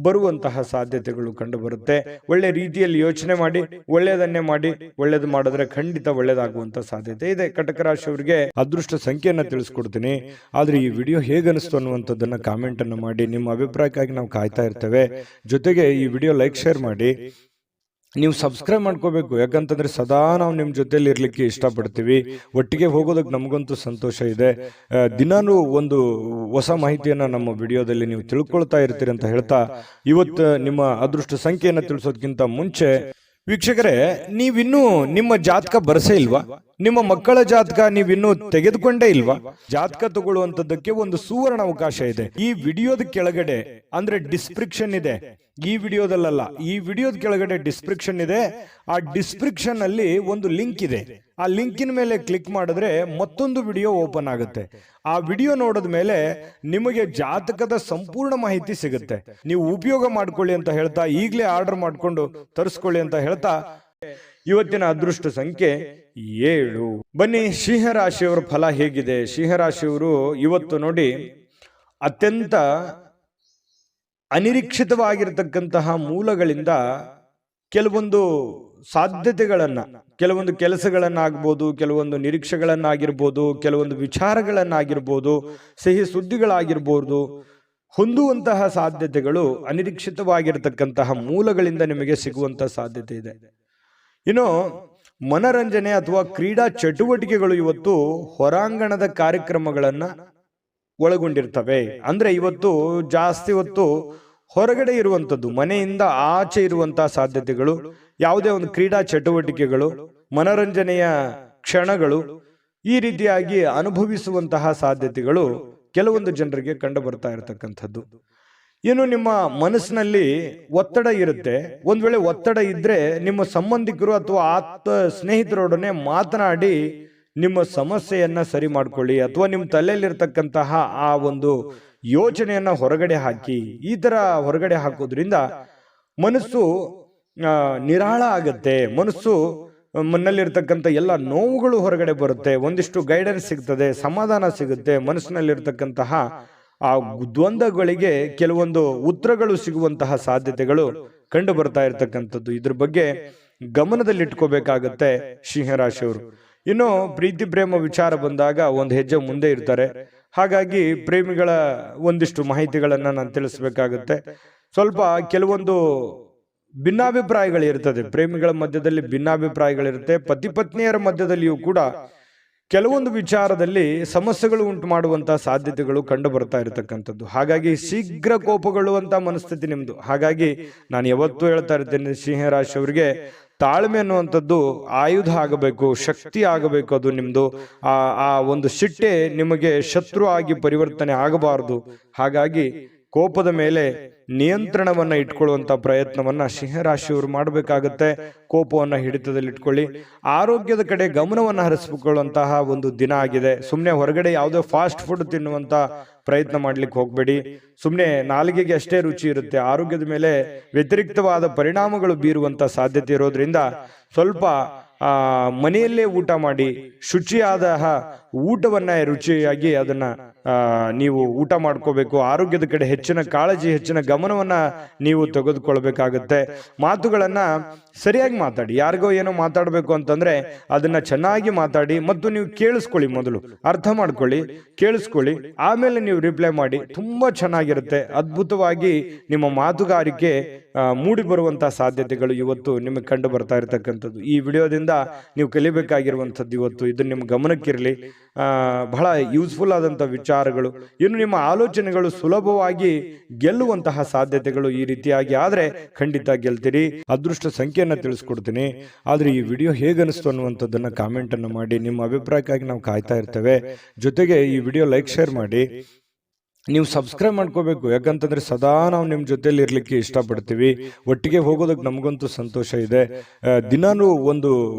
ಬರುವಂತಹ ಸಾಧ್ಯತೆಗಳು ಕಂಡು ಬರುತ್ತೆ. ಒಳ್ಳೆ ರೀತಿಯಲ್ಲಿ ಯೋಚನೆ ಮಾಡಿ, ಒಳ್ಳೆಯದನ್ನೇ ಮಾಡಿ, ಒಳ್ಳೇದು ಮಾಡಿದ್ರೆ ಖಂಡಿತ ಒಳ್ಳೇದಾಗುವಂತ ಸಾಧ್ಯತೆ ಇದೆ. ಕಟಕ ರಾಶಿಯವರಿಗೆ ಅದೃಷ್ಟ ಸಂಖ್ಯೆಯನ್ನ ತಿಳಿಸ್ಕೊಡ್ತೀನಿ. ಆದ್ರೆ ಈ ವಿಡಿಯೋ ಹೇಗನಿಸ್ತು ಅನ್ನುವಂಥದ್ದನ್ನ ಕಾಮೆಂಟ್ ಅನ್ನು ಮಾಡಿ. ನಿಮ್ಮ ಅಭಿಪ್ರಾಯಕ್ಕಾಗಿ ನಾವು ಕಾಯ್ತಾ ಇರ್ತೇವೆ. ಜೊತೆಗೆ ಈ ವಿಡಿಯೋ ಲೈಕ್, ಶೇರ್ ಮಾಡಿ. ನೀವು ಸಬ್ಸ್ಕ್ರೈಬ್ ಮಾಡ್ಕೋಬೇಕು, ಯಾಕಂತಂದ್ರೆ ಸದಾ ನಾವು ನಿಮ್ಮ ಜೊತೆಲಿ ಇರ್ಲಿಕ್ಕೆ ಇಷ್ಟಪಡ್ತೀವಿ. ಒಟ್ಟಿಗೆ ಹೋಗೋದಕ್ಕೆ ನಮಗಂತೂ ಸಂತೋಷ ಇದೆ. ದಿನಾನು ಒಂದು ಹೊಸ ಮಾಹಿತಿಯನ್ನ ನಮ್ಮ ವಿಡಿಯೋದಲ್ಲಿ ನೀವು ತಿಳ್ಕೊಳ್ತಾ ಇರ್ತೀರಿ ಅಂತ ಹೇಳ್ತಾ, ಇವತ್ತು ನಿಮ್ಮ ಅದೃಷ್ಟ ಸಂಖ್ಯೆಯನ್ನು ತಿಳಿಸೋದಕ್ಕಿಂತ ಮುಂಚೆ ವೀಕ್ಷಕರೇ, ನೀವಿನ್ನೂ ನಿಮ್ಮ ಜಾತಕ ಬರಸೇ ಇಲ್ವಾ? ನಿಮ್ಮ ಮಕ್ಕಳ ಜಾತಕ ನೀವಿನ್ನೂ ತೆಗೆದುಕೊಂಡೇ ಇಲ್ವಾ? ಜಾತಕ ತಗೊಳ್ಳುವಂತದ್ದಕ್ಕೆ ಒಂದು ಸುವರ್ಣ ಅವಕಾಶ ಇದೆ. ಈ ವಿಡಿಯೋದ ಕೆಳಗಡೆ, ಅಂದ್ರೆ ಡಿಸ್ಕ್ರಿಪ್ಷನ್ ಇದೆ, ಈ ವಿಡಿಯೋದಲ್ಲ, ಈ ವಿಡಿಯೋದ ಕೆಳಗಡೆ ಡಿಸ್ಕ್ರಿಪ್ಷನ್ ಇದೆ. ಆ ಡಿಸ್ಕ್ರಿಪ್ಷನ್ ಅಲ್ಲಿ ಒಂದು ಲಿಂಕ್ ಇದೆ. ಆ ಲಿಂಕಿನ ಮೇಲೆ ಕ್ಲಿಕ್ ಮಾಡಿದ್ರೆ ಮತ್ತೊಂದು ವಿಡಿಯೋ ಓಪನ್ ಆಗುತ್ತೆ. ಆ ವಿಡಿಯೋ ನೋಡಿದ ಮೇಲೆ ನಿಮಗೆ ಜಾತಕದ ಸಂಪೂರ್ಣ ಮಾಹಿತಿ ಸಿಗುತ್ತೆ. ನೀವು ಉಪಯೋಗ ಮಾಡ್ಕೊಳ್ಳಿ ಅಂತ ಹೇಳ್ತಾ, ಈಗಲೇ ಆರ್ಡರ್ ಮಾಡ್ಕೊಂಡು ತರಿಸ್ಕೊಳ್ಳಿ ಅಂತ ಹೇಳ್ತಾ, ಇವತ್ತಿನ ಅದೃಷ್ಟ ಸಂಖ್ಯೆ 7. ಬನ್ನಿ, ಸಿಂಹರಾಶಿಯವರ ಫಲ ಹೇಗಿದೆ. ಸಿಂಹರಾಶಿಯವರು ಇವತ್ತು ನೋಡಿ, ಅತ್ಯಂತ ಅನಿರೀಕ್ಷಿತವಾಗಿರತಕ್ಕಂತಹ ಮೂಲಗಳಿಂದ ಕೆಲವೊಂದು ಸಾಧ್ಯತೆಗಳನ್ನ, ಕೆಲವೊಂದು ಕೆಲಸಗಳನ್ನಾಗ್ಬೋದು, ಕೆಲವೊಂದು ನಿರೀಕ್ಷೆಗಳನ್ನಾಗಿರ್ಬೋದು, ಕೆಲವೊಂದು ವಿಚಾರಗಳನ್ನಾಗಿರ್ಬೋದು, ಸಿಹಿ ಸುದ್ದಿಗಳಾಗಿರ್ಬೋದು, ಹೊಂದುವಂತಹ ಸಾಧ್ಯತೆಗಳು ಅನಿರೀಕ್ಷಿತವಾಗಿರತಕ್ಕಂತಹ ಮೂಲಗಳಿಂದ ನಿಮಗೆ ಸಿಗುವಂತಹ ಸಾಧ್ಯತೆ ಇದೆ. ಇನ್ನು ಮನರಂಜನೆ ಅಥವಾ ಕ್ರೀಡಾ ಚಟುವಟಿಕೆಗಳು ಇವತ್ತು ಹೊರಾಂಗಣದ ಕಾರ್ಯಕ್ರಮಗಳನ್ನ ಒಳಗೊಂಡಿರ್ತವೆ. ಅಂದ್ರೆ ಇವತ್ತು ಜಾಸ್ತಿ ಹೊತ್ತು ಹೊರಗಡೆ ಇರುವಂಥದ್ದು, ಮನೆಯಿಂದ ಆಚೆ ಇರುವಂತಹ ಸಾಧ್ಯತೆಗಳು, ಯಾವುದೇ ಒಂದು ಕ್ರೀಡಾ ಚಟುವಟಿಕೆಗಳು, ಮನರಂಜನೆಯ ಕ್ಷಣಗಳು, ಈ ರೀತಿಯಾಗಿ ಅನುಭವಿಸುವಂತಹ ಸಾಧ್ಯತೆಗಳು ಕೆಲವೊಂದು ಜನರಿಗೆ ಕಂಡು ಬರ್ತಾ ಇರತಕ್ಕಂಥದ್ದು. ಏನು, ನಿಮ್ಮ ಮನಸ್ಸಿನಲ್ಲಿ ಒತ್ತಡ ಇರುತ್ತೆ. ಒಂದ್ ವೇಳೆ ಒತ್ತಡ ಇದ್ರೆ ನಿಮ್ಮ ಸಂಬಂಧಿಕರು ಅಥವಾ ಸ್ನೇಹಿತರೊಡನೆ ಮಾತನಾಡಿ ನಿಮ್ಮ ಸಮಸ್ಯೆಯನ್ನ ಸರಿ ಮಾಡ್ಕೊಳ್ಳಿ. ಅಥವಾ ನಿಮ್ಮ ತಲೆಯಲ್ಲಿರ್ತಕ್ಕಂತಹ ಆ ಒಂದು ಯೋಚನೆಯನ್ನ ಹೊರಗಡೆ ಹಾಕಿ. ಈ ತರ ಹೊರಗಡೆ ಹಾಕೋದ್ರಿಂದ ಮನಸ್ಸು ನಿರಾಳ ಆಗತ್ತೆ. ಮನಸ್ಸು ಮನಲ್ಲಿರ್ತಕ್ಕಂಥ ಎಲ್ಲ ನೋವುಗಳು ಹೊರಗಡೆ ಬರುತ್ತೆ. ಒಂದಿಷ್ಟು ಗೈಡೆನ್ಸ್ ಸಿಗ್ತದೆ, ಸಮಾಧಾನ ಸಿಗುತ್ತೆ. ಮನಸ್ಸಿನಲ್ಲಿರ್ತಕ್ಕಂತಹ ಆ ದ್ವಂದ್ವಗಳಿಗೆ ಕೆಲವೊಂದು ಉತ್ತರಗಳು ಸಿಗುವಂತಹ ಸಾಧ್ಯತೆಗಳು ಕಂಡು ಬರ್ತಾ ಇರ್ತಕ್ಕಂಥದ್ದು. ಇದ್ರ ಬಗ್ಗೆ ಗಮನದಲ್ಲಿಟ್ಕೋಬೇಕಾಗತ್ತೆ ಸಿಂಹರಾಶಿಯವರು. ಇನ್ನು ಪ್ರೀತಿ ಪ್ರೇಮ ವಿಚಾರ ಬಂದಾಗ ಒಂದು ಹೆಜ್ಜೆ ಮುಂದೆ ಇರ್ತಾರೆ. ಹಾಗಾಗಿ ಪ್ರೇಮಿಗಳ ಒಂದಿಷ್ಟು ಮಾಹಿತಿಗಳನ್ನ ನಾನು ತಿಳಿಸ್ಬೇಕಾಗತ್ತೆ. ಸ್ವಲ್ಪ ಕೆಲವೊಂದು ಭಿನ್ನಾಭಿಪ್ರಾಯಗಳಿರ್ತದೆ. ಪ್ರೇಮಿಗಳ ಮಧ್ಯದಲ್ಲಿ ಭಿನ್ನಾಭಿಪ್ರಾಯಗಳಿರುತ್ತೆ. ಪತಿ ಪತ್ನಿಯರ ಮಧ್ಯದಲ್ಲಿಯೂ ಕೂಡ ಕೆಲವೊಂದು ವಿಚಾರದಲ್ಲಿ ಸಮಸ್ಯೆಗಳು ಉಂಟು ಮಾಡುವಂತಹ ಸಾಧ್ಯತೆಗಳು ಕಂಡು ಬರ್ತಾ ಇರತಕ್ಕಂಥದ್ದು. ಹಾಗಾಗಿ ಶೀಘ್ರ ಕೋಪಗೊಳ್ಳುವಂತ ಮನಸ್ಥಿತಿ ನಿಮ್ದು. ಹಾಗಾಗಿ ನಾನು ಯಾವತ್ತೂ ಹೇಳ್ತಾ ಇರ್ತೇನೆ, ಸಿಂಹರಾಶಿಯವರಿಗೆ ತಾಳ್ಮೆ ಅನ್ನುವಂಥದ್ದು ಆಯುಧ ಆಗಬೇಕು, ಶಕ್ತಿ ಆಗಬೇಕು. ಅದು ನಿಮ್ದು ಆ ಒಂದು ಸಿಟ್ಟೆ ನಿಮಗೆ ಶತ್ರು ಆಗಿ ಪರಿವರ್ತನೆ ಆಗಬಾರದು. ಹಾಗಾಗಿ ಕೋಪದ ಮೇಲೆ ನಿಯಂತ್ರಣವನ್ನ ಇಟ್ಕೊಳ್ಳುವಂತ ಪ್ರಯತ್ನವನ್ನ ಸಿಂಹರಾಶಿಯವರು ಮಾಡಬೇಕಾಗತ್ತೆ. ಕೋಪವನ್ನ ಹಿಡಿತದಲ್ಲಿ ಇಟ್ಕೊಳ್ಳಿ. ಆರೋಗ್ಯದ ಕಡೆ ಗಮನವನ್ನ ಹರಿಸಿಕೊಳ್ಳುವಂತಹ ಒಂದು ದಿನ ಆಗಿದೆ. ಸುಮ್ಮನೆ ಹೊರಗಡೆ ಯಾವುದೋ ಫಾಸ್ಟ್ ಫುಡ್ ತಿನ್ನುವಂತ ಪ್ರಯತ್ನ ಮಾಡ್ಲಿಕ್ಕೆ ಹೋಗ್ಬೇಡಿ. ಸುಮ್ಮನೆ ನಾಲಿಗೆಗೆ ಅಷ್ಟೇ ರುಚಿ ಇರುತ್ತೆ. ಆರೋಗ್ಯದ ಮೇಲೆ ವ್ಯತಿರಿಕ್ತವಾದ ಪರಿಣಾಮಗಳು ಬೀರುವಂತ ಸಾಧ್ಯತೆ ಇರೋದ್ರಿಂದ ಸ್ವಲ್ಪ ಮನೆಯಲ್ಲೇ ಊಟ ಮಾಡಿ, ಶುಚಿಯಾದ ಊಟವನ್ನ ರುಚಿಯಾಗಿ ಅದನ್ನ ನೀವು ಊಟ ಮಾಡ್ಕೋಬೇಕು. ಆರೋಗ್ಯದ ಕಡೆ ಹೆಚ್ಚಿನ ಕಾಳಜಿ, ಹೆಚ್ಚಿನ ಗಮನವನ್ನ ನೀವು ತೆಗೆದುಕೊಳ್ಬೇಕಾಗತ್ತೆ. ಮಾತುಗಳನ್ನ ಸರಿಯಾಗಿ ಮಾತಾಡಿ. ಯಾರಿಗೋ ಏನೋ ಮಾತಾಡಬೇಕು ಅಂತಂದ್ರೆ ಅದನ್ನ ಚೆನ್ನಾಗಿ ಮಾತಾಡಿ ಮತ್ತು ನೀವು ಕೇಳಿಸ್ಕೊಳ್ಳಿ. ಮೊದಲು ಅರ್ಥ ಮಾಡ್ಕೊಳ್ಳಿ, ಕೇಳಿಸ್ಕೊಳ್ಳಿ, ಆಮೇಲೆ ನೀವು ರಿಪ್ಲೈ ಮಾಡಿ. ತುಂಬಾ ಚೆನ್ನಾಗಿರುತ್ತೆ. ಅದ್ಭುತವಾಗಿ ನಿಮ್ಮ ಮಾತುಗಾರಿಕೆ ಮೂಡಿ ಬರುವಂತಹ ಸಾಧ್ಯತೆಗಳು ಇವತ್ತು ನಿಮಗೆ ಕಂಡು ಬರ್ತಾ ಇರತಕ್ಕಂಥದ್ದು. ಈ ವಿಡಿಯೋದಿಂದ ನೀವು ಕಲಿಬೇಕಾಗಿರುವಂಥದ್ದು ಇವತ್ತು ಇದು ನಿಮ್ಮ ಗಮನಕ್ಕಿರಲಿ. ಬಹಳ ಯೂಸ್ಫುಲ್ ಆದಂತಹ ವಿಚಾರಗಳು. ಇನ್ನು ನಿಮ್ಮ ಆಲೋಚನೆಗಳು ಸುಲಭವಾಗಿ ಗೆಲ್ಲುವಂತಹ ಸಾಧ್ಯತೆಗಳು ಈ ರೀತಿಯಾಗಿ ಆದ್ರೆ ಖಂಡಿತ ಗೆಲ್ತೀರಿ. ಅದೃಷ್ಟ ಸಂಖ್ಯೆಯನ್ನ ತಿಳಿಸ್ಕೊಡ್ತೀನಿ. ಆದ್ರೆ ಈ ವಿಡಿಯೋ ಹೇಗನಿಸ್ತು ಅನ್ನುವಂಥದ್ದನ್ನ ಕಾಮೆಂಟ್ ಅನ್ನು ಮಾಡಿ. ನಿಮ್ಮ ಅಭಿಪ್ರಾಯಕ್ಕಾಗಿ ನಾವು ಕಾಯ್ತಾ ಇರ್ತೇವೆ. ಜೊತೆಗೆ ಈ ವಿಡಿಯೋ ಲೈಕ್, ಶೇರ್ ಮಾಡಿ. ನೀವು ಸಬ್ಸ್ಕ್ರೈಬ್ ಮಾಡ್ಕೋಬೇಕು. ಯಾಕಂತಂದ್ರೆ ಸದಾ ನಾವು ನಿಮ್ಮ ಜೊತೆಲಿ ಇರ್ಲಿಕ್ಕೆ ಇಷ್ಟಪಡ್ತೀವಿ. ಒಟ್ಟಿಗೆ ಹೋಗೋದಕ್ಕೆ ನಮಗಂತೂ ಸಂತೋಷ ಇದೆ. ದಿನಾನು ಒಂದು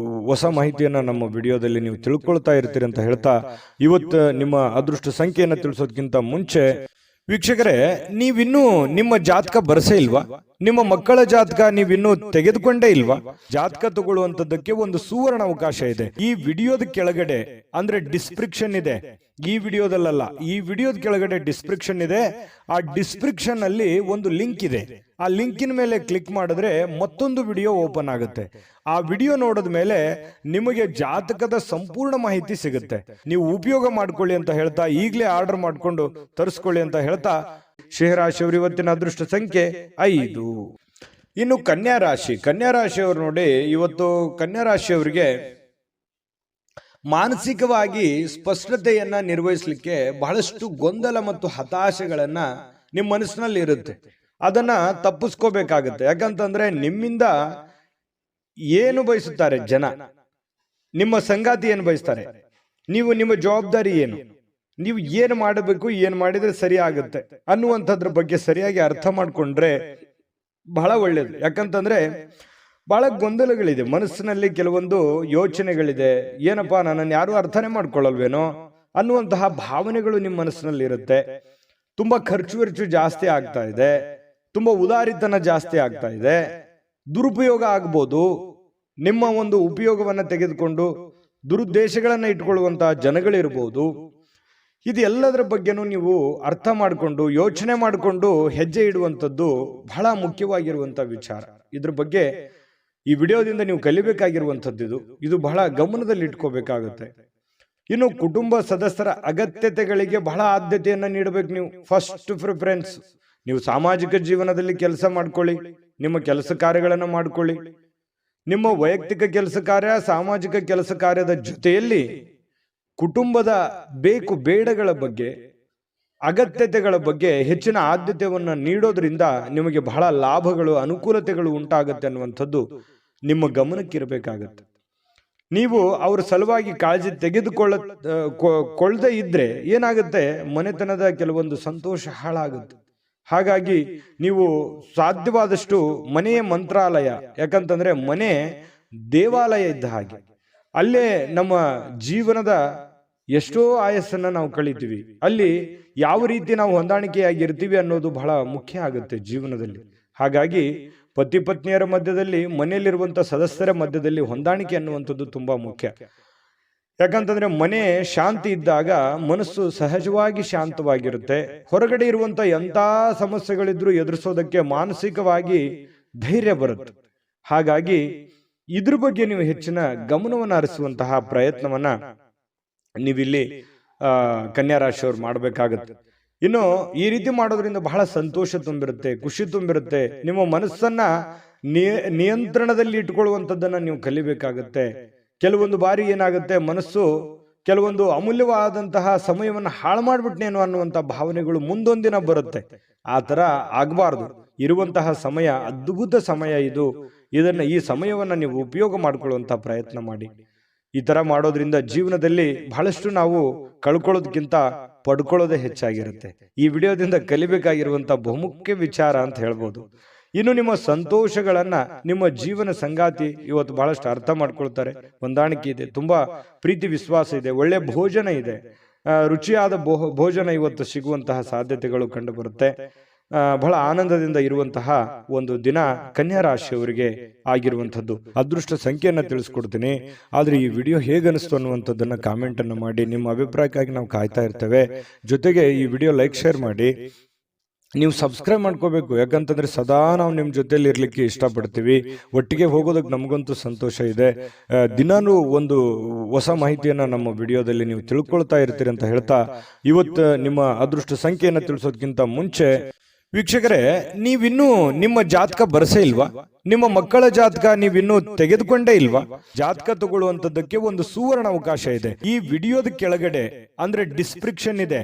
ಹೊಸ ಮಾಹಿತಿಯನ್ನ ನಮ್ಮ ವಿಡಿಯೋದಲ್ಲಿ ನೀವು ತಿಳ್ಕೊಳ್ತಾ ಇರ್ತೀರಿ ಅಂತ ಹೇಳ್ತಾ, ಇವತ್ತು ನಿಮ್ಮ ಅದೃಷ್ಟ ಸಂಖ್ಯೆಯನ್ನು ತಿಳಿಸೋದಕ್ಕಿಂತ ಮುಂಚೆ ವೀಕ್ಷಕರೇ, ನೀವಿನ್ನೂ ನಿಮ್ಮ ಜಾತಕ ಬರಸೇ ಇಲ್ವಾ? ನಿಮ್ಮ ಮಕ್ಕಳ ಜಾತಕ ನೀವಿನ್ನೂ ತೆಗೆದುಕೊಂಡೇ ಇಲ್ವಾ? ಜಾತಕ ತಗೊಳ್ಳುವಂತದ್ದಕ್ಕೆ ಒಂದು ಸುವರ್ಣ ಅವಕಾಶ ಇದೆ. ಈ ವಿಡಿಯೋದ ಕೆಳಗಡೆ ಅಂದ್ರೆ ಡಿಸ್ಕ್ರಿಪ್ಷನ್ ಇದೆ. ಈ ವಿಡಿಯೋದಲ್ಲ, ಈ ವಿಡಿಯೋದ ಕೆಳಗಡೆ ಡಿಸ್ಕ್ರಿಪ್ಷನ್ ಇದೆ. ಆ ಡಿಸ್ಕ್ರಿಪ್ಷನ್ ಅಲ್ಲಿ ಒಂದು ಲಿಂಕ್ ಇದೆ. ಆ ಲಿಂಕಿನ ಮೇಲೆ ಕ್ಲಿಕ್ ಮಾಡಿದ್ರೆ ಮತ್ತೊಂದು ವಿಡಿಯೋ ಓಪನ್ ಆಗುತ್ತೆ. ಆ ವಿಡಿಯೋ ನೋಡಿದ ಮೇಲೆ ನಿಮಗೆ ಜಾತಕದ ಸಂಪೂರ್ಣ ಮಾಹಿತಿ ಸಿಗುತ್ತೆ. ನೀವು ಉಪಯೋಗ ಮಾಡ್ಕೊಳ್ಳಿ ಅಂತ ಹೇಳ್ತಾ, ಈಗಲೇ ಆರ್ಡರ್ ಮಾಡ್ಕೊಂಡು ತರಿಸ್ಕೊಳ್ಳಿ ಅಂತ ಹೇಳ್ತಾ, ಸಿಂಹರಾಶಿಯವರು ಇವತ್ತಿನ ಅದೃಷ್ಟ ಸಂಖ್ಯೆ 5. ಇನ್ನು ಕನ್ಯಾ ರಾಶಿ. ಕನ್ಯಾ ರಾಶಿಯವರು ನೋಡಿ, ಇವತ್ತು ಕನ್ಯಾ ರಾಶಿಯವರಿಗೆ ಮಾನಸಿಕವಾಗಿ ಸ್ಪಷ್ಟತೆಯನ್ನ ನಿರ್ವಹಿಸಲಿಕ್ಕೆ ಬಹಳಷ್ಟು ಗೊಂದಲ ಮತ್ತು ಹತಾಶೆಗಳನ್ನ ನಿಮ್ಮ ಮನಸ್ಸಿನಲ್ಲಿ ಇರುತ್ತೆ. ಅದನ್ನ ತಪ್ಪಿಸ್ಕೋಬೇಕಾಗತ್ತೆ. ಯಾಕಂತಂದ್ರೆ ನಿಮ್ಮಿಂದ ಏನು ಬಯಸುತ್ತಾರೆ ಜನ, ನಿಮ್ಮ ಸಂಗಾತಿ ಏನು ಬಯಸ್ತಾರೆ, ನೀವು ನಿಮ್ಮ ಜವಾಬ್ದಾರಿ ಏನು, ನೀವು ಏನು ಮಾಡಬೇಕು, ಏನು ಮಾಡಿದ್ರೆ ಸರಿ ಆಗುತ್ತೆ ಅನ್ನುವಂಥದ್ರ ಬಗ್ಗೆ ಸರಿಯಾಗಿ ಅರ್ಥ ಮಾಡ್ಕೊಂಡ್ರೆ ಬಹಳ ಒಳ್ಳೇದು. ಯಾಕಂತಂದ್ರೆ ಬಹಳ ಗೊಂದಲಗಳಿದೆ ಮನಸ್ಸಿನಲ್ಲಿ, ಕೆಲವೊಂದು ಯೋಚನೆಗಳಿದೆ. ಏನಪ್ಪಾ, ನನ್ನನ್ನು ಯಾರು ಅರ್ಥನೇ ಮಾಡ್ಕೊಳ್ಳಲ್ವೇನೋ ಅನ್ನುವಂತಹ ಭಾವನೆಗಳು ನಿಮ್ಮ ಮನಸ್ಸಿನಲ್ಲಿ ಇರುತ್ತೆ. ತುಂಬಾ ಖರ್ಚು ಜಾಸ್ತಿ ಆಗ್ತಾ ಇದೆ, ತುಂಬಾ ಉದಾರಿತನ ಜಾಸ್ತಿ ಆಗ್ತಾ ಇದೆ, ದುರುಪಯೋಗ ಆಗ್ಬೋದು. ನಿಮ್ಮ ಒಂದು ಉಪಯೋಗವನ್ನ ತೆಗೆದುಕೊಂಡು ದುರುದ್ದೇಶಗಳನ್ನ ಇಟ್ಕೊಳ್ಳುವಂತಹ ಜನಗಳಿರ್ಬೋದು. ಇದೆಲ್ಲದರ ಬಗ್ಗೆನೂ ನೀವು ಅರ್ಥ ಮಾಡಿಕೊಂಡು ಯೋಚನೆ ಮಾಡಿಕೊಂಡು ಹೆಜ್ಜೆ ಇಡುವಂಥದ್ದು ಬಹಳ ಮುಖ್ಯವಾಗಿರುವಂತ ವಿಚಾರ. ಇದ್ರ ಬಗ್ಗೆ ಈ ವಿಡಿಯೋದಿಂದ ನೀವು ಕಲಿಬೇಕಾಗಿರುವಂಥದ್ದು ಇದು ಬಹಳ ಗಮನದಲ್ಲಿ ಇಟ್ಕೋಬೇಕಾಗುತ್ತೆ. ಇನ್ನು ಕುಟುಂಬ ಸದಸ್ಯರ ಅಗತ್ಯತೆಗಳಿಗೆ ಬಹಳ ಆದ್ಯತೆಯನ್ನ ನೀಡಬೇಕು. ನೀವು ಫಸ್ಟ್ ಪ್ರಿಫರೆನ್ಸ್. ನೀವು ಸಾಮಾಜಿಕ ಜೀವನದಲ್ಲಿ ಕೆಲಸ ಮಾಡ್ಕೊಳ್ಳಿ, ನಿಮ್ಮ ಕೆಲಸ ಕಾರ್ಯಗಳನ್ನು ಮಾಡ್ಕೊಳ್ಳಿ. ನಿಮ್ಮ ವೈಯಕ್ತಿಕ ಕೆಲಸ ಕಾರ್ಯ, ಸಾಮಾಜಿಕ ಕೆಲಸ ಕಾರ್ಯದ ಜೊತೆಯಲ್ಲಿ ಕುಟುಂಬದ ಬೇಕು ಬೇಡಗಳ ಬಗ್ಗೆ, ಅಗತ್ಯತೆಗಳ ಬಗ್ಗೆ ಹೆಚ್ಚಿನ ಆದ್ಯತೆಯನ್ನ ನೀಡೋದ್ರಿಂದ ನಿಮಗೆ ಬಹಳ ಲಾಭಗಳು, ಅನುಕೂಲತೆಗಳು ಉಂಟಾಗುತ್ತೆ ಅನ್ನುವಂಥದ್ದು ನಿಮ್ಮ ಗಮನಕ್ಕಿರಬೇಕಾಗತ್ತೆ. ನೀವು ಅವ್ರ ಸಲುವಾಗಿ ಕಾಳಜಿ ತೆಗೆದುಕೊಳ್ಳದೆ ಇದ್ರೆ ಏನಾಗುತ್ತೆ, ಮನೆತನದ ಕೆಲವೊಂದು ಸಂತೋಷ ಹಾಳಾಗುತ್ತೆ. ಹಾಗಾಗಿ ನೀವು ಸಾಧ್ಯವಾದಷ್ಟು ಮನೆಯ ಮಂತ್ರಾಲಯ, ಯಾಕಂತಂದ್ರೆ ಮನೆ ದೇವಾಲಯ ಇದ್ದ ಹಾಗೆ, ಅಲ್ಲೇ ನಮ್ಮ ಜೀವನದ ಎಷ್ಟೋ ಆಯಸ್ಸನ್ನ ನಾವು ಕಳಿತೀವಿ. ಅಲ್ಲಿ ಯಾವ ರೀತಿ ನಾವು ಹೊಂದಾಣಿಕೆಯಾಗಿರ್ತೀವಿ ಅನ್ನೋದು ಬಹಳ ಮುಖ್ಯ ಆಗುತ್ತೆ ಜೀವನದಲ್ಲಿ. ಹಾಗಾಗಿ ಪತಿ ಪತ್ನಿಯರ ಮಧ್ಯದಲ್ಲಿ, ಮನೆಯಲ್ಲಿರುವಂತ ಸದಸ್ಯರ ಮಧ್ಯದಲ್ಲಿ ಹೊಂದಾಣಿಕೆ ಅನ್ನುವಂಥದ್ದು ತುಂಬಾ ಮುಖ್ಯ. ಯಾಕಂತಂದ್ರೆ ಮನೆ ಶಾಂತಿ ಇದ್ದಾಗ ಮನಸ್ಸು ಸಹಜವಾಗಿ ಶಾಂತವಾಗಿರುತ್ತೆ. ಹೊರಗಡೆ ಇರುವಂತ ಎಂಥ ಸಮಸ್ಯೆಗಳಿದ್ರು ಎದುರಿಸೋದಕ್ಕೆ ಮಾನಸಿಕವಾಗಿ ಧೈರ್ಯ ಬರುತ್ತೆ. ಹಾಗಾಗಿ ಇದ್ರ ಬಗ್ಗೆ ನೀವು ಹೆಚ್ಚಿನ ಗಮನವನ್ನು ಹರಿಸುವಂತಹ ಪ್ರಯತ್ನವನ್ನ ನೀವಿಲ್ಲಿ ಕನ್ಯಾ ರಾಶಿಯವ್ರು ಮಾಡಬೇಕಾಗತ್ತೆ. ಇನ್ನು ಈ ರೀತಿ ಮಾಡೋದ್ರಿಂದ ಬಹಳ ಸಂತೋಷ ತುಂಬಿರುತ್ತೆ, ಖುಷಿ ತುಂಬಿರುತ್ತೆ. ನಿಮ್ಮ ಮನಸ್ಸನ್ನ ನಿಯಂತ್ರಣದಲ್ಲಿ ಇಟ್ಕೊಳ್ಳುವಂಥದ್ದನ್ನ ನೀವು ಕಲಿಬೇಕಾಗತ್ತೆ. ಕೆಲವೊಂದು ಬಾರಿ ಏನಾಗುತ್ತೆ, ಮನಸ್ಸು ಕೆಲವೊಂದು ಅಮೂಲ್ಯವಾದಂತಹ ಸಮಯವನ್ನು ಹಾಳು ಮಾಡ್ಬಿಟ್ನೇನೋ ಅನ್ನುವಂಥ ಭಾವನೆಗಳು ಮುಂದೊಂದಿನ ಬರುತ್ತೆ. ಆ ತರ ಆಗಬಾರ್ದು. ಇರುವಂತಹ ಸಮಯ ಅದ್ಭುತ ಸಮಯ ಇದು. ಈ ಸಮಯವನ್ನ ನೀವು ಉಪಯೋಗ ಮಾಡಿಕೊಳ್ಳುವಂತ ಪ್ರಯತ್ನ ಮಾಡಿ. ಈ ತರ ಮಾಡೋದ್ರಿಂದ ಜೀವನದಲ್ಲಿ ಬಹಳಷ್ಟು ನಾವು ಕಳ್ಕೊಳ್ಳೋದಕ್ಕಿಂತ ಪಡ್ಕೊಳ್ಳೋದೇ ಹೆಚ್ಚಾಗಿರುತ್ತೆ. ಈ ವಿಡಿಯೋದಿಂದ ಕಲಿಬೇಕಾಗಿರುವಂತ ಬಹುಮುಖ್ಯ ವಿಚಾರ ಅಂತ ಹೇಳ್ಬೋದು. ಇನ್ನು ನಿಮ್ಮ ಸಂತೋಷಗಳನ್ನ ನಿಮ್ಮ ಜೀವನ ಸಂಗಾತಿ ಇವತ್ತು ಬಹಳಷ್ಟು ಅರ್ಥ ಮಾಡ್ಕೊಳ್ತಾರೆ. ಹೊಂದಾಣಿಕೆ ಇದೆ, ತುಂಬಾ ಪ್ರೀತಿ ವಿಶ್ವಾಸ ಇದೆ, ಒಳ್ಳೆ ಭೋಜನ ಇದೆ, ರುಚಿಯಾದ ಭೋಜನ ಇವತ್ತು ಸಿಗುವಂತಹ ಸಾಧ್ಯತೆಗಳು ಕಂಡು ಬರುತ್ತೆ. ಬಹಳ ಆನಂದದಿಂದ ಇರುವಂತಹ ಒಂದು ದಿನ ಕನ್ಯಾ ರಾಶಿಯವರಿಗೆ ಆಗಿರುವಂಥದ್ದು. ಅದೃಷ್ಟ ಸಂಖ್ಯೆಯನ್ನ ತಿಳಿಸ್ಕೊಡ್ತೀನಿ. ಆದ್ರೆ ಈ ವಿಡಿಯೋ ಹೇಗನಿಸ್ತು ಅನ್ನುವಂಥದ್ದನ್ನ ಕಾಮೆಂಟ್ ಅನ್ನು ಮಾಡಿ. ನಿಮ್ಮ ಅಭಿಪ್ರಾಯಕ್ಕಾಗಿ ನಾವು ಕಾಯ್ತಾ ಇರ್ತೇವೆ. ಜೊತೆಗೆ ಈ ವಿಡಿಯೋ ಲೈಕ್ ಶೇರ್ ಮಾಡಿ. ನೀವು ಸಬ್ಸ್ಕ್ರೈಬ್ ಮಾಡ್ಕೋಬೇಕು. ಯಾಕಂತಂದ್ರೆ ಸದಾ ನಾವು ನಿಮ್ಮ ಜೊತೆಲಿ ಇರ್ಲಿಕ್ಕೆ ಇಷ್ಟಪಡ್ತೀವಿ. ಒಟ್ಟಿಗೆ ಹೋಗೋದಕ್ಕೆ ನಮಗಂತೂ ಸಂತೋಷ ಇದೆ. ದಿನಾನು ಒಂದು ಹೊಸ ಮಾಹಿತಿಯನ್ನ ನಮ್ಮ ವಿಡಿಯೋದಲ್ಲಿ ನೀವು ತಿಳ್ಕೊಳ್ತಾ ಇರ್ತೀರಿ ಅಂತ ಹೇಳ್ತಾ, ಇವತ್ತು ನಿಮ್ಮ ಅದೃಷ್ಟ ಸಂಖ್ಯೆಯನ್ನ ತಿಳಿಸೋದಕ್ಕಿಂತ ಮುಂಚೆ ವೀಕ್ಷಕರೇ, ನೀವಿನ್ನೂ ನಿಮ್ಮ ಜಾತಕ ಬರಸೇ ಇಲ್ವಾ? ನಿಮ್ಮ ಮಕ್ಕಳ ಜಾತಕ ನೀವಿನ್ನೂ ತೆಗೆದುಕೊಂಡೇ ಇಲ್ವಾ? ಜಾತಕ ತಗೊಳ್ಳುವಂತದ್ದಕ್ಕೆ ಒಂದು ಸುವರ್ಣ ಅವಕಾಶ ಇದೆ. ಈ ವಿಡಿಯೋದ ಕೆಳಗಡೆ ಅಂದ್ರೆ ಡಿಸ್ಕ್ರಿಪ್ಷನ್ ಇದೆ.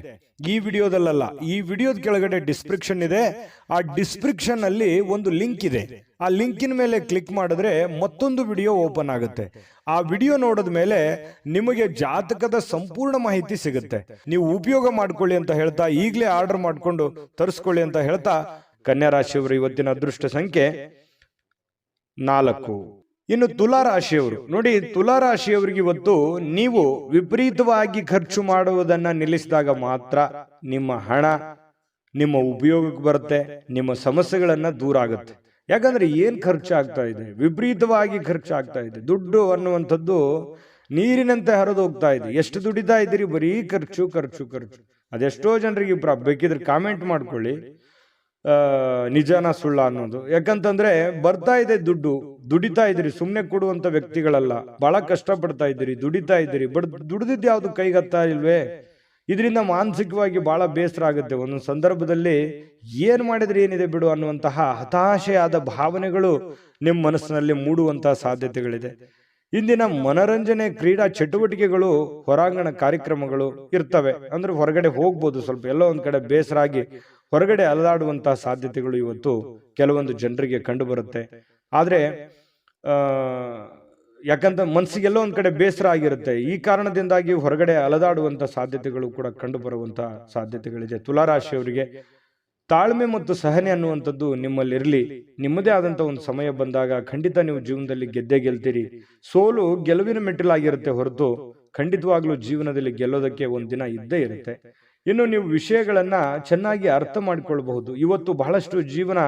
ಈ ವಿಡಿಯೋದಲ್ಲ, ಈ ವಿಡಿಯೋದ ಕೆಳಗಡೆ ಡಿಸ್ಕ್ರಿಪ್ಷನ್ ಇದೆ. ಆ ಡಿಸ್ಕ್ರಿಪ್ಷನ್ ಅಲ್ಲಿ ಒಂದು ಲಿಂಕ್ ಇದೆ. ಆ ಲಿಂಕಿನ ಮೇಲೆ ಕ್ಲಿಕ್ ಮಾಡಿದ್ರೆ ಮತ್ತೊಂದು ವಿಡಿಯೋ ಓಪನ್ ಆಗುತ್ತೆ. ಆ ವಿಡಿಯೋ ನೋಡಿದ ಮೇಲೆ ನಿಮಗೆ ಜಾತಕದ ಸಂಪೂರ್ಣ ಮಾಹಿತಿ ಸಿಗುತ್ತೆ. ನೀವು ಉಪಯೋಗ ಮಾಡ್ಕೊಳ್ಳಿ ಅಂತ ಹೇಳ್ತಾ, ಈಗಲೇ ಆರ್ಡರ್ ಮಾಡ್ಕೊಂಡು ತರಿಸ್ಕೊಳ್ಳಿ ಅಂತ ಹೇಳ್ತಾ, ಕನ್ಯಾ ರಾಶಿಯವರು ಇವತ್ತಿನ ಅದೃಷ್ಟ ಸಂಖ್ಯೆ 4. ಇನ್ನು ತುಲಾ ರಾಶಿಯವರು ನೋಡಿ, ತುಲಾ ರಾಶಿಯವರಿಗೆ ಇವತ್ತು ನೀವು ವಿಪರೀತವಾಗಿ ಖರ್ಚು ಮಾಡುವುದನ್ನ ನಿಲ್ಲಿಸಿದಾಗ ಮಾತ್ರ ನಿಮ್ಮ ಹಣ ನಿಮ್ಮ ಉಪಯೋಗಕ್ಕೆ ಬರುತ್ತೆ, ನಿಮ್ಮ ಸಮಸ್ಯೆಗಳನ್ನ ದೂರ ಆಗುತ್ತೆ. ಯಾಕಂದ್ರೆ ಏನ್ ಖರ್ಚು ಆಗ್ತಾ ಇದೆ, ವಿಪರೀತವಾಗಿ ಖರ್ಚು ಆಗ್ತಾ ಇದೆ. ದುಡ್ಡು ಅನ್ನುವಂಥದ್ದು ನೀರಿನಂತೆ ಹರಿದು ಹೋಗ್ತಾ ಇದೆ. ಎಷ್ಟು ದುಡಿತಾ ಇದ್ದೀರಿ, ಬರೀ ಖರ್ಚು ಖರ್ಚು ಖರ್ಚು. ಅದೆಷ್ಟೋ ಜನರಿಗೆ ಬೇಕಿದ್ರೆ ಕಾಮೆಂಟ್ ಮಾಡ್ಕೊಳ್ಳಿ, ನಿಜಾನ ಸುಳ್ಳ ಅನ್ನೋದು. ಯಾಕಂತಂದ್ರೆ ಬರ್ತಾ ಇದೆ ದುಡ್ಡು, ದುಡಿತಾ ಇದ್ದೀರಿ, ಸುಮ್ನೆ ಕೊಡುವಂತ ವ್ಯಕ್ತಿಗಳಲ್ಲ. ಬಹಳ ಕಷ್ಟ ಪಡ್ತಾ ಇದ್ದೀರಿ, ದುಡಿತಾ ಇದ್ದೀರಿ, ಬಟ್ ದುಡಿದಿದ್ದು ಯಾವ್ದು ಕೈಗತ್ತಾ ಇಲ್ವೇ? ಇದರಿಂದ ಮಾನಸಿಕವಾಗಿ ಬಹಳ ಬೇಸರ ಆಗುತ್ತೆ. ಒಂದೊಂದು ಸಂದರ್ಭದಲ್ಲಿ ಏನ್ ಮಾಡಿದ್ರೆ ಏನಿದೆ ಬಿಡು ಅನ್ನುವಂತಹ ಹತಾಶೆಯಾದ ಭಾವನೆಗಳು ನಿಮ್ಮ ಮನಸ್ಸಿನಲ್ಲಿ ಮೂಡುವಂತಹ ಸಾಧ್ಯತೆಗಳಿದೆ. ಇಂದಿನ ಮನರಂಜನೆ ಕ್ರೀಡಾ ಚಟುವಟಿಕೆಗಳು, ಹೊರಾಂಗಣ ಕಾರ್ಯಕ್ರಮಗಳು ಇರ್ತವೆ. ಅಂದ್ರೆ ಹೊರಗಡೆ ಹೋಗ್ಬೋದು, ಸ್ವಲ್ಪ ಎಲ್ಲೋ ಒಂದ್ ಕಡೆ ಬೇಸರ ಆಗಿ ಹೊರಗಡೆ ಅಲದಾಡುವಂತಹ ಸಾಧ್ಯತೆಗಳು ಇವತ್ತು ಕೆಲವೊಂದು ಜನರಿಗೆ ಕಂಡು ಬರುತ್ತೆ. ಆದ್ರೆ ಯಾಕಂತ ಮನಸ್ಸಿಗೆಲ್ಲೋ ಒಂದ್ ಕಡೆ ಬೇಸರ ಆಗಿರುತ್ತೆ. ಈ ಕಾರಣದಿಂದಾಗಿ ಹೊರಗಡೆ ಅಲದಾಡುವಂತ ಸಾಧ್ಯತೆಗಳು ಕೂಡ ಕಂಡು ಬರುವಂತಹ ಸಾಧ್ಯತೆಗಳಿದೆ. ತುಲಾರಾಶಿಯವರಿಗೆ ತಾಳ್ಮೆ ಮತ್ತು ಸಹನೆ ಅನ್ನುವಂಥದ್ದು ನಿಮ್ಮಲ್ಲಿರಲಿ. ನಿಮ್ಮದೇ ಆದಂತ ಒಂದು ಸಮಯ ಬಂದಾಗ ಖಂಡಿತ ನೀವು ಜೀವನದಲ್ಲಿ ಗೆದ್ದೇ ಗೆಲ್ತೀರಿ. ಸೋಲು ಗೆಲುವಿನ ಮೆಟ್ಟಿಲಾಗಿರುತ್ತೆ ಹೊರತು ಖಂಡಿತವಾಗ್ಲೂ ಜೀವನದಲ್ಲಿ ಗೆಲ್ಲೋದಕ್ಕೆ ಒಂದ್ ದಿನ ಇದ್ದೇ ಇರುತ್ತೆ. ಇನ್ನು ನೀವು ವಿಷಯಗಳನ್ನ ಚೆನ್ನಾಗಿ ಅರ್ಥ ಮಾಡಿಕೊಳ್ಬಹುದು. ಇವತ್ತು ಬಹಳಷ್ಟು ಜೀವನ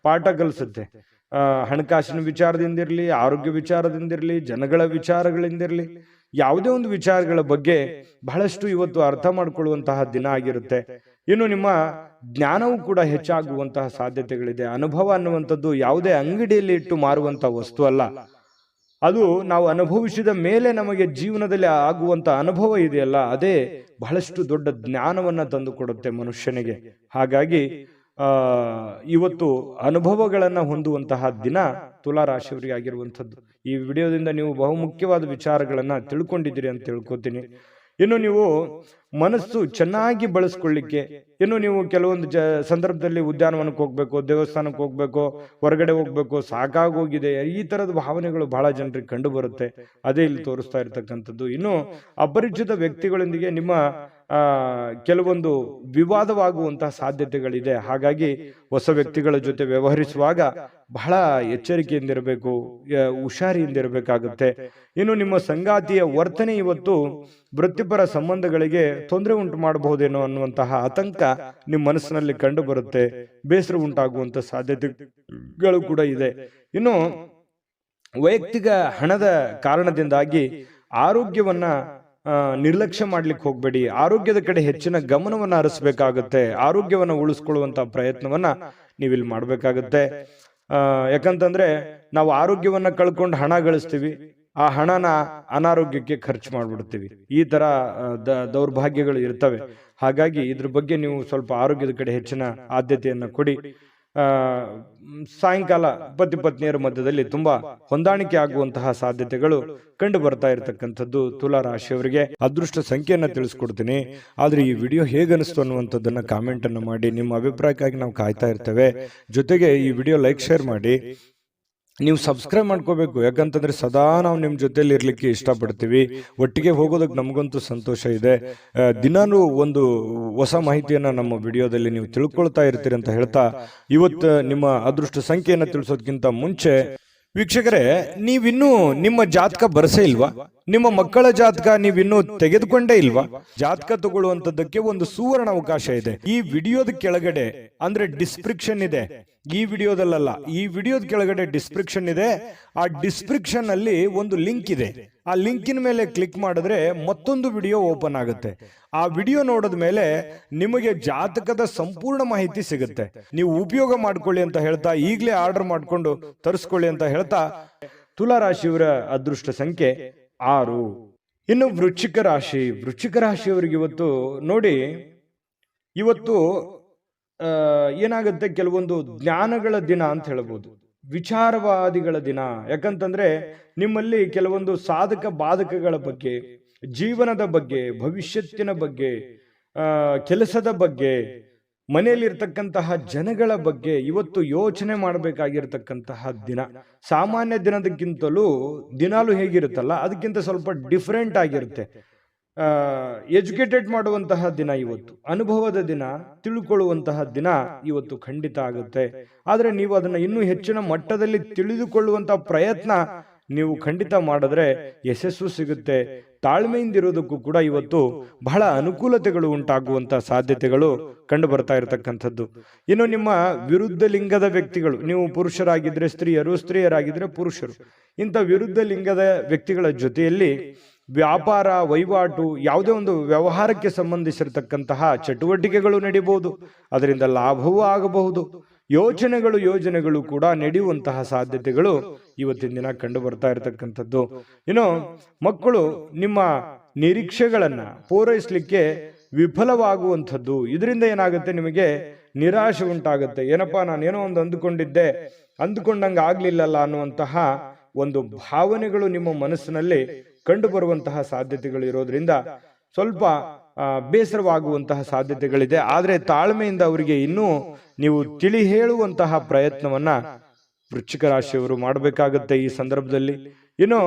ಪಾಠ ಕಲಿಸುತ್ತೆ. ಹಣಕಾಸಿನ ವಿಚಾರದಿಂದಿರಲಿ, ಆರೋಗ್ಯ ವಿಚಾರದಿಂದಿರಲಿ, ಜನಗಳ ವಿಚಾರಗಳಿಂದಿರಲಿ, ಯಾವುದೇ ಒಂದು ವಿಚಾರಗಳ ಬಗ್ಗೆ ಬಹಳಷ್ಟು ಇವತ್ತು ಅರ್ಥ ಮಾಡಿಕೊಳ್ಳುವಂತಹ ದಿನ ಆಗಿರುತ್ತೆ. ಇನ್ನು ನಿಮ್ಮ ಜ್ಞಾನವೂ ಕೂಡ ಹೆಚ್ಚಾಗುವಂತಹ ಸಾಧ್ಯತೆಗಳಿದೆ. ಅನುಭವ ಅನ್ನುವಂಥದ್ದು ಯಾವುದೇ ಅಂಗಡಿಯಲ್ಲಿ ಇಟ್ಟು ಮಾರುವಂತಹ ವಸ್ತು ಅಲ್ಲ. ಅದು ನಾವು ಅನುಭವಿಸಿದ ಮೇಲೆ ನಮಗೆ ಜೀವನದಲ್ಲಿ ಆಗುವಂತ ಅನುಭವ ಇದೆಯಲ್ಲ, ಅದೇ ಬಹಳಷ್ಟು ದೊಡ್ಡ ಜ್ಞಾನವನ್ನ ತಂದು ಕೊಡುತ್ತೆ ಮನುಷ್ಯನಿಗೆ. ಹಾಗಾಗಿ ಇವತ್ತು ಅನುಭವಗಳನ್ನ ಹೊಂದುವಂತಹ ದಿನ ತುಲಾ ರಾಶಿಯವರಿಗೆ ಆಗಿರುವಂಥದ್ದು. ಈ ವಿಡಿಯೋದಿಂದ ನೀವು ಬಹುಮುಖ್ಯವಾದ ವಿಚಾರಗಳನ್ನ ತಿಳ್ಕೊಂಡಿದ್ದೀರಿ ಅಂತ ತಿಳ್ಕೊತೀನಿ. ಇನ್ನು ನೀವು ಮನಸ್ಸು ಚೆನ್ನಾಗಿ ಬಳಸ್ಕೊಳ್ಳಿಕ್ಕೆ, ಇನ್ನು ನೀವು ಕೆಲವೊಂದು ಸಂದರ್ಭದಲ್ಲಿ ಉದ್ಯಾನವನಕ್ಕೆ ಹೋಗ್ಬೇಕು, ದೇವಸ್ಥಾನಕ್ಕೆ ಹೋಗ್ಬೇಕು, ಹೊರಗಡೆ ಹೋಗ್ಬೇಕು, ಸಾಕಾಗೋಗಿದೆ, ಈ ತರದ ಭಾವನೆಗಳು ಬಹಳ ಜನರಿಗೆ ಕಂಡು ಬರುತ್ತೆ. ಅದೇ ಇಲ್ಲಿ ತೋರಿಸ್ತಾ ಇರ್ತಕ್ಕಂಥದ್ದು. ಇನ್ನು ಅಪರಿಚಿತ ವ್ಯಕ್ತಿಗಳೊಂದಿಗೆ ನಿಮ್ಮ ಕೆಲವೊಂದು ವಿವಾದವಾಗುವಂತಹ ಸಾಧ್ಯತೆಗಳಿದೆ. ಹಾಗಾಗಿ ಹೊಸ ವ್ಯಕ್ತಿಗಳ ಜೊತೆ ವ್ಯವಹರಿಸುವಾಗ ಬಹಳ ಎಚ್ಚರಿಕೆಯಿಂದಿರಬೇಕು, ಹುಷಾರಿಯಿಂದಿರಬೇಕಾಗುತ್ತೆ. ಇನ್ನು ನಿಮ್ಮ ಸಂಗಾತಿಯ ವರ್ತನೆ ಇವತ್ತು ವೃತ್ತಿಪರ ಸಂಬಂಧಗಳಿಗೆ ತೊಂದರೆ ಉಂಟು ಮಾಡಬಹುದೇನೋ ಅನ್ನುವಂತಹ ಆತಂಕ ನಿಮ್ಮ ಮನಸ್ಸಿನಲ್ಲಿ ಕಂಡು ಬರುತ್ತೆ. ಬೇಸರ ಉಂಟಾಗುವಂತ ಸಾಧ್ಯತೆಗಳು ಕೂಡ ಇದೆ. ಇನ್ನು ವೈಯಕ್ತಿಕ ಹಣದ ಕಾರಣದಿಂದಾಗಿ ಆರೋಗ್ಯವನ್ನ ನಿರ್ಲಕ್ಷ್ಯ ಮಾಡ್ಲಿಕ್ಕೆ ಹೋಗ್ಬೇಡಿ. ಆರೋಗ್ಯದ ಕಡೆ ಹೆಚ್ಚಿನ ಗಮನವನ್ನ ಹರಿಸಬೇಕಾಗುತ್ತೆ. ಆರೋಗ್ಯವನ್ನ ಉಳಿಸ್ಕೊಳ್ಳುವಂತ ಪ್ರಯತ್ನವನ್ನ ನೀವಿಲ್ಲಿ ಮಾಡ್ಬೇಕಾಗತ್ತೆ. ಯಾಕಂತಂದ್ರೆ ನಾವು ಆರೋಗ್ಯವನ್ನ ಕಳ್ಕೊಂಡು ಹಣ ಗಳಿಸ್ತೀವಿ, ಆ ಹಣನ ಅನಾರೋಗ್ಯಕ್ಕೆ ಖರ್ಚು ಮಾಡ್ಬಿಡ್ತೀವಿ. ಈ ತರ ದೌರ್ಭಾಗ್ಯಗಳು ಇರ್ತವೆ. ಹಾಗಾಗಿ ಇದ್ರ ಬಗ್ಗೆ ನೀವು ಸ್ವಲ್ಪ ಆರೋಗ್ಯದ ಕಡೆ ಹೆಚ್ಚಿನ ಆದ್ಯತೆಯನ್ನ ಕೊಡಿ. ಸಾಯಂಕಾಲ ಪತಿ ಪತ್ನಿಯರ ಮಧ್ಯದಲ್ಲಿ ತುಂಬಾ ಹೊಂದಾಣಿಕೆ ಆಗುವಂತಹ ಸಾಧ್ಯತೆಗಳು ಕಂಡು ಬರ್ತಾ ಇರತಕ್ಕಂಥದ್ದು ತುಲಾ ರಾಶಿಯವರಿಗೆ. ಅದೃಷ್ಟ ಸಂಖ್ಯೆಯನ್ನ ತಿಳಿಸ್ಕೊಡ್ತೀನಿ. ಆದ್ರೆ ಈ ವಿಡಿಯೋ ಹೇಗನಿಸ್ತು ಅನ್ನುವಂಥದ್ದನ್ನ ಕಾಮೆಂಟ್ ಅನ್ನು ಮಾಡಿ. ನಿಮ್ಮ ಅಭಿಪ್ರಾಯಕ್ಕಾಗಿ ನಾವು ಕಾಯ್ತಾ ಇರ್ತೇವೆ. ಜೊತೆಗೆ ಈ ವಿಡಿಯೋ ಲೈಕ್ ಶೇರ್ ಮಾಡಿ. ನೀವು ಸಬ್ಸ್ಕ್ರೈಬ್ ಮಾಡ್ಕೋಬೇಕು. ಯಾಕಂತಂದ್ರೆ ಸದಾ ನಾವು ನಿಮ್ಮ ಜೊತೆಲಿ ಇರ್ಲಿಕ್ಕೆ ಇಷ್ಟಪಡ್ತೀವಿ. ಒಟ್ಟಿಗೆ ಹೋಗೋದಕ್ಕೆ ನಮಗಂತೂ ಸಂತೋಷ ಇದೆ. ದಿನಾನು ಒಂದು ಹೊಸ ಮಾಹಿತಿಯನ್ನ ನಮ್ಮ ವಿಡಿಯೋದಲ್ಲಿ ನೀವು ತಿಳ್ಕೊಳ್ತಾ ಇರ್ತೀರಿ ಅಂತ ಹೇಳ್ತಾ, ಇವತ್ತು ನಿಮ್ಮ ಅದೃಷ್ಟ ಸಂಖ್ಯೆಯನ್ನ ತಿಳಿಸೋದಕ್ಕಿಂತ ಮುಂಚೆ ವೀಕ್ಷಕರೇ, ನೀವಿನ್ನೂ ನಿಮ್ಮ ಜಾತಕ ಬರಸೇ ಇಲ್ವಾ? ನಿಮ್ಮ ಮಕ್ಕಳ ಜಾತಕ ನೀವಿನ್ನೂ ತೆಗೆದುಕೊಂಡೇ ಇಲ್ವಾ? ಜಾತಕ ತಗೊಳ್ಳುವಂತದ್ದಕ್ಕೆ ಒಂದು ಸುವರ್ಣ ಅವಕಾಶ ಇದೆ. ಈ ವಿಡಿಯೋದ ಕೆಳಗಡೆ ಅಂದ್ರೆ ಡಿಸ್ಕ್ರಿಪ್ಷನ್ ಇದೆ. ಈ ವಿಡಿಯೋದಲ್ಲ, ಈ ವಿಡಿಯೋದ ಕೆಳಗಡೆ ಡಿಸ್ಕ್ರಿಪ್ಷನ್ ಇದೆ. ಆ ಡಿಸ್ಕ್ರಿಪ್ಷನ್ ಅಲ್ಲಿ ಒಂದು ಲಿಂಕ್ ಇದೆ. ಆ ಲಿಂಕಿನ ಮೇಲೆ ಕ್ಲಿಕ್ ಮಾಡಿದ್ರೆ ಮತ್ತೊಂದು ವಿಡಿಯೋ ಓಪನ್ ಆಗುತ್ತೆ. ಆ ವಿಡಿಯೋ ನೋಡಿದ ಮೇಲೆ ನಿಮಗೆ ಜಾತಕದ ಸಂಪೂರ್ಣ ಮಾಹಿತಿ ಸಿಗುತ್ತೆ. ನೀವು ಉಪಯೋಗ ಮಾಡ್ಕೊಳ್ಳಿ ಅಂತ ಹೇಳ್ತಾ, ಈಗಲೇ ಆರ್ಡರ್ ಮಾಡ್ಕೊಂಡು ತರಿಸ್ಕೊಳ್ಳಿ ಅಂತ ಹೇಳ್ತಾ, ತುಲಾ ರಾಶಿಯವರ ಅದೃಷ್ಟ ಸಂಖ್ಯೆ 6. ಇನ್ನು ವೃಶ್ಚಿಕ ರಾಶಿ. ವೃಶ್ಚಿಕ ರಾಶಿಯವರಿಗೆ ಇವತ್ತು ನೋಡಿ, ಇವತ್ತು ಏನಾಗುತ್ತೆ, ಕೆಲವೊಂದು ಜ್ಞಾನಗಳ ದಿನ ಅಂತ ಹೇಳ್ಬೋದು, ವಿಚಾರವಾದಿಗಳ ದಿನ. ಯಾಕಂತಂದ್ರೆ ನಿಮ್ಮಲ್ಲಿ ಕೆಲವೊಂದು ಸಾಧಕ ಬಾಧಕಗಳ ಬಗ್ಗೆ, ಜೀವನದ ಬಗ್ಗೆ, ಭವಿಷ್ಯತ್ತಿನ ಬಗ್ಗೆ, ಕೆಲಸದ ಬಗ್ಗೆ, ಮನೆಯಲ್ಲಿರ್ತಕ್ಕಂತಹ ಜನಗಳ ಬಗ್ಗೆ ಇವತ್ತು ಯೋಚನೆ ಮಾಡಬೇಕಾಗಿರ್ತಕ್ಕಂತಹ ದಿನ. ಸಾಮಾನ್ಯ ದಿನದಕ್ಕಿಂತಲೂ ದಿನಾಲು ಹೇಗಿರುತ್ತಲ್ಲ ಅದಕ್ಕಿಂತ ಸ್ವಲ್ಪ ಡಿಫರೆಂಟ್ ಆಗಿರುತ್ತೆ. ಎಜುಕೇಟೆಡ್ ಮಾಡುವಂತಹ ದಿನ ಇವತ್ತು, ಅನುಭವದ ದಿನ, ತಿಳ್ಕೊಳ್ಳುವಂತಹ ದಿನ ಇವತ್ತು ಖಂಡಿತ ಆಗುತ್ತೆ. ಆದ್ರೆ ನೀವು ಅದನ್ನ ಇನ್ನೂ ಹೆಚ್ಚಿನ ಮಟ್ಟದಲ್ಲಿ ತಿಳಿದುಕೊಳ್ಳುವಂತಹ ಪ್ರಯತ್ನ ನೀವು ಖಂಡಿತ ಮಾಡಿದ್ರೆ ಯಶಸ್ಸು ಸಿಗುತ್ತೆ. ತಾಳ್ಮೆಯಿಂದಿರೋದಕ್ಕೂ ಕೂಡ ಇವತ್ತು ಬಹಳ ಅನುಕೂಲತೆಗಳು ಉಂಟಾಗುವಂತಹ ಸಾಧ್ಯತೆಗಳು ಕಂಡು ಬರ್ತಾ ಇರತಕ್ಕಂಥದ್ದು. ಇನ್ನು ನಿಮ್ಮ ವಿರುದ್ಧ ಲಿಂಗದ ವ್ಯಕ್ತಿಗಳು, ನೀವು ಪುರುಷರಾಗಿದ್ರೆ ಸ್ತ್ರೀಯರು, ಸ್ತ್ರೀಯರಾಗಿದ್ರೆ ಪುರುಷರು, ಇಂಥ ವಿರುದ್ಧ ಲಿಂಗದ ವ್ಯಕ್ತಿಗಳ ಜೊತೆಯಲ್ಲಿ ವ್ಯಾಪಾರ ವಹಿವಾಟು, ಯಾವುದೇ ಒಂದು ವ್ಯವಹಾರಕ್ಕೆ ಸಂಬಂಧಿಸಿರತಕ್ಕಂತಹ ಚಟುವಟಿಕೆಗಳು ನಡೀಬಹುದು. ಅದರಿಂದ ಲಾಭವೂ ಆಗಬಹುದು. ಯೋಜನೆಗಳು ಕೂಡ ನಡೆಯುವಂತಹ ಸಾಧ್ಯತೆಗಳು ಇವತ್ತಿನ ದಿನ ಕಂಡು ಬರ್ತಾ ಇರತಕ್ಕಂಥದ್ದು. ಇನ್ನು ಮಕ್ಕಳು ನಿಮ್ಮ ನಿರೀಕ್ಷೆಗಳನ್ನ ಪೂರೈಸಲಿಕ್ಕೆ ವಿಫಲವಾಗುವಂಥದ್ದು. ಇದರಿಂದ ಏನಾಗುತ್ತೆ, ನಿಮಗೆ ನಿರಾಶೆ ಉಂಟಾಗುತ್ತೆ. ಏನಪ್ಪಾ, ನಾನೇನೋ ಒಂದು ಅಂದುಕೊಂಡಂಗೆ ಆಗ್ಲಿಲ್ಲಲ್ಲ ಅನ್ನುವಂತಹ ಒಂದು ಭಾವನೆಗಳು ನಿಮ್ಮ ಮನಸ್ಸಿನಲ್ಲಿ ಕಂಡು ಬರುವಂತಹ ಸಾಧ್ಯತೆಗಳು ಇರೋದ್ರಿಂದ ಸ್ವಲ್ಪ ಬೇಸರವಾಗುವಂತಹ ಸಾಧ್ಯತೆಗಳಿದೆ. ಆದ್ರೆ ತಾಳ್ಮೆಯಿಂದ ಅವರಿಗೆ ಇನ್ನೂ ನೀವು ತಿಳಿ ಹೇಳುವಂತಹ ಪ್ರಯತ್ನವನ್ನ ವೃಶ್ಚಿಕ ರಾಶಿಯವರು ಮಾಡಬೇಕಾಗುತ್ತೆ ಈ ಸಂದರ್ಭದಲ್ಲಿ. ಇನ್ನು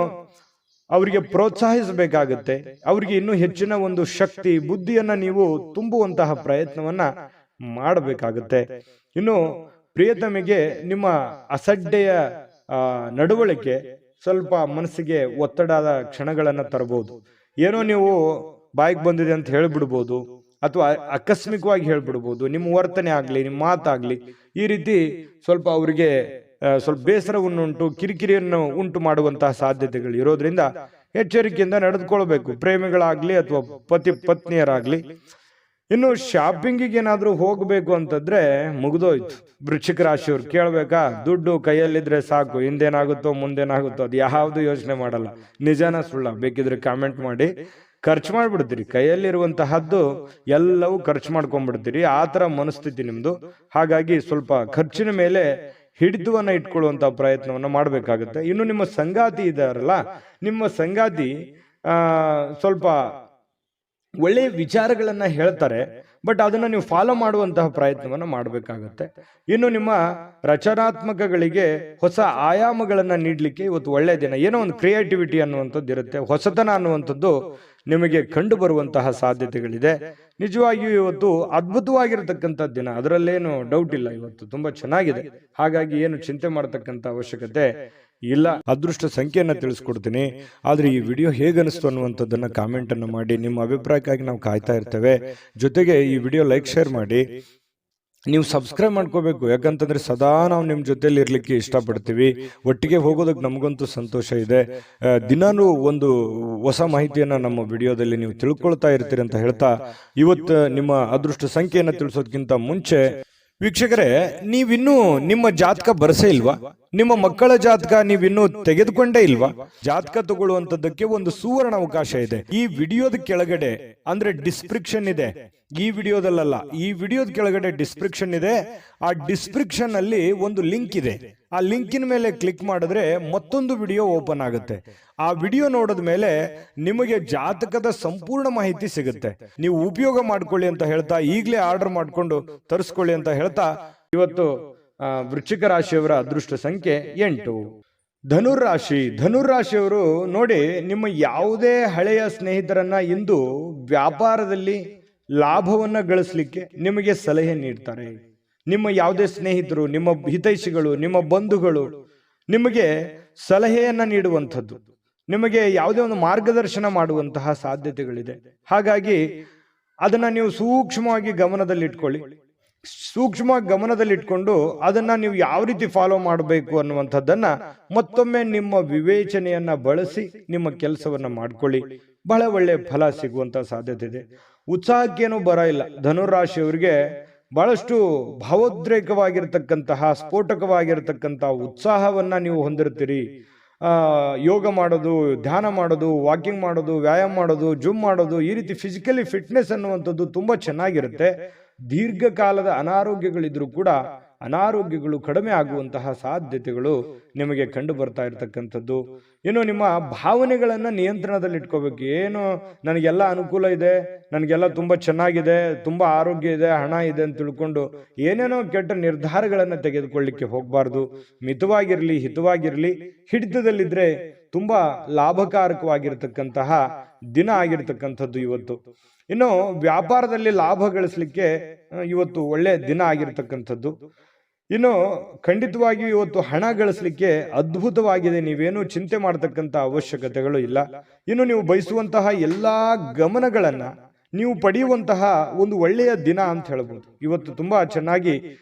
ಅವರಿಗೆ ಪ್ರೋತ್ಸಾಹಿಸಬೇಕಾಗುತ್ತೆ. ಅವರಿಗೆ ಇನ್ನೂ ಹೆಚ್ಚಿನ ಒಂದು ಶಕ್ತಿ, ಬುದ್ಧಿಯನ್ನ ನೀವು ತುಂಬುವಂತಹ ಪ್ರಯತ್ನವನ್ನ ಮಾಡಬೇಕಾಗುತ್ತೆ. ಇನ್ನು ಪ್ರಿಯತಮೆಗೆ ನಿಮ್ಮ ಅಸಡ್ಡೆಯ ನಡವಳಿಕೆ ಸ್ವಲ್ಪ ಮನಸ್ಸಿಗೆ ಒತ್ತಡದ ಕ್ಷಣಗಳನ್ನ ತರಬಹುದು. ಏನೋ ನೀವು ಬಾಯಿಗೆ ಬಂದಿದೆ ಅಂತ ಹೇಳ್ಬಿಡ್ಬೋದು, ಅಥವಾ ಆಕಸ್ಮಿಕವಾಗಿ ಹೇಳ್ಬಿಡ್ಬೋದು. ನಿಮ್ಮ ವರ್ತನೆ ಆಗ್ಲಿ, ನಿಮ್ಮ ಮಾತಾಗ್ಲಿ, ಈ ರೀತಿ ಸ್ವಲ್ಪ ಅವರಿಗೆ ಸ್ವಲ್ಪ ಬೇಸರವನ್ನುಂಟು, ಕಿರಿಕಿರಿಯನ್ನು ಉಂಟು ಮಾಡುವಂತಹ ಸಾಧ್ಯತೆಗಳು ಇರೋದ್ರಿಂದ ಎಚ್ಚರಿಕೆಯಿಂದ ನಡೆದುಕೊಳ್ಬೇಕು, ಪ್ರೇಮಿಗಳಾಗ್ಲಿ ಅಥವಾ ಪತ್ನಿಯರಾಗ್ಲಿ. ಇನ್ನು ಶಾಪಿಂಗಿಗೆ ಏನಾದ್ರೂ ಹೋಗ್ಬೇಕು ಅಂತಂದ್ರೆ ಮುಗಿದೋಯ್ತು. ವೃಶ್ಚಿಕ ರಾಶಿಯವ್ರು ಕೇಳ್ಬೇಕಾ, ದುಡ್ಡು ಕೈಯಲ್ಲಿದ್ರೆ ಸಾಕು, ಹಿಂದೇನಾಗುತ್ತೋ ಮುಂದೇನಾಗುತ್ತೋ ಅದು ಯಾವ್ದು ಯೋಚನೆ ಮಾಡಲ್ಲ. ನಿಜಾನ ಸುಳ್ಳ ಬೇಕಿದ್ರೆ ಕಾಮೆಂಟ್ ಮಾಡಿ. ಖರ್ಚು ಮಾಡ್ಬಿಡ್ತೀರಿ, ಕೈಯಲ್ಲಿರುವಂತಹದ್ದು ಎಲ್ಲವೂ ಖರ್ಚು ಮಾಡ್ಕೊಂಡ್ಬಿಡ್ತೀರಿ. ಆ ತರ ಮನಸ್ಥಿತಿ ನಿಮ್ದು. ಹಾಗಾಗಿ ಸ್ವಲ್ಪ ಖರ್ಚಿನ ಮೇಲೆ ಹಿಡಿತವನ್ನ ಇಟ್ಕೊಳ್ಳುವಂತ ಪ್ರಯತ್ನವನ್ನ ಮಾಡ್ಬೇಕಾಗುತ್ತೆ. ಇನ್ನು ನಿಮ್ಮ ಸಂಗಾತಿ ಇದಾರಲ್ಲ, ನಿಮ್ಮ ಸಂಗಾತಿ ಸ್ವಲ್ಪ ಒಳ್ಳೆಯ ವಿಚಾರಗಳನ್ನ ಹೇಳ್ತಾರೆ. ಬಟ್ ಅದನ್ನು ನೀವು ಫಾಲೋ ಮಾಡುವಂತಹ ಪ್ರಯತ್ನವನ್ನು ಮಾಡಬೇಕಾಗತ್ತೆ. ಇನ್ನು ನಿಮ್ಮ ರಚನಾತ್ಮಕಗಳಿಗೆ ಹೊಸ ಆಯಾಮಗಳನ್ನು ನೀಡಲಿಕ್ಕೆ ಇವತ್ತು ಒಳ್ಳೆಯ ದಿನ. ಏನೋ ಒಂದು ಕ್ರಿಯೇಟಿವಿಟಿ ಅನ್ನುವಂಥದ್ದು ಇರುತ್ತೆ, ಹೊಸತನ ಅನ್ನುವಂಥದ್ದು ನಿಮಗೆ ಕಂಡು ಬರುವಂತಹ ಸಾಧ್ಯತೆಗಳಿದೆ. ನಿಜವಾಗಿಯೂ ಇವತ್ತು ಅದ್ಭುತವಾಗಿರತಕ್ಕಂಥ ದಿನ, ಅದರಲ್ಲೇನು ಡೌಟ್ ಇಲ್ಲ. ಇವತ್ತು ತುಂಬಾ ಚೆನ್ನಾಗಿದೆ, ಹಾಗಾಗಿ ಏನು ಚಿಂತೆ ಮಾಡತಕ್ಕಂಥ ಅವಶ್ಯಕತೆ ಇಲ್ಲ. ಅದೃಷ್ಟ ಸಂಖ್ಯೆಯನ್ನು ತಿಳಿಸ್ಕೊಡ್ತೀನಿ, ಆದ್ರೆ ಈ ವಿಡಿಯೋ ಹೇಗನಿಸ್ತು ಅನ್ನುವಂಥದ್ದನ್ನ ಕಾಮೆಂಟ್ ಅನ್ನು ಮಾಡಿ. ನಿಮ್ಮ ಅಭಿಪ್ರಾಯಕ್ಕಾಗಿ ನಾವು ಕಾಯ್ತಾ ಇರ್ತೇವೆ. ಜೊತೆಗೆ ಈ ವಿಡಿಯೋ ಲೈಕ್ ಶೇರ್ ಮಾಡಿ. ನೀವು ಸಬ್ಸ್ಕ್ರೈಬ್ ಮಾಡ್ಕೋಬೇಕು, ಯಾಕಂತಂದ್ರೆ ಸದಾ ನಾವು ನಿಮ್ಮ ಜೊತೆಲಿ ಇರ್ಲಿಕ್ಕೆ ಇಷ್ಟಪಡ್ತೀವಿ. ಒಟ್ಟಿಗೆ ಹೋಗೋದಕ್ಕೆ ನಮಗಂತೂ ಸಂತೋಷ ಇದೆ. ದಿನಾನೂ ಒಂದು ಹೊಸ ಮಾಹಿತಿಯನ್ನ ನಮ್ಮ ವಿಡಿಯೋದಲ್ಲಿ ನೀವು ತಿಳ್ಕೊಳ್ತಾ ಇರ್ತೀರಿ ಅಂತ ಹೇಳ್ತಾ, ಇವತ್ತು ನಿಮ್ಮ ಅದೃಷ್ಟ ಸಂಖ್ಯೆಯನ್ನು ತಿಳಿಸೋದಕ್ಕಿಂತ ಮುಂಚೆ ವೀಕ್ಷಕರೇ, ನೀವಿನ್ನೂ ನಿಮ್ಮ ಜಾತಕ ಬರಸೇ ಇಲ್ವಾ? ನಿಮ್ಮ ಮಕ್ಕಳ ಜಾತಕ ನೀವಿನ್ನೂ ತೆಗೆದುಕೊಂಡೇ ಇಲ್ವಾ? ಜಾತಕ ತಗೊಳ್ಳುವಂತದ್ದಕ್ಕೆ ಒಂದು ಸುವರ್ಣ ಅವಕಾಶ ಇದೆ. ಈ ವಿಡಿಯೋದ ಕೆಳಗಡೆ ಅಂದ್ರೆ ಡಿಸ್ಕ್ರಿಪ್ಷನ್ ಇದೆ, ಈ ವಿಡಿಯೋದಲ್ಲ, ಈ ವಿಡಿಯೋದ ಕೆಳಗಡೆ ಡಿಸ್ಕ್ರಿಪ್ಷನ್ ಇದೆ. ಆ ಡಿಸ್ಕ್ರಿಪ್ಷನ್ ಅಲ್ಲಿ ಒಂದು ಲಿಂಕ್ ಇದೆ. ಆ ಲಿಂಕಿನ ಮೇಲೆ ಕ್ಲಿಕ್ ಮಾಡಿದ್ರೆ ಮತ್ತೊಂದು ವಿಡಿಯೋ ಓಪನ್ ಆಗುತ್ತೆ. ಆ ವಿಡಿಯೋ ನೋಡಿದ ಮೇಲೆ ನಿಮಗೆ ಜಾತಕದ ಸಂಪೂರ್ಣ ಮಾಹಿತಿ ಸಿಗುತ್ತೆ. ನೀವು ಉಪಯೋಗ ಮಾಡ್ಕೊಳ್ಳಿ ಅಂತ ಹೇಳ್ತಾ, ಈಗಲೇ ಆರ್ಡರ್ ಮಾಡ್ಕೊಂಡು ತರಿಸ್ಕೊಳ್ಳಿ ಅಂತ ಹೇಳ್ತಾ, ಇವತ್ತು ವೃಶ್ಚಿಕ ರಾಶಿಯವರ ಅದೃಷ್ಟ ಸಂಖ್ಯೆ 8. ಧನುರಾಶಿಯವರು ನೋಡಿ, ನಿಮ್ಮ ಯಾವುದೇ ಹಳೆಯ ಸ್ನೇಹಿತರನ್ನ ಇಂದು ವ್ಯಾಪಾರದಲ್ಲಿ ಲಾಭವನ್ನ ಗಳಿಸಲಿಕ್ಕೆ ನಿಮಗೆ ಸಲಹೆ ನೀಡ್ತಾರೆ. ನಿಮ್ಮ ಯಾವುದೇ ಸ್ನೇಹಿತರು, ನಿಮ್ಮ ಹಿತೈಷಿಗಳು, ನಿಮ್ಮ ಬಂಧುಗಳು ನಿಮಗೆ ಸಲಹೆಯನ್ನ ನೀಡುವಂಥದ್ದು, ನಿಮಗೆ ಯಾವುದೇ ಒಂದು ಮಾರ್ಗದರ್ಶನ ಮಾಡುವಂತಹ ಸಾಧ್ಯತೆಗಳಿದೆ. ಹಾಗಾಗಿ ಅದನ್ನ ನೀವು ಸೂಕ್ಷ್ಮವಾಗಿ ಗಮನದಲ್ಲಿಟ್ಕೊಂಡು ಅದನ್ನ ನೀವು ಯಾವ ರೀತಿ ಫಾಲೋ ಮಾಡಬೇಕು ಅನ್ನುವಂಥದ್ದನ್ನ ಮತ್ತೊಮ್ಮೆ ನಿಮ್ಮ ವಿವೇಚನೆಯನ್ನ ಬಳಸಿ ನಿಮ್ಮ ಕೆಲಸವನ್ನ ಮಾಡ್ಕೊಳ್ಳಿ. ಬಹಳ ಒಳ್ಳೆ ಫಲ ಸಿಗುವಂತ ಸಾಧ್ಯತೆ ಇದೆ. ಉತ್ಸಾಹಕ್ಕೇನು ಬರ ಇಲ್ಲ. ಧನುರಾಶಿಯವರಿಗೆ ಬಹಳಷ್ಟು ಭಾವೋದ್ರೇಕವಾಗಿರ್ತಕ್ಕಂತಹ, ಸ್ಫೋಟಕವಾಗಿರ್ತಕ್ಕಂತಹ ಉತ್ಸಾಹವನ್ನ ನೀವು ಹೊಂದಿರ್ತೀರಿ. ಯೋಗ ಮಾಡೋದು, ಧ್ಯಾನ ಮಾಡೋದು, ವಾಕಿಂಗ್ ಮಾಡೋದು, ವ್ಯಾಯಾಮ ಮಾಡೋದು, ಜಿಮ್ ಮಾಡೋದು, ಈ ರೀತಿ ಫಿಸಿಕಲಿ ಫಿಟ್ನೆಸ್ ಅನ್ನುವಂಥದ್ದು ತುಂಬಾ ಚೆನ್ನಾಗಿರುತ್ತೆ. ದೀರ್ಘಕಾಲದ ಅನಾರೋಗ್ಯಗಳಿದ್ರೂ ಕೂಡ ಅನಾರೋಗ್ಯಗಳು ಕಡಿಮೆ ಆಗುವಂತಹ ಸಾಧ್ಯತೆಗಳು ನಿಮಗೆ ಕಂಡು ಬರ್ತಾ ಇರತಕ್ಕಂಥದ್ದು. ಇನ್ನು ನಿಮ್ಮ ಭಾವನೆಗಳನ್ನ ನಿಯಂತ್ರಣದಲ್ಲಿ ಇಟ್ಕೋಬೇಕು. ಏನು ನನಗೆಲ್ಲ ಅನುಕೂಲ ಇದೆ, ನನಗೆಲ್ಲ ತುಂಬಾ ಚೆನ್ನಾಗಿದೆ, ತುಂಬಾ ಆರೋಗ್ಯ ಇದೆ, ಹಣ ಇದೆ ಅಂತ ತಿಳ್ಕೊಂಡು ಏನೇನೋ ಕೆಟ್ಟ ನಿರ್ಧಾರಗಳನ್ನ ತೆಗೆದುಕೊಳ್ಳಿಕ್ಕೆ ಹೋಗಬಾರ್ದು. ಮಿತವಾಗಿರ್ಲಿ, ಹಿತವಾಗಿರ್ಲಿ. ಹಿಡಿತದಲ್ಲಿದ್ರೆ ತುಂಬಾ ಲಾಭಕಾರಕವಾಗಿರ್ತಕ್ಕಂತಹ ದಿನ ಆಗಿರ್ತಕ್ಕಂಥದ್ದು ಇವತ್ತು. ಇನ್ನು ವ್ಯಾಪಾರದಲ್ಲಿ ಲಾಭ ಗಳಿಸಲಿಕ್ಕೆ ಇವತ್ತು ಒಳ್ಳೆ ದಿನ ಆಗಿರ್ತಕ್ಕಂಥದ್ದು. ಇನ್ನು ಖಂಡಿತವಾಗಿಯೂ ಇವತ್ತು ಹಣ ಗಳಿಸಲಿಕ್ಕೆ ಅದ್ಭುತವಾಗಿದೆ. ನೀವೇನು ಚಿಂತೆ ಮಾಡತಕ್ಕಂತ ಅವಶ್ಯಕತೆಗಳು ಇಲ್ಲ. ಇನ್ನು ನೀವು ಬಯಸುವಂತಹ ಎಲ್ಲಾ ಗಮನಗಳನ್ನ ನೀವು ಪಡೆಯುವಂತಹ ಒಂದು ಒಳ್ಳೆಯ ದಿನ ಅಂತ ಹೇಳ್ಬೋದು. ಇವತ್ತು ತುಂಬಾ ಚೆನ್ನಾಗಿ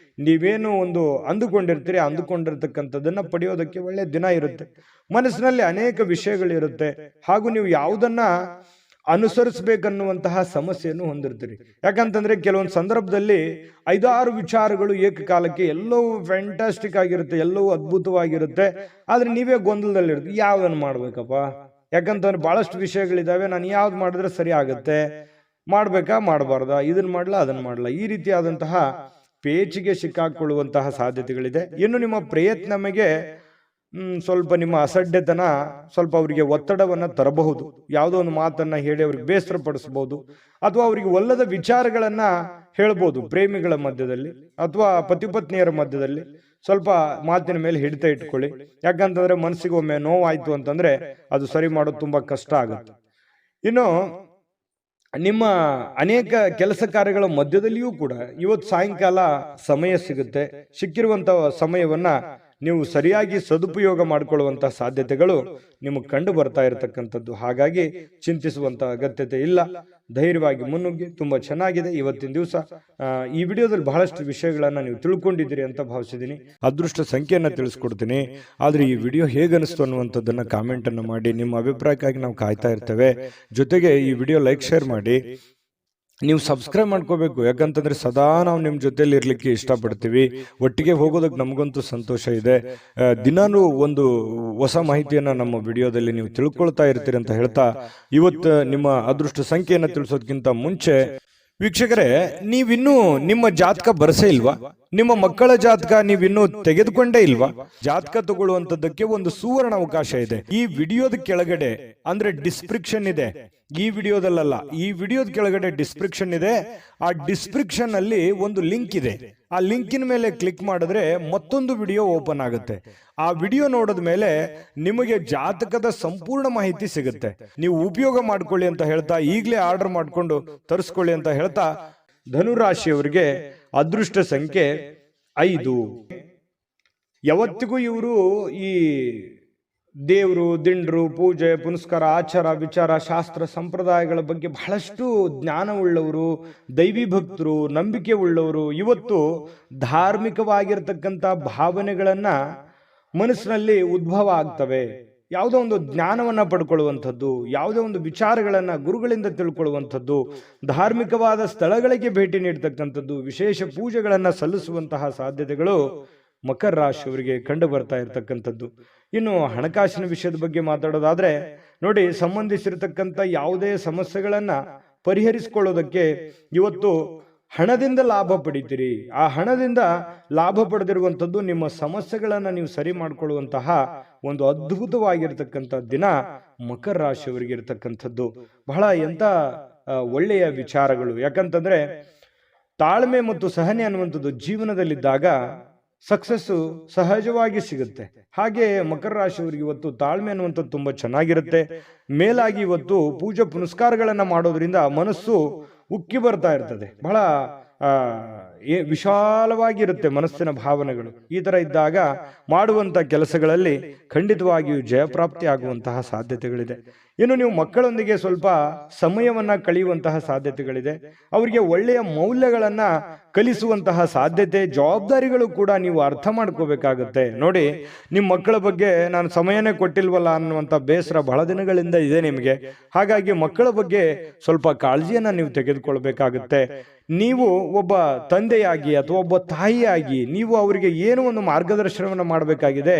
ನೀವೇನು ಒಂದು ಅಂದುಕೊಂಡಿರ್ತೀರಿ, ಅಂದುಕೊಂಡಿರ್ತಕ್ಕಂಥದ್ದನ್ನ ಪಡೆಯೋದಕ್ಕೆ ಒಳ್ಳೆಯ ದಿನ ಇರುತ್ತೆ. ಮನಸ್ಸಿನಲ್ಲಿ ಅನೇಕ ವಿಷಯಗಳಿರುತ್ತೆ, ಹಾಗೂ ನೀವು ಯಾವುದನ್ನ ಅನುಸರಿಸಬೇಕನ್ನುವಂತಹ ಸಮಸ್ಯೆಯನ್ನು ಹೊಂದಿರ್ತೀರಿ. ಯಾಕಂತಂದ್ರೆ ಕೆಲವೊಂದು ಸಂದರ್ಭದಲ್ಲಿ 5-6 ವಿಚಾರಗಳು ಏಕಕಾಲಕ್ಕೆ ಎಲ್ಲವೂ ಫ್ಯಾಂಟಾಸ್ಟಿಕ್ ಆಗಿರುತ್ತೆ, ಎಲ್ಲವೂ ಅದ್ಭುತವಾಗಿರುತ್ತೆ. ಆದ್ರೆ ನೀವೇ ಗೊಂದಲದಲ್ಲಿರುತ್ತೆ, ಯಾವ್ದನ್ನು ಮಾಡ್ಬೇಕಪ್ಪ? ಯಾಕಂತಂದ್ರೆ ಬಹಳಷ್ಟು ವಿಷಯಗಳಿದಾವೆ, ನಾನು ಯಾವ್ದು ಮಾಡಿದ್ರೆ ಸರಿ ಆಗುತ್ತೆ, ಮಾಡ್ಬೇಕಾ ಮಾಡಬಾರ್ದಾ, ಇದನ್ನ ಮಾಡ್ಲಾ ಅದನ್ನ ಮಾಡ್ಲಾ, ಈ ರೀತಿಯಾದಂತಹ ಪೇಚಿಗೆ ಸಿಕ್ಕಾಕೊಳ್ಳುವಂತಹ ಸಾಧ್ಯತೆಗಳಿದೆ. ಇನ್ನು ನಿಮ್ಮ ಪ್ರಯತ್ನಮಗೆ ಸ್ವಲ್ಪ ನಿಮ್ಮ ಅಸಡ್ಡೆತನ ಸ್ವಲ್ಪ ಅವರಿಗೆ ಒತ್ತಡವನ್ನ ತರಬಹುದು. ಯಾವುದೋ ಒಂದು ಮಾತನ್ನ ಹೇಳಿ ಅವ್ರಿಗೆ ಬೇಸರ ಪಡಿಸಬಹುದು, ಅಥವಾ ಅವರಿಗೆ ಒಲ್ಲದ ವಿಚಾರಗಳನ್ನ ಹೇಳ್ಬೋದು. ಪ್ರೇಮಿಗಳ ಮಧ್ಯದಲ್ಲಿ ಅಥವಾ ಪತಿಪತ್ನಿಯರ ಮಧ್ಯದಲ್ಲಿ ಸ್ವಲ್ಪ ಮಾತಿನ ಮೇಲೆ ಹಿಡಿತ ಇಟ್ಕೊಳ್ಳಿ. ಯಾಕಂತಂದ್ರೆ ಮನಸ್ಸಿಗೆ ಒಮ್ಮೆ ನೋವಾಯ್ತು ಅಂತಂದ್ರೆ ಅದು ಸರಿ ಮಾಡೋದು ತುಂಬಾ ಕಷ್ಟ ಆಗುತ್ತೆ. ಇನ್ನು ನಿಮ್ಮ ಅನೇಕ ಕೆಲಸ ಕಾರ್ಯಗಳ ಮಧ್ಯದಲ್ಲಿಯೂ ಕೂಡ ಇವತ್ತು ಸಾಯಂಕಾಲ ಸಮಯ ಸಿಗುತ್ತೆ. ಸಿಕ್ಕಿರುವಂತಹ ಸಮಯವನ್ನ ನೀವು ಸರಿಯಾಗಿ ಸದುಪಯೋಗ ಮಾಡಿಕೊಳ್ಳುವಂತಹ ಸಾಧ್ಯತೆಗಳು ನಿಮಗೆ ಕಂಡು ಬರ್ತಾ ಇರತಕ್ಕಂಥದ್ದು. ಹಾಗಾಗಿ ಚಿಂತಿಸುವಂತಹ ಅಗತ್ಯತೆ ಇಲ್ಲ. ಧೈರ್ಯವಾಗಿ ಮುನ್ನುಗ್ಗಿ. ತುಂಬಾ ಚೆನ್ನಾಗಿದೆ ಇವತ್ತಿನ ದಿವಸ. ಈ ವಿಡಿಯೋದಲ್ಲಿ ಬಹಳಷ್ಟು ವಿಷಯಗಳನ್ನ ನೀವು ತಿಳ್ಕೊಂಡಿದ್ದೀರಿ ಅಂತ ಭಾವಿಸಿದ್ದೀನಿ. ಅದೃಷ್ಟ ಸಂಖ್ಯೆಯನ್ನ ತಿಳಿಸ್ಕೊಡ್ತೀನಿ, ಆದ್ರೆ ಈ ವಿಡಿಯೋ ಹೇಗನಿಸ್ತು ಅನ್ನುವಂಥದ್ದನ್ನ ಕಾಮೆಂಟ್ ಅನ್ನು ಮಾಡಿ. ನಿಮ್ಮ ಅಭಿಪ್ರಾಯಕ್ಕಾಗಿ ನಾವು ಕಾಯ್ತಾ ಇರ್ತೇವೆ. ಜೊತೆಗೆ ಈ ವಿಡಿಯೋ ಲೈಕ್ ಶೇರ್ ಮಾಡಿ. ನೀವು ಸಬ್ಸ್ಕ್ರೈಬ್ ಮಾಡ್ಕೋಬೇಕು, ಯಾಕಂತಂದ್ರೆ ಸದಾ ನಾವು ನಿಮ್ಮ ಜೊತೆಲಿ ಇರ್ಲಿಕ್ಕೆ ಇಷ್ಟಪಡ್ತೀವಿ. ಒಟ್ಟಿಗೆ ಹೋಗೋದಕ್ಕೆ ನಮಗಂತೂ ಸಂತೋಷ ಇದೆ. ದಿನಾನೂ ಒಂದು ಹೊಸ ಮಾಹಿತಿಯನ್ನ ನಮ್ಮ ವಿಡಿಯೋದಲ್ಲಿ ನೀವು ತಿಳ್ಕೊಳ್ತಾ ಇರ್ತೀರಿ ಅಂತ ಹೇಳ್ತಾ, ಇವತ್ತು ನಿಮ್ಮ ಅದೃಷ್ಟ ಸಂಖ್ಯೆಯನ್ನು ತಿಳಿಸೋದಕ್ಕಿಂತ ಮುಂಚೆ ವೀಕ್ಷಕರೇ, ನೀವಿನ್ನೂ ನಿಮ್ಮ ಜಾತಕ ಬರಸೇ ಇಲ್ವಾ? ನಿಮ್ಮ ಮಕ್ಕಳ ಜಾತಕ ನೀವಿನ್ನೂ ತೆಗೆದುಕೊಂಡೇ ಇಲ್ವಾ? ಜಾತಕ ತಗೊಳ್ಳುವಂತದ್ದಕ್ಕೆ ಒಂದು ಸುವರ್ಣ ಅವಕಾಶ ಇದೆ. ಈ ವಿಡಿಯೋದ ಕೆಳಗಡೆ ಅಂದ್ರೆ ಡಿಸ್ಕ್ರಿಪ್ಷನ್ ಇದೆ, ಈ ವಿಡಿಯೋದಲ್ಲ, ಈ ವಿಡಿಯೋದ ಕೆಳಗಡೆ ಡಿಸ್ಕ್ರಿಪ್ಷನ್ ಇದೆ. ಆ ಡಿಸ್ಕ್ರಿಪ್ಷನ್ ಅಲ್ಲಿ ಒಂದು ಲಿಂಕ್ ಇದೆ. ಆ ಲಿಂಕಿನ ಮೇಲೆ ಕ್ಲಿಕ್ ಮಾಡಿದ್ರೆ ಮತ್ತೊಂದು ವಿಡಿಯೋ ಓಪನ್ ಆಗುತ್ತೆ. ಆ ವಿಡಿಯೋ ನೋಡಿದ ಮೇಲೆ ನಿಮಗೆ ಜಾತಕದ ಸಂಪೂರ್ಣ ಮಾಹಿತಿ ಸಿಗುತ್ತೆ. ನೀವು ಉಪಯೋಗ ಮಾಡ್ಕೊಳ್ಳಿ ಅಂತ ಹೇಳ್ತಾ, ಈಗಲೇ ಆರ್ಡರ್ ಮಾಡ್ಕೊಂಡು ತರಿಸ್ಕೊಳ್ಳಿ ಅಂತ ಹೇಳ್ತಾ, ಧನುರಾಶಿಯವರಿಗೆ ಅದೃಷ್ಟ ಸಂಖ್ಯೆ 5. ಯಾವತ್ತಿಗೂ ಇವರು ಈ ದೇವರು, ದಿಂಡ್ರು, ಪೂಜೆ ಪುನಸ್ಕಾರ, ಆಚಾರ ವಿಚಾರ, ಶಾಸ್ತ್ರ ಸಂಪ್ರದಾಯಗಳ ಬಗ್ಗೆ ಬಹಳಷ್ಟು ಜ್ಞಾನವುಳ್ಳವರು, ದೈವಿ ಭಕ್ತರು, ನಂಬಿಕೆ ಉಳ್ಳವರು. ಇವತ್ತು ಧಾರ್ಮಿಕವಾಗಿರ್ತಕ್ಕಂಥ ಭಾವನೆಗಳನ್ನ ಮನಸ್ಸಿನಲ್ಲಿ ಉದ್ಭವ ಆಗ್ತವೆ. ಯಾವುದೋ ಒಂದು ಜ್ಞಾನವನ್ನ ಪಡ್ಕೊಳ್ಳುವಂಥದ್ದು, ಯಾವುದೋ ಒಂದು ವಿಚಾರಗಳನ್ನ ಗುರುಗಳಿಂದ ತಿಳ್ಕೊಳ್ಳುವಂಥದ್ದು, ಧಾರ್ಮಿಕವಾದ ಸ್ಥಳಗಳಿಗೆ ಭೇಟಿ ನೀಡತಕ್ಕಂಥದ್ದು, ವಿಶೇಷ ಪೂಜೆಗಳನ್ನ ಸಲ್ಲಿಸುವಂತಹ ಸಾಧ್ಯತೆಗಳು ಮಕರ ರಾಶಿಯವರಿಗೆ ಕಂಡು ಬರ್ತಾ ಇರತಕ್ಕಂಥದ್ದು. ಇನ್ನು ಹಣಕಾಸಿನ ವಿಷಯದ ಬಗ್ಗೆ ಮಾತಾಡೋದಾದ್ರೆ ನೋಡಿ, ಸಂಬಂಧಿಸಿರತಕ್ಕಂಥ ಯಾವುದೇ ಸಮಸ್ಯೆಗಳನ್ನ ಪರಿಹರಿಸಿಕೊಳ್ಳೋದಕ್ಕೆ ಇವತ್ತು ಹಣದಿಂದ ಲಾಭ ಪಡಿತೀರಿ. ಆ ಹಣದಿಂದ ಲಾಭ ಪಡೆದಿರುವಂಥದ್ದು ನಿಮ್ಮ ಸಮಸ್ಯೆಗಳನ್ನ ನೀವು ಸರಿ ಮಾಡಿಕೊಳ್ಳುವಂತಹ ಒಂದು ಅದ್ಭುತವಾಗಿರ್ತಕ್ಕಂಥ ದಿನ ಮಕರ ರಾಶಿಯವರಿಗೆ ಇರತಕ್ಕಂಥದ್ದು. ಬಹಳ ಎಂತ ಒಳ್ಳೆಯ ವಿಚಾರಗಳು. ಯಾಕಂತಂದ್ರೆ ತಾಳ್ಮೆ ಮತ್ತು ಸಹನೆ ಅನ್ನುವಂಥದ್ದು ಜೀವನದಲ್ಲಿದ್ದಾಗ ಸಕ್ಸಸ್ಸು ಸಹಜವಾಗಿ ಸಿಗುತ್ತೆ. ಹಾಗೆ ಮಕರ ರಾಶಿಯವರಿಗೆ ಇವತ್ತು ತಾಳ್ಮೆ ಅನ್ನುವಂಥದ್ದು ತುಂಬಾ ಚೆನ್ನಾಗಿರುತ್ತೆ. ಮೇಲಾಗಿ ಇವತ್ತು ಪೂಜೆ ಪುನಸ್ಕಾರಗಳನ್ನ ಮಾಡೋದ್ರಿಂದ ಮನಸ್ಸು ಉಕ್ಕಿ ಬರ್ತಾ ಇರ್ತದೆ. ಬಹಳ ವಿಶಾಲವಾಗಿರುತ್ತೆ ಮನಸ್ಸಿನ ಭಾವನೆಗಳು. ಈ ತರ ಇದ್ದಾಗ ಮಾಡುವಂತ ಕೆಲಸಗಳಲ್ಲಿ ಖಂಡಿತವಾಗಿಯೂ ಜಯಪ್ರಾಪ್ತಿ ಆಗುವಂತಹ ಸಾಧ್ಯತೆಗಳಿದೆ. ಇನ್ನು ನೀವು ಮಕ್ಕಳೊಂದಿಗೆ ಸ್ವಲ್ಪ ಸಮಯವನ್ನ ಕಳೆಯುವಂತಹ ಸಾಧ್ಯತೆಗಳಿದೆ. ಅವರಿಗೆ ಒಳ್ಳೆಯ ಮೌಲ್ಯಗಳನ್ನ ಕಲಿಸುವಂತಹ ಸಾಧ್ಯತೆ, ಜವಾಬ್ದಾರಿಗಳು ಕೂಡ ನೀವು ಅರ್ಥ ಮಾಡ್ಕೋಬೇಕಾಗುತ್ತೆ. ನೋಡಿ, ನಿಮ್ಮ ಮಕ್ಕಳ ಬಗ್ಗೆ ನಾನು ಸಮಯನೇ ಕೊಟ್ಟಿಲ್ವಲ್ಲ ಅನ್ನುವಂಥ ಬೇಸರ ಬಹಳ ದಿನಗಳಿಂದ ಇದೆ ನಿಮಗೆ. ಹಾಗಾಗಿ ಮಕ್ಕಳ ಬಗ್ಗೆ ಸ್ವಲ್ಪ ಕಾಳಜಿಯನ್ನ ನೀವು ತೆಗೆದುಕೊಳ್ಬೇಕಾಗುತ್ತೆ. ನೀವು ಒಬ್ಬ ತಂದೆಯಾಗಿ ಅಥವಾ ಒಬ್ಬ ತಾಯಿಯಾಗಿ ನೀವು ಅವರಿಗೆ ಏನೋ ಒಂದು ಮಾರ್ಗದರ್ಶನವನ್ನ ಮಾಡಬೇಕಾಗಿದೆ.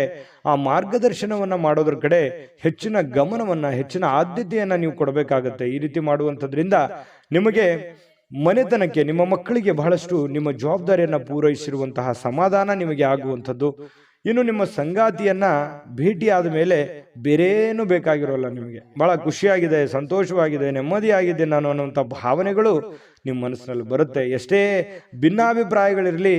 ಆ ಮಾರ್ಗದರ್ಶನವನ್ನ ಮಾಡೋದ್ರ ಕಡೆ ಹೆಚ್ಚಿನ ಗಮನವನ್ನ, ಹೆಚ್ಚಿನ ಆದ್ಯತೆಯನ್ನ ನೀವು ಕೊಡಬೇಕಾಗತ್ತೆ. ಈ ರೀತಿ ಮಾಡುವಂಥದ್ರಿಂದ ನಿಮಗೆ ಮನೆತನಕ್ಕೆ, ನಿಮ್ಮ ಮಕ್ಕಳಿಗೆ ಬಹಳಷ್ಟು ನಿಮ್ಮ ಜವಾಬ್ದಾರಿಯನ್ನ ಪೂರೈಸಿರುವಂತಹ ಸಮಾಧಾನ ನಿಮಗೆ ಆಗುವಂಥದ್ದು. ಇನ್ನು ನಿಮ್ಮ ಸಂಗಾತಿಯನ್ನ ಭೇಟಿಯಾದ ಮೇಲೆ ಬೇರೇನು ಬೇಕಾಗಿರೋಲ್ಲ. ನಿಮಗೆ ಬಹಳ ಖುಷಿಯಾಗಿದೆ, ಸಂತೋಷವಾಗಿದೆ, ನೆಮ್ಮದಿಯಾಗಿದೆ ನಾನು ಅನ್ನುವಂಥ ಭಾವನೆಗಳು ನಿಮ್ಮ ಮನಸ್ಸಿನಲ್ಲಿ ಬರುತ್ತೆ. ಎಷ್ಟೇ ಭಿನ್ನಾಭಿಪ್ರಾಯಗಳಿರಲಿ,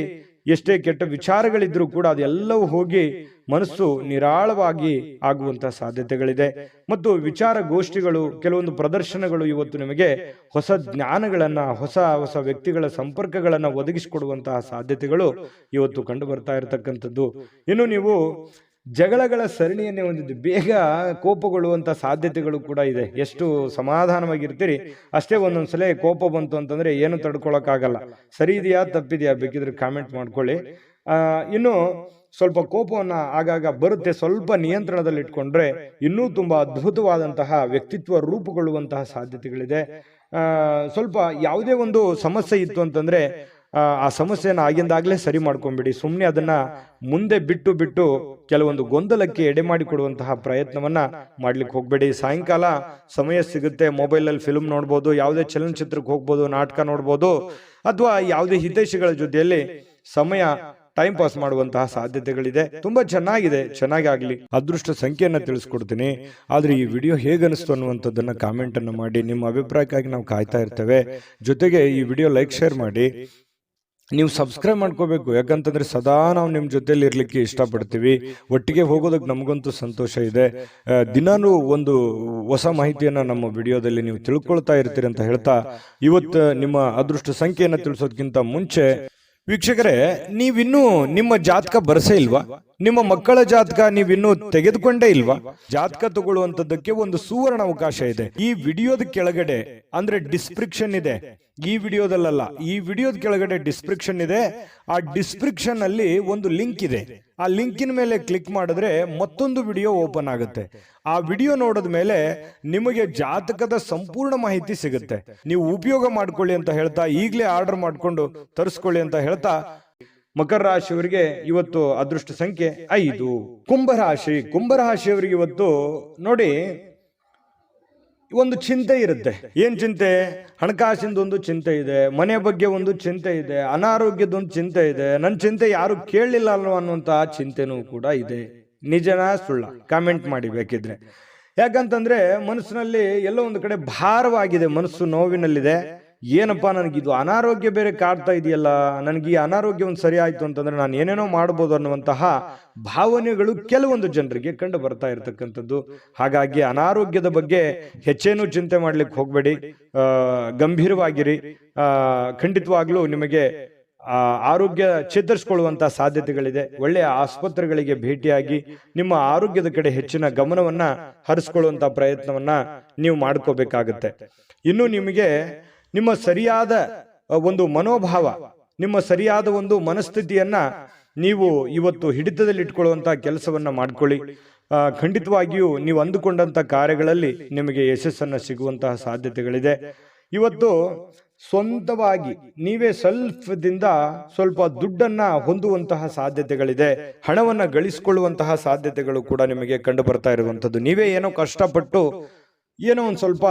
ಎಷ್ಟೇ ಕೆಟ್ಟ ವಿಚಾರಗಳಿದ್ರೂ ಕೂಡ ಅದೆಲ್ಲವೂ ಹೋಗಿ ಮನಸ್ಸು ನಿರಾಳವಾಗಿ ಆಗುವಂತಹ ಸಾಧ್ಯತೆಗಳಿದೆ. ಮತ್ತು ವಿಚಾರ ಗೋಷ್ಠಿಗಳು, ಕೆಲವೊಂದು ಪ್ರದರ್ಶನಗಳು ಇವತ್ತು ನಿಮಗೆ ಹೊಸ ಜ್ಞಾನಗಳನ್ನ, ಹೊಸ ಹೊಸ ವ್ಯಕ್ತಿಗಳ ಸಂಪರ್ಕಗಳನ್ನ ಒದಗಿಸಿಕೊಡುವಂತಹ ಸಾಧ್ಯತೆಗಳು ಇವತ್ತು ಕಂಡು ಬರ್ತಾ ಇರತಕ್ಕಂಥದ್ದು. ಇನ್ನು ನೀವು ಜಗಳಗಳ ಸರಣಿಯನ್ನೇ ಹೊಂದಿದ್ದು, ಬೇಗ ಕೋಪಗೊಳ್ಳುವಂತ ಸಾಧ್ಯತೆಗಳು ಕೂಡ ಇದೆ. ಎಷ್ಟು ಸಮಾಧಾನವಾಗಿರ್ತೀರಿ ಅಷ್ಟೇ ಒಂದೊಂದ್ಸಲ ಕೋಪ ಬಂತು ಅಂತಂದ್ರೆ ಏನು ತಡ್ಕೊಳಕ್ಕಾಗಲ್ಲ. ಸರಿ ಇದೆಯಾ ತಪ್ಪಿದೆಯಾ ಬೇಕಿದ್ರೆ ಕಾಮೆಂಟ್ ಮಾಡ್ಕೊಳ್ಳಿ. ಇನ್ನು ಸ್ವಲ್ಪ ಕೋಪವನ್ನ ಆಗಾಗ ಬರುತ್ತೆ, ಸ್ವಲ್ಪ ನಿಯಂತ್ರಣದಲ್ಲಿ ಇಟ್ಕೊಂಡ್ರೆ ಇನ್ನೂ ತುಂಬಾ ಅದ್ಭುತವಾದಂತಹ ವ್ಯಕ್ತಿತ್ವ ರೂಪುಗೊಳ್ಳುವಂತಹ ಸಾಧ್ಯತೆಗಳಿದೆ. ಸ್ವಲ್ಪ ಯಾವುದೇ ಒಂದು ಸಮಸ್ಯೆ ಇತ್ತು ಅಂತಂದ್ರೆ ಆ ಸಮಸ್ಯೆಯನ್ನು ಆಗಿಂದಾಗ್ಲೇ ಸರಿ ಮಾಡ್ಕೊಂಡ್ಬಿಡಿ. ಸುಮ್ಮನೆ ಅದನ್ನ ಮುಂದೆ ಬಿಟ್ಟು ಕೆಲವೊಂದು ಗೊಂದಲಕ್ಕೆ ಎಡೆ ಮಾಡಿಕೊಡುವಂತಹ ಪ್ರಯತ್ನವನ್ನ ಮಾಡ್ಲಿಕ್ಕೆ ಹೋಗ್ಬೇಡಿ. ಸಾಯಂಕಾಲ ಸಮಯ ಸಿಗುತ್ತೆ, ಮೊಬೈಲಲ್ಲಿ ಫಿಲ್ಮ್ ನೋಡ್ಬೋದು, ಯಾವುದೇ ಚಲನಚಿತ್ರಕ್ಕೆ ಹೋಗ್ಬೋದು, ನಾಟಕ ನೋಡ್ಬೋದು, ಅಥವಾ ಯಾವುದೇ ಹಿತೈಷಿಗಳ ಜೊತೆಯಲ್ಲಿ ಸಮಯ ಟೈಮ್ ಪಾಸ್ ಮಾಡುವಂತಹ ಸಾಧ್ಯತೆಗಳಿದೆ. ತುಂಬಾ ಚೆನ್ನಾಗಿದೆ, ಚೆನ್ನಾಗಿ ಆಗ್ಲಿ. ಅದೃಷ್ಟ ಸಂಖ್ಯೆಯನ್ನ ತಿಳಿಸ್ಕೊಡ್ತೀನಿ. ಆದ್ರೆ ಈ ವಿಡಿಯೋ ಹೇಗನಿಸ್ತು ಅನ್ನುವಂಥದ್ದನ್ನ ಕಾಮೆಂಟ್ ಅನ್ನು ಮಾಡಿ. ನಿಮ್ಮ ಅಭಿಪ್ರಾಯಕ್ಕಾಗಿ ನಾವು ಕಾಯ್ತಾ ಇರ್ತೇವೆ. ಜೊತೆಗೆ ಈ ವಿಡಿಯೋ ಲೈಕ್, ಶೇರ್ ಮಾಡಿ. ನೀವು ಸಬ್ಸ್ಕ್ರೈಬ್ ಮಾಡ್ಕೋಬೇಕು. ಯಾಕಂತಂದ್ರೆ ಸದಾ ನಾವು ನಿಮ್ಮ ಜೊತೆಲಿ ಇರ್ಲಿಕ್ಕೆ ಇಷ್ಟಪಡ್ತೀವಿ. ಒಟ್ಟಿಗೆ ಹೋಗೋದಕ್ಕೆ ನಮಗಂತೂ ಸಂತೋಷ ಇದೆ. ದಿನಾನು ಒಂದು ಹೊಸ ಮಾಹಿತಿಯನ್ನ ನಮ್ಮ ವಿಡಿಯೋದಲ್ಲಿ ನೀವು ತಿಳ್ಕೊಳ್ತಾ ಇರ್ತೀರಿ ಅಂತ ಹೇಳ್ತಾ, ಇವತ್ತು ನಿಮ್ಮ ಅದೃಷ್ಟ ಸಂಖ್ಯೆಯನ್ನು ತಿಳಿಸೋದಕ್ಕಿಂತ ಮುಂಚೆ ವೀಕ್ಷಕರೇ, ನೀವಿನ್ನೂ ನಿಮ್ಮ ಜಾತಕ ಬರಸೇ ಇಲ್ವಾ? ನಿಮ್ಮ ಮಕ್ಕಳ ಜಾತಕ ನೀವಿನ್ನೂ ತೆಗೆದುಕೊಂಡೇ ಇಲ್ವಾ? ಜಾತಕ ತಗೊಳ್ಳುವಂತದ್ದಕ್ಕೆ ಒಂದು ಸುವರ್ಣ ಅವಕಾಶ ಇದೆ. ಈ ವಿಡಿಯೋದ ಕೆಳಗಡೆ ಅಂದ್ರೆ ಡಿಸ್ಕ್ರಿಪ್ಷನ್ ಇದೆ, ಈ ವಿಡಿಯೋದಲ್ಲ, ಈ ವಿಡಿಯೋದ ಕೆಳಗಡೆ ಡಿಸ್ಕ್ರಿಪ್ಷನ್ ಇದೆ. ಆ ಡಿಸ್ಕ್ರಿಪ್ಷನ್ ಅಲ್ಲಿ ಒಂದು ಲಿಂಕ್ ಇದೆ. ಆ ಲಿಂಕಿನ ಮೇಲೆ ಕ್ಲಿಕ್ ಮಾಡಿದ್ರೆ ಮತ್ತೊಂದು ವಿಡಿಯೋ ಓಪನ್ ಆಗುತ್ತೆ. ಆ ವಿಡಿಯೋ ನೋಡಿದ ಮೇಲೆ ನಿಮಗೆ ಜಾತಕದ ಸಂಪೂರ್ಣ ಮಾಹಿತಿ ಸಿಗುತ್ತೆ. ನೀವು ಉಪಯೋಗ ಮಾಡ್ಕೊಳ್ಳಿ ಅಂತ ಹೇಳ್ತಾ, ಈಗಲೇ ಆರ್ಡರ್ ಮಾಡ್ಕೊಂಡು ತರಿಸ್ಕೊಳ್ಳಿ ಅಂತ ಹೇಳ್ತಾ, ಮಕರ ರಾಶಿಯವರಿಗೆ ಇವತ್ತು ಅದೃಷ್ಟ ಸಂಖ್ಯೆ 5. ಕುಂಭರಾಶಿಯವರಿಗೆ ಇವತ್ತು ನೋಡಿ, ಒಂದು ಚಿಂತೆ ಇರುತ್ತೆ. ಏನ್ ಚಿಂತೆ? ಹಣಕಾಸಿಂದೊಂದು ಚಿಂತೆ ಇದೆ, ಮನೆ ಬಗ್ಗೆ ಒಂದು ಚಿಂತೆ ಇದೆ, ಅನಾರೋಗ್ಯದೊಂದು ಚಿಂತೆ ಇದೆ, ನನ್ನ ಚಿಂತೆ ಯಾರು ಕೇಳಲಿಲ್ಲ ಅಲ್ವ ಅನ್ನುವಂತಹ ಚಿಂತೆನೂ ಕೂಡ ಇದೆ. ನಿಜನಾ ಸುಳ್ಳ? ಕಾಮೆಂಟ್ ಮಾಡಿ ಬೇಕಿದ್ರೆ. ಯಾಕಂತಂದ್ರೆ ಮನಸ್ಸಿನಲ್ಲಿ ಎಲ್ಲೋ ಒಂದು ಕಡೆ ಭಾರವಾಗಿದೆ, ಮನಸ್ಸು ನೋವಿನಲ್ಲಿದೆ. ಏನಪ್ಪಾ, ನನಗಿದು ಅನಾರೋಗ್ಯ ಬೇರೆ ಕಾಡ್ತಾ ಇದೆಯಲ್ಲ, ನನಗೆ ಈ ಅನಾರೋಗ್ಯ ಒಂದು ಸರಿ ಆಯ್ತು ಅಂತಂದ್ರೆ ನಾನು ಏನೇನೋ ಮಾಡ್ಬೋದು ಅನ್ನುವಂತಹ ಭಾವನೆಗಳು ಕೆಲವೊಂದು ಜನರಿಗೆ ಕಂಡು ಬರ್ತಾ ಇರತಕ್ಕಂಥದ್ದು. ಹಾಗಾಗಿ ಅನಾರೋಗ್ಯದ ಬಗ್ಗೆ ಹೆಚ್ಚೇನು ಚಿಂತೆ ಮಾಡ್ಲಿಕ್ಕೆ ಹೋಗ್ಬೇಡಿ, ಗಂಭೀರವಾಗಿರಿ. ಖಂಡಿತವಾಗ್ಲೂ ನಿಮಗೆ ಆರೋಗ್ಯ ಚೇತರಿಸಿಕೊಳ್ಳುವಂತಹ ಸಾಧ್ಯತೆಗಳಿದೆ. ಒಳ್ಳೆಯ ಆಸ್ಪತ್ರೆಗಳಿಗೆ ಭೇಟಿಯಾಗಿ ನಿಮ್ಮ ಆರೋಗ್ಯದ ಕಡೆ ಹೆಚ್ಚಿನ ಗಮನವನ್ನ ಹರಿಸ್ಕೊಳ್ಳುವಂತಹ ಪ್ರಯತ್ನವನ್ನ ನೀವು ಮಾಡ್ಕೋಬೇಕಾಗತ್ತೆ. ಇನ್ನು ನಿಮಗೆ ನಿಮ್ಮ ಸರಿಯಾದ ಒಂದು ಮನೋಭಾವ, ನಿಮ್ಮ ಸರಿಯಾದ ಒಂದು ಮನಸ್ಥಿತಿಯನ್ನ ನೀವು ಇವತ್ತು ಹಿಡಿತದಲ್ಲಿ ಇಟ್ಕೊಳ್ಳುವಂತಹ ಕೆಲಸವನ್ನ ಮಾಡ್ಕೊಳ್ಳಿ. ಖಂಡಿತವಾಗಿಯೂ ನೀವು ಅಂದುಕೊಂಡಂತ ಕಾರ್ಯಗಳಲ್ಲಿ ನಿಮಗೆ ಯಶಸ್ಸನ್ನ ಸಿಗುವಂತಹ ಸಾಧ್ಯತೆಗಳಿದೆ. ಇವತ್ತು ಸ್ವಂತವಾಗಿ ನೀವೇ ಸೆಲ್ಫ್ದಿಂದ ಸ್ವಲ್ಪ ದುಡ್ಡನ್ನ ಹೊಂದುವಂತಹ ಸಾಧ್ಯತೆಗಳಿದೆ. ಹಣವನ್ನ ಗಳಿಸಿಕೊಳ್ಳುವಂತಹ ಸಾಧ್ಯತೆಗಳು ಕೂಡ ನಿಮಗೆ ಕಂಡು ಬರ್ತಾ ಇರುವಂತದ್ದು. ನೀವೇ ಏನೋ ಕಷ್ಟಪಟ್ಟು ಏನೋ ಒಂದು ಸ್ವಲ್ಪ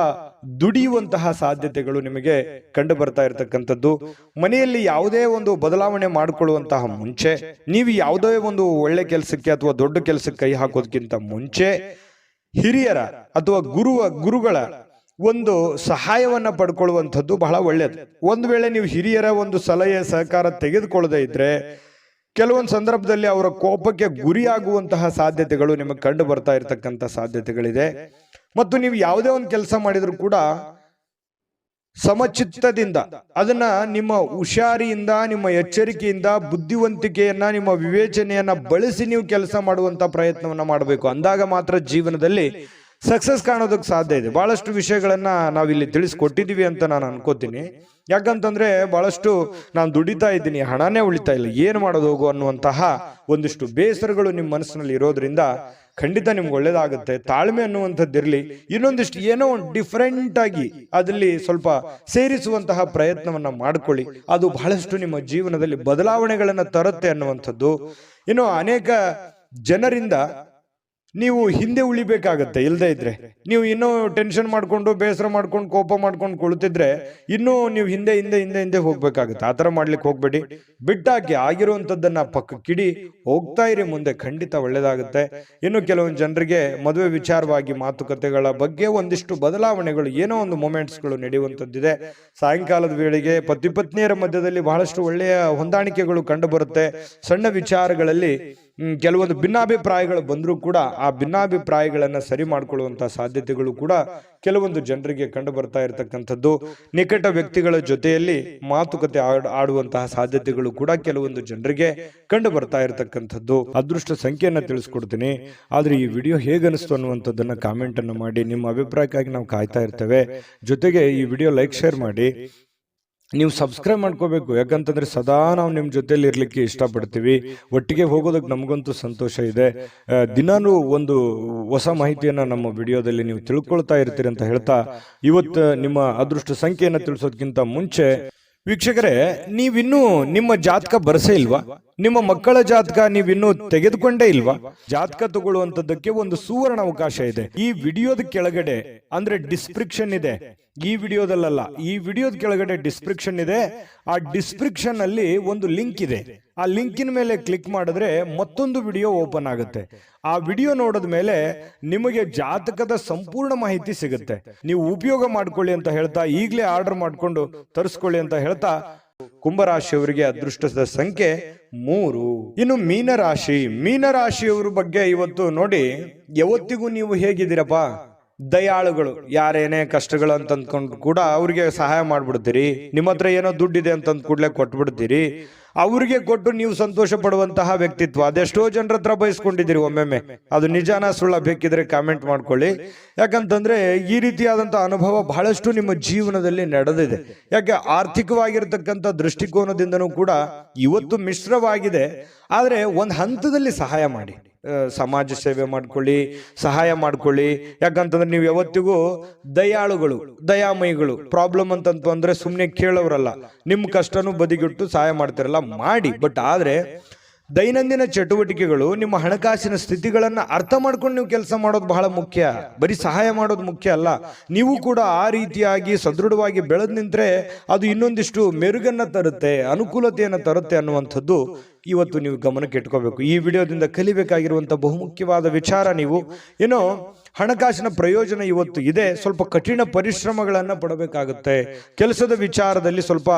ದುಡಿಯುವಂತಹ ಸಾಧ್ಯತೆಗಳು ನಿಮಗೆ ಕಂಡು ಬರ್ತಾ ಇರತಕ್ಕಂಥದ್ದು. ಮನೆಯಲ್ಲಿ ಯಾವುದೇ ಒಂದು ಬದಲಾವಣೆ ಮಾಡಿಕೊಳ್ಳುವಂತಹ ಮುಂಚೆ, ನೀವು ಯಾವುದೇ ಒಂದು ಒಳ್ಳೆ ಕೆಲಸಕ್ಕೆ ಅಥವಾ ದೊಡ್ಡ ಕೆಲಸಕ್ಕೆ ಕೈ ಹಾಕೋದಕ್ಕಿಂತ ಮುಂಚೆ ಹಿರಿಯರ ಅಥವಾ ಗುರುಗಳ ಒಂದು ಸಹಾಯವನ್ನ ಪಡ್ಕೊಳ್ಳುವಂಥದ್ದು ಬಹಳ ಒಳ್ಳೆಯದು. ಒಂದು ವೇಳೆ ನೀವು ಹಿರಿಯರ ಒಂದು ಸಲಹೆ ಸಹಕಾರ ತೆಗೆದುಕೊಳ್ಳದೆ ಇದ್ರೆ ಕೆಲವೊಂದು ಸಂದರ್ಭದಲ್ಲಿ ಅವರ ಕೋಪಕ್ಕೆ ಗುರಿಯಾಗುವಂತಹ ಸಾಧ್ಯತೆಗಳು ನಿಮಗೆ ಕಂಡು ಬರ್ತಾ ಇರತಕ್ಕಂಥ ಸಾಧ್ಯತೆಗಳಿದೆ. ಮತ್ತು ನೀವು ಯಾವುದೇ ಒಂದು ಕೆಲಸ ಮಾಡಿದ್ರು ಕೂಡ ಸಮಚಿತ್ತದಿಂದ ಅದನ್ನ ನಿಮ್ಮ ಹುಷಾರಿಯಿಂದ, ನಿಮ್ಮ ಎಚ್ಚರಿಕೆಯಿಂದ, ಬುದ್ಧಿವಂತಿಕೆಯನ್ನ, ನಿಮ್ಮ ವಿವೇಚನೆಯನ್ನ ಬಳಸಿ ನೀವು ಕೆಲಸ ಮಾಡುವಂತ ಪ್ರಯತ್ನವನ್ನ ಮಾಡಬೇಕು. ಅಂದಾಗ ಮಾತ್ರ ಜೀವನದಲ್ಲಿ ಸಕ್ಸಸ್ ಕಾಣೋದಕ್ಕೆ ಸಾಧ್ಯ ಇದೆ. ಬಹಳಷ್ಟು ವಿಷಯಗಳನ್ನ ನಾವಿಲ್ಲಿ ತಿಳಿಸ್ಕೊಟ್ಟಿದೀವಿ ಅಂತ ನಾನು ಅನ್ಕೋತೀನಿ. ಯಾಕಂತಂದ್ರೆ ಬಹಳಷ್ಟು ನಾನು ದುಡಿತಾ ಇದ್ದೀನಿ, ಹಣನೇ ಉಳಿತಾ ಇಲ್ಲ, ಏನ್ ಮಾಡೋದು ಹೋಗು ಅನ್ನುವಂತಹ ಒಂದಿಷ್ಟು ಬೇಸರಗಳು ನಿಮ್ಮ ಮನಸ್ಸಿನಲ್ಲಿ ಇರೋದ್ರಿಂದ ಖಂಡಿತ ನಿಮ್ಗೆ ಒಳ್ಳೇದಾಗುತ್ತೆ. ತಾಳ್ಮೆ ಅನ್ನುವಂಥದ್ದಿರಲಿ. ಇನ್ನೊಂದಿಷ್ಟು ಏನೋ ಡಿಫರೆಂಟ್ ಆಗಿ ಅದಲ್ಲಿ ಸ್ವಲ್ಪ ಸೇರಿಸುವಂತಹ ಪ್ರಯತ್ನವನ್ನ ಮಾಡ್ಕೊಳ್ಳಿ. ಅದು ಬಹಳಷ್ಟು ನಿಮ್ಮ ಜೀವನದಲ್ಲಿ ಬದಲಾವಣೆಗಳನ್ನ ತರುತ್ತೆ ಅನ್ನುವಂಥದ್ದು. ಇನ್ನು ಅನೇಕ ಜನರಿಂದ ನೀವು ಹಿಂದೆ ಉಳಿಬೇಕಾಗತ್ತೆ. ಇಲ್ಲದೆ ಇದ್ರೆ ನೀವು ಇನ್ನೂ ಟೆನ್ಷನ್ ಮಾಡ್ಕೊಂಡು, ಬೇಸರ ಮಾಡ್ಕೊಂಡು, ಕೋಪ ಮಾಡ್ಕೊಂಡು ಕುಳಿತಿದ್ರೆ ಇನ್ನೂ ನೀವು ಹಿಂದೆ ಹಿಂದೆ ಹಿಂದೆ ಹಿಂದೆ ಹೋಗ್ಬೇಕಾಗತ್ತೆ. ಆತರ ಮಾಡ್ಲಿಕ್ಕೆ ಹೋಗ್ಬೇಡಿ. ಬಿಟ್ಟಾಕಿ, ಆಗಿರುವಂತದ್ದನ್ನ ಪಕ್ಕಕ್ಕಿಡಿ, ಹೋಗ್ತಾ ಇರಿ ಮುಂದೆ. ಖಂಡಿತ ಒಳ್ಳೇದಾಗುತ್ತೆ. ಇನ್ನು ಕೆಲವೊಂದು ಜನರಿಗೆ ಮದುವೆ ವಿಚಾರವಾಗಿ ಮಾತುಕತೆಗಳ ಬಗ್ಗೆ ಒಂದಿಷ್ಟು ಬದಲಾವಣೆಗಳು, ಏನೋ ಒಂದು ಮೊಮೆಂಟ್ಸ್ಗಳು ನಡೆಯುವಂತದ್ದಿದೆ. ಸಾಯಂಕಾಲದ ವೇಳೆಗೆ ಪತಿ ಪತ್ನಿಯರ ಮಧ್ಯದಲ್ಲಿ ಬಹಳಷ್ಟು ಒಳ್ಳೆಯ ಹೊಂದಾಣಿಕೆಗಳು ಕಂಡು ಬರುತ್ತೆ. ಸಣ್ಣ ವಿಚಾರಗಳಲ್ಲಿ ಕೆಲವೊಂದು ಭಿನ್ನಾಭಿಪ್ರಾಯಗಳು ಬಂದರೂ ಕೂಡ ಆ ಭಿನ್ನಾಭಿಪ್ರಾಯಗಳನ್ನ ಸರಿ ಮಾಡಿಕೊಳ್ಳುವಂತಹ ಸಾಧ್ಯತೆಗಳು ಕೂಡ ಕೆಲವೊಂದು ಜನರಿಗೆ ಕಂಡು ಬರ್ತಾ ಇರತಕ್ಕಂಥದ್ದು. ನಿಕಟ ವ್ಯಕ್ತಿಗಳ ಜೊತೆಯಲ್ಲಿ ಮಾತುಕತೆ ಆಡುವಂತಹ ಸಾಧ್ಯತೆಗಳು ಕೂಡ ಕೆಲವೊಂದು ಜನರಿಗೆ ಕಂಡು ಬರ್ತಾ ಇರತಕ್ಕಂಥದ್ದು. ಅದೃಷ್ಟ ಸಂಖ್ಯೆಯನ್ನ ತಿಳಿಸ್ಕೊಡ್ತೀನಿ. ಆದ್ರೆ ಈ ವಿಡಿಯೋ ಹೇಗನಿಸ್ತು ಅನ್ನುವಂಥದ್ದನ್ನ ಕಾಮೆಂಟ್ ಅನ್ನು ಮಾಡಿ. ನಿಮ್ಮ ಅಭಿಪ್ರಾಯಕ್ಕಾಗಿ ನಾವು ಕಾಯ್ತಾ ಇರ್ತೇವೆ. ಜೊತೆಗೆ ಈ ವಿಡಿಯೋ ಲೈಕ್, ಶೇರ್ ಮಾಡಿ. ನೀವು ಸಬ್ಸ್ಕ್ರೈಬ್ ಮಾಡ್ಕೋಬೇಕು. ಯಾಕಂತಂದ್ರೆ ಸದಾ ನಾವು ನಿಮ್ಮ ಜೊತೆಲಿ ಇರ್ಲಿಕ್ಕೆ ಇಷ್ಟಪಡ್ತೀವಿ. ಒಟ್ಟಿಗೆ ಹೋಗೋದಕ್ಕೆ ನಮಗಂತೂ ಸಂತೋಷ ಇದೆ. ದಿನಾನು ಒಂದು ಹೊಸ ಮಾಹಿತಿಯನ್ನ ನಮ್ಮ ವಿಡಿಯೋದಲ್ಲಿ ನೀವು ತಿಳ್ಕೊಳ್ತಾ ಇರ್ತೀರಿ ಅಂತ ಹೇಳ್ತಾ, ಇವತ್ತು ನಿಮ್ಮ ಅದೃಷ್ಟ ಸಂಖ್ಯೆಯನ್ನು ತಿಳಿಸೋದಕ್ಕಿಂತ ಮುಂಚೆ ವೀಕ್ಷಕರೇ, ನೀವಿನ್ನೂ ನಿಮ್ಮ ಜಾತಕ ಬರಸೇ ಇಲ್ವಾ? ನಿಮ್ಮ ಮಕ್ಕಳ ಜಾತಕ ನೀವಿನ್ನೂ ತೆಗೆದುಕೊಂಡೇ ಇಲ್ವಾ? ಜಾತಕ ತಗೊಳ್ಳುವಂತದ್ದಕ್ಕೆ ಒಂದು ಸುವರ್ಣ ಅವಕಾಶ ಇದೆ. ಈ ವಿಡಿಯೋದ ಕೆಳಗಡೆ ಅಂದ್ರೆ ಡಿಸ್ಕ್ರಿಪ್ಷನ್ ಇದೆ. ಈ ವಿಡಿಯೋದಲ್ಲ, ಈ ವಿಡಿಯೋದ ಕೆಳಗಡೆ ಡಿಸ್ಕ್ರಿಪ್ಷನ್ ಇದೆ. ಆ ಡಿಸ್ಕ್ರಿಪ್ಷನ್ ಅಲ್ಲಿ ಒಂದು ಲಿಂಕ್ ಇದೆ. ಆ ಲಿಂಕಿನ ಮೇಲೆ ಕ್ಲಿಕ್ ಮಾಡಿದ್ರೆ ಮತ್ತೊಂದು ವಿಡಿಯೋ ಓಪನ್ ಆಗುತ್ತೆ. ಆ ವಿಡಿಯೋ ನೋಡಿದ ಮೇಲೆ ನಿಮಗೆ ಜಾತಕದ ಸಂಪೂರ್ಣ ಮಾಹಿತಿ ಸಿಗುತ್ತೆ. ನೀವು ಉಪಯೋಗ ಮಾಡ್ಕೊಳ್ಳಿ ಅಂತ ಹೇಳ್ತಾ, ಈಗಲೇ ಆರ್ಡರ್ ಮಾಡ್ಕೊಂಡು ತರಿಸ್ಕೊಳ್ಳಿ ಅಂತ ಹೇಳ್ತಾ, ಕುಂಭರಾಶಿಯವರಿಗೆ ಅದೃಷ್ಟದ ಸಂಖ್ಯೆ 3. ಇನ್ನು ಮೀನರಾಶಿಯವರ ಬಗ್ಗೆ ಇವತ್ತು ನೋಡಿ. ಯಾವತ್ತಿಗೂ ನೀವು ಹೇಗಿದ್ದೀರಪ್ಪ? ದಯಾಳುಗಳು. ಯಾರೇನೇ ಕಷ್ಟಗಳು ಅಂತ ಅಂದ್ಕೊಂಡು ಕೂಡ ಅವ್ರಿಗೆ ಸಹಾಯ ಮಾಡ್ಬಿಡ್ತೀರಿ. ನಿಮ್ಮ ಹತ್ರ ಏನೋ ದುಡ್ಡಿದೆ ಅಂತಂದ್ ಕೂಡಲೇ ಕೊಟ್ಬಿಡ್ತೀರಿ. ಅವ್ರಿಗೆ ಕೊಟ್ಟು ನೀವು ಸಂತೋಷ ಪಡುವಂತಹ ವ್ಯಕ್ತಿತ್ವ ಅದೆಷ್ಟೋ ಜನರ ಹತ್ರ ಬಯಸ್ಕೊಂಡಿದ್ದೀರಿ ಒಮ್ಮೆಮ್ಮೆ. ಅದು ನಿಜಾನ ಸುಳ್ಳ ಬೇಕಿದ್ರೆ ಕಾಮೆಂಟ್ ಮಾಡ್ಕೊಳ್ಳಿ. ಯಾಕಂತಂದ್ರೆ ಈ ರೀತಿಯಾದಂತಹ ಅನುಭವ ಬಹಳಷ್ಟು ನಿಮ್ಮ ಜೀವನದಲ್ಲಿ ನಡೆದಿದೆ. ಯಾಕೆ ಆರ್ಥಿಕವಾಗಿರ್ತಕ್ಕಂಥ ದೃಷ್ಟಿಕೋನದಿಂದನೂ ಕೂಡ ಇವತ್ತು ಮಿಶ್ರವಾಗಿದೆ. ಆದ್ರೆ ಒಂದು ಹಂತದಲ್ಲಿ ಸಹಾಯ ಮಾಡಿ, ಸಮಾಜ ಸೇವೆ ಮಾಡ್ಕೊಳ್ಳಿ, ಸಹಾಯ ಮಾಡ್ಕೊಳ್ಳಿ. ಯಾಕಂತಂದ್ರೆ ನೀವು ಯಾವತ್ತಿಗೂ ದಯಾಳುಗಳು, ದಯಾಮಯಿಗಳು. ಪ್ರಾಬ್ಲಮ್ ಅಂತಂತು ಅಂದ್ರೆ ಸುಮ್ಮನೆ ಕೇಳೋರಲ್ಲ, ನಿಮ್ಮ ಕಷ್ಟನೂ ಬದಿಗಿಟ್ಟು ಸಹಾಯ ಮಾಡ್ತಿರಲ್ಲ, ಮಾಡಿ. ಬಟ್ ಆದ್ರೆ ದೈನಂದಿನ ಚಟುವಟಿಕೆಗಳು ನಿಮ್ಮ ಹಣಕಾಸಿನ ಸ್ಥಿತಿಗಳನ್ನು ಅರ್ಥ ಮಾಡ್ಕೊಂಡು ನೀವು ಕೆಲಸ ಮಾಡೋದು ಬಹಳ ಮುಖ್ಯ. ಬರೀ ಸಹಾಯ ಮಾಡೋದು ಮುಖ್ಯ ಅಲ್ಲ, ನೀವು ಕೂಡ ಆ ರೀತಿಯಾಗಿ ಸದೃಢವಾಗಿ ಬೆಳೆದು ನಿಂತರೆ ಅದು ಇನ್ನೊಂದಿಷ್ಟು ಮೆರುಗನ್ನು ತರುತ್ತೆ, ಅನುಕೂಲತೆಯನ್ನು ತರುತ್ತೆ ಅನ್ನುವಂಥದ್ದು ಇವತ್ತು ನೀವು ಗಮನಕ್ಕೆ ಇಟ್ಕೋಬೇಕು. ಈ ವಿಡಿಯೋದಿಂದ ಕಲಿಬೇಕಾಗಿರುವಂಥ ಬಹುಮುಖ್ಯವಾದ ವಿಚಾರ, ನೀವು ಏನೋ ಹಣಕಾಸಿನ ಪ್ರಯೋಜನ ಇವತ್ತು ಇದೆ, ಸ್ವಲ್ಪ ಕಠಿಣ ಪರಿಶ್ರಮಗಳನ್ನು ಪಡಬೇಕಾಗುತ್ತೆ. ಕೆಲಸದ ವಿಚಾರದಲ್ಲಿ ಸ್ವಲ್ಪ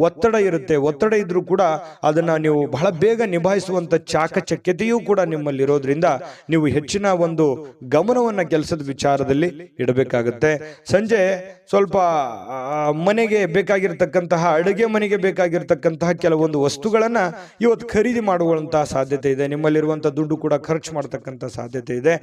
ಒತ್ತಡ ಇರುತ್ತೆ, ಒತ್ತಡ ಇದ್ರೂ ಕೂಡ ಅದನ್ನ ನೀವು ಬಹಳ ಬೇಗ ನಿಭಾಯಿಸುವಂತ ಚಾಕಚಕ್ಯತೆಯೂ ಕೂಡ ನಿಮ್ಮಲ್ಲಿರೋದ್ರಿಂದ ನೀವು ಹೆಚ್ಚಿನ ಒಂದು ಗಮನವನ್ನ ಕೆಲಸದ ವಿಚಾರದಲ್ಲಿ ಇಡಬೇಕಾಗುತ್ತೆ. ಸಂಜೆ ಸ್ವಲ್ಪ ಮನೆಗೆ ಬೇಕಾಗಿರ್ತಕ್ಕಂತಹ, ಅಡುಗೆ ಮನೆಗೆ ಬೇಕಾಗಿರ್ತಕ್ಕಂತಹ ಕೆಲವೊಂದು ವಸ್ತುಗಳನ್ನ ಇವತ್ತು ಖರೀದಿ ಮಾಡುವಂತಹ ಸಾಧ್ಯತೆ ಇದೆ. ನಿಮ್ಮಲ್ಲಿರುವಂತಹ ದುಡ್ಡು ಕೂಡ ಖರ್ಚು ಮಾಡತಕ್ಕಂಥ ಸಾಧ್ಯತೆ ಇದೆ.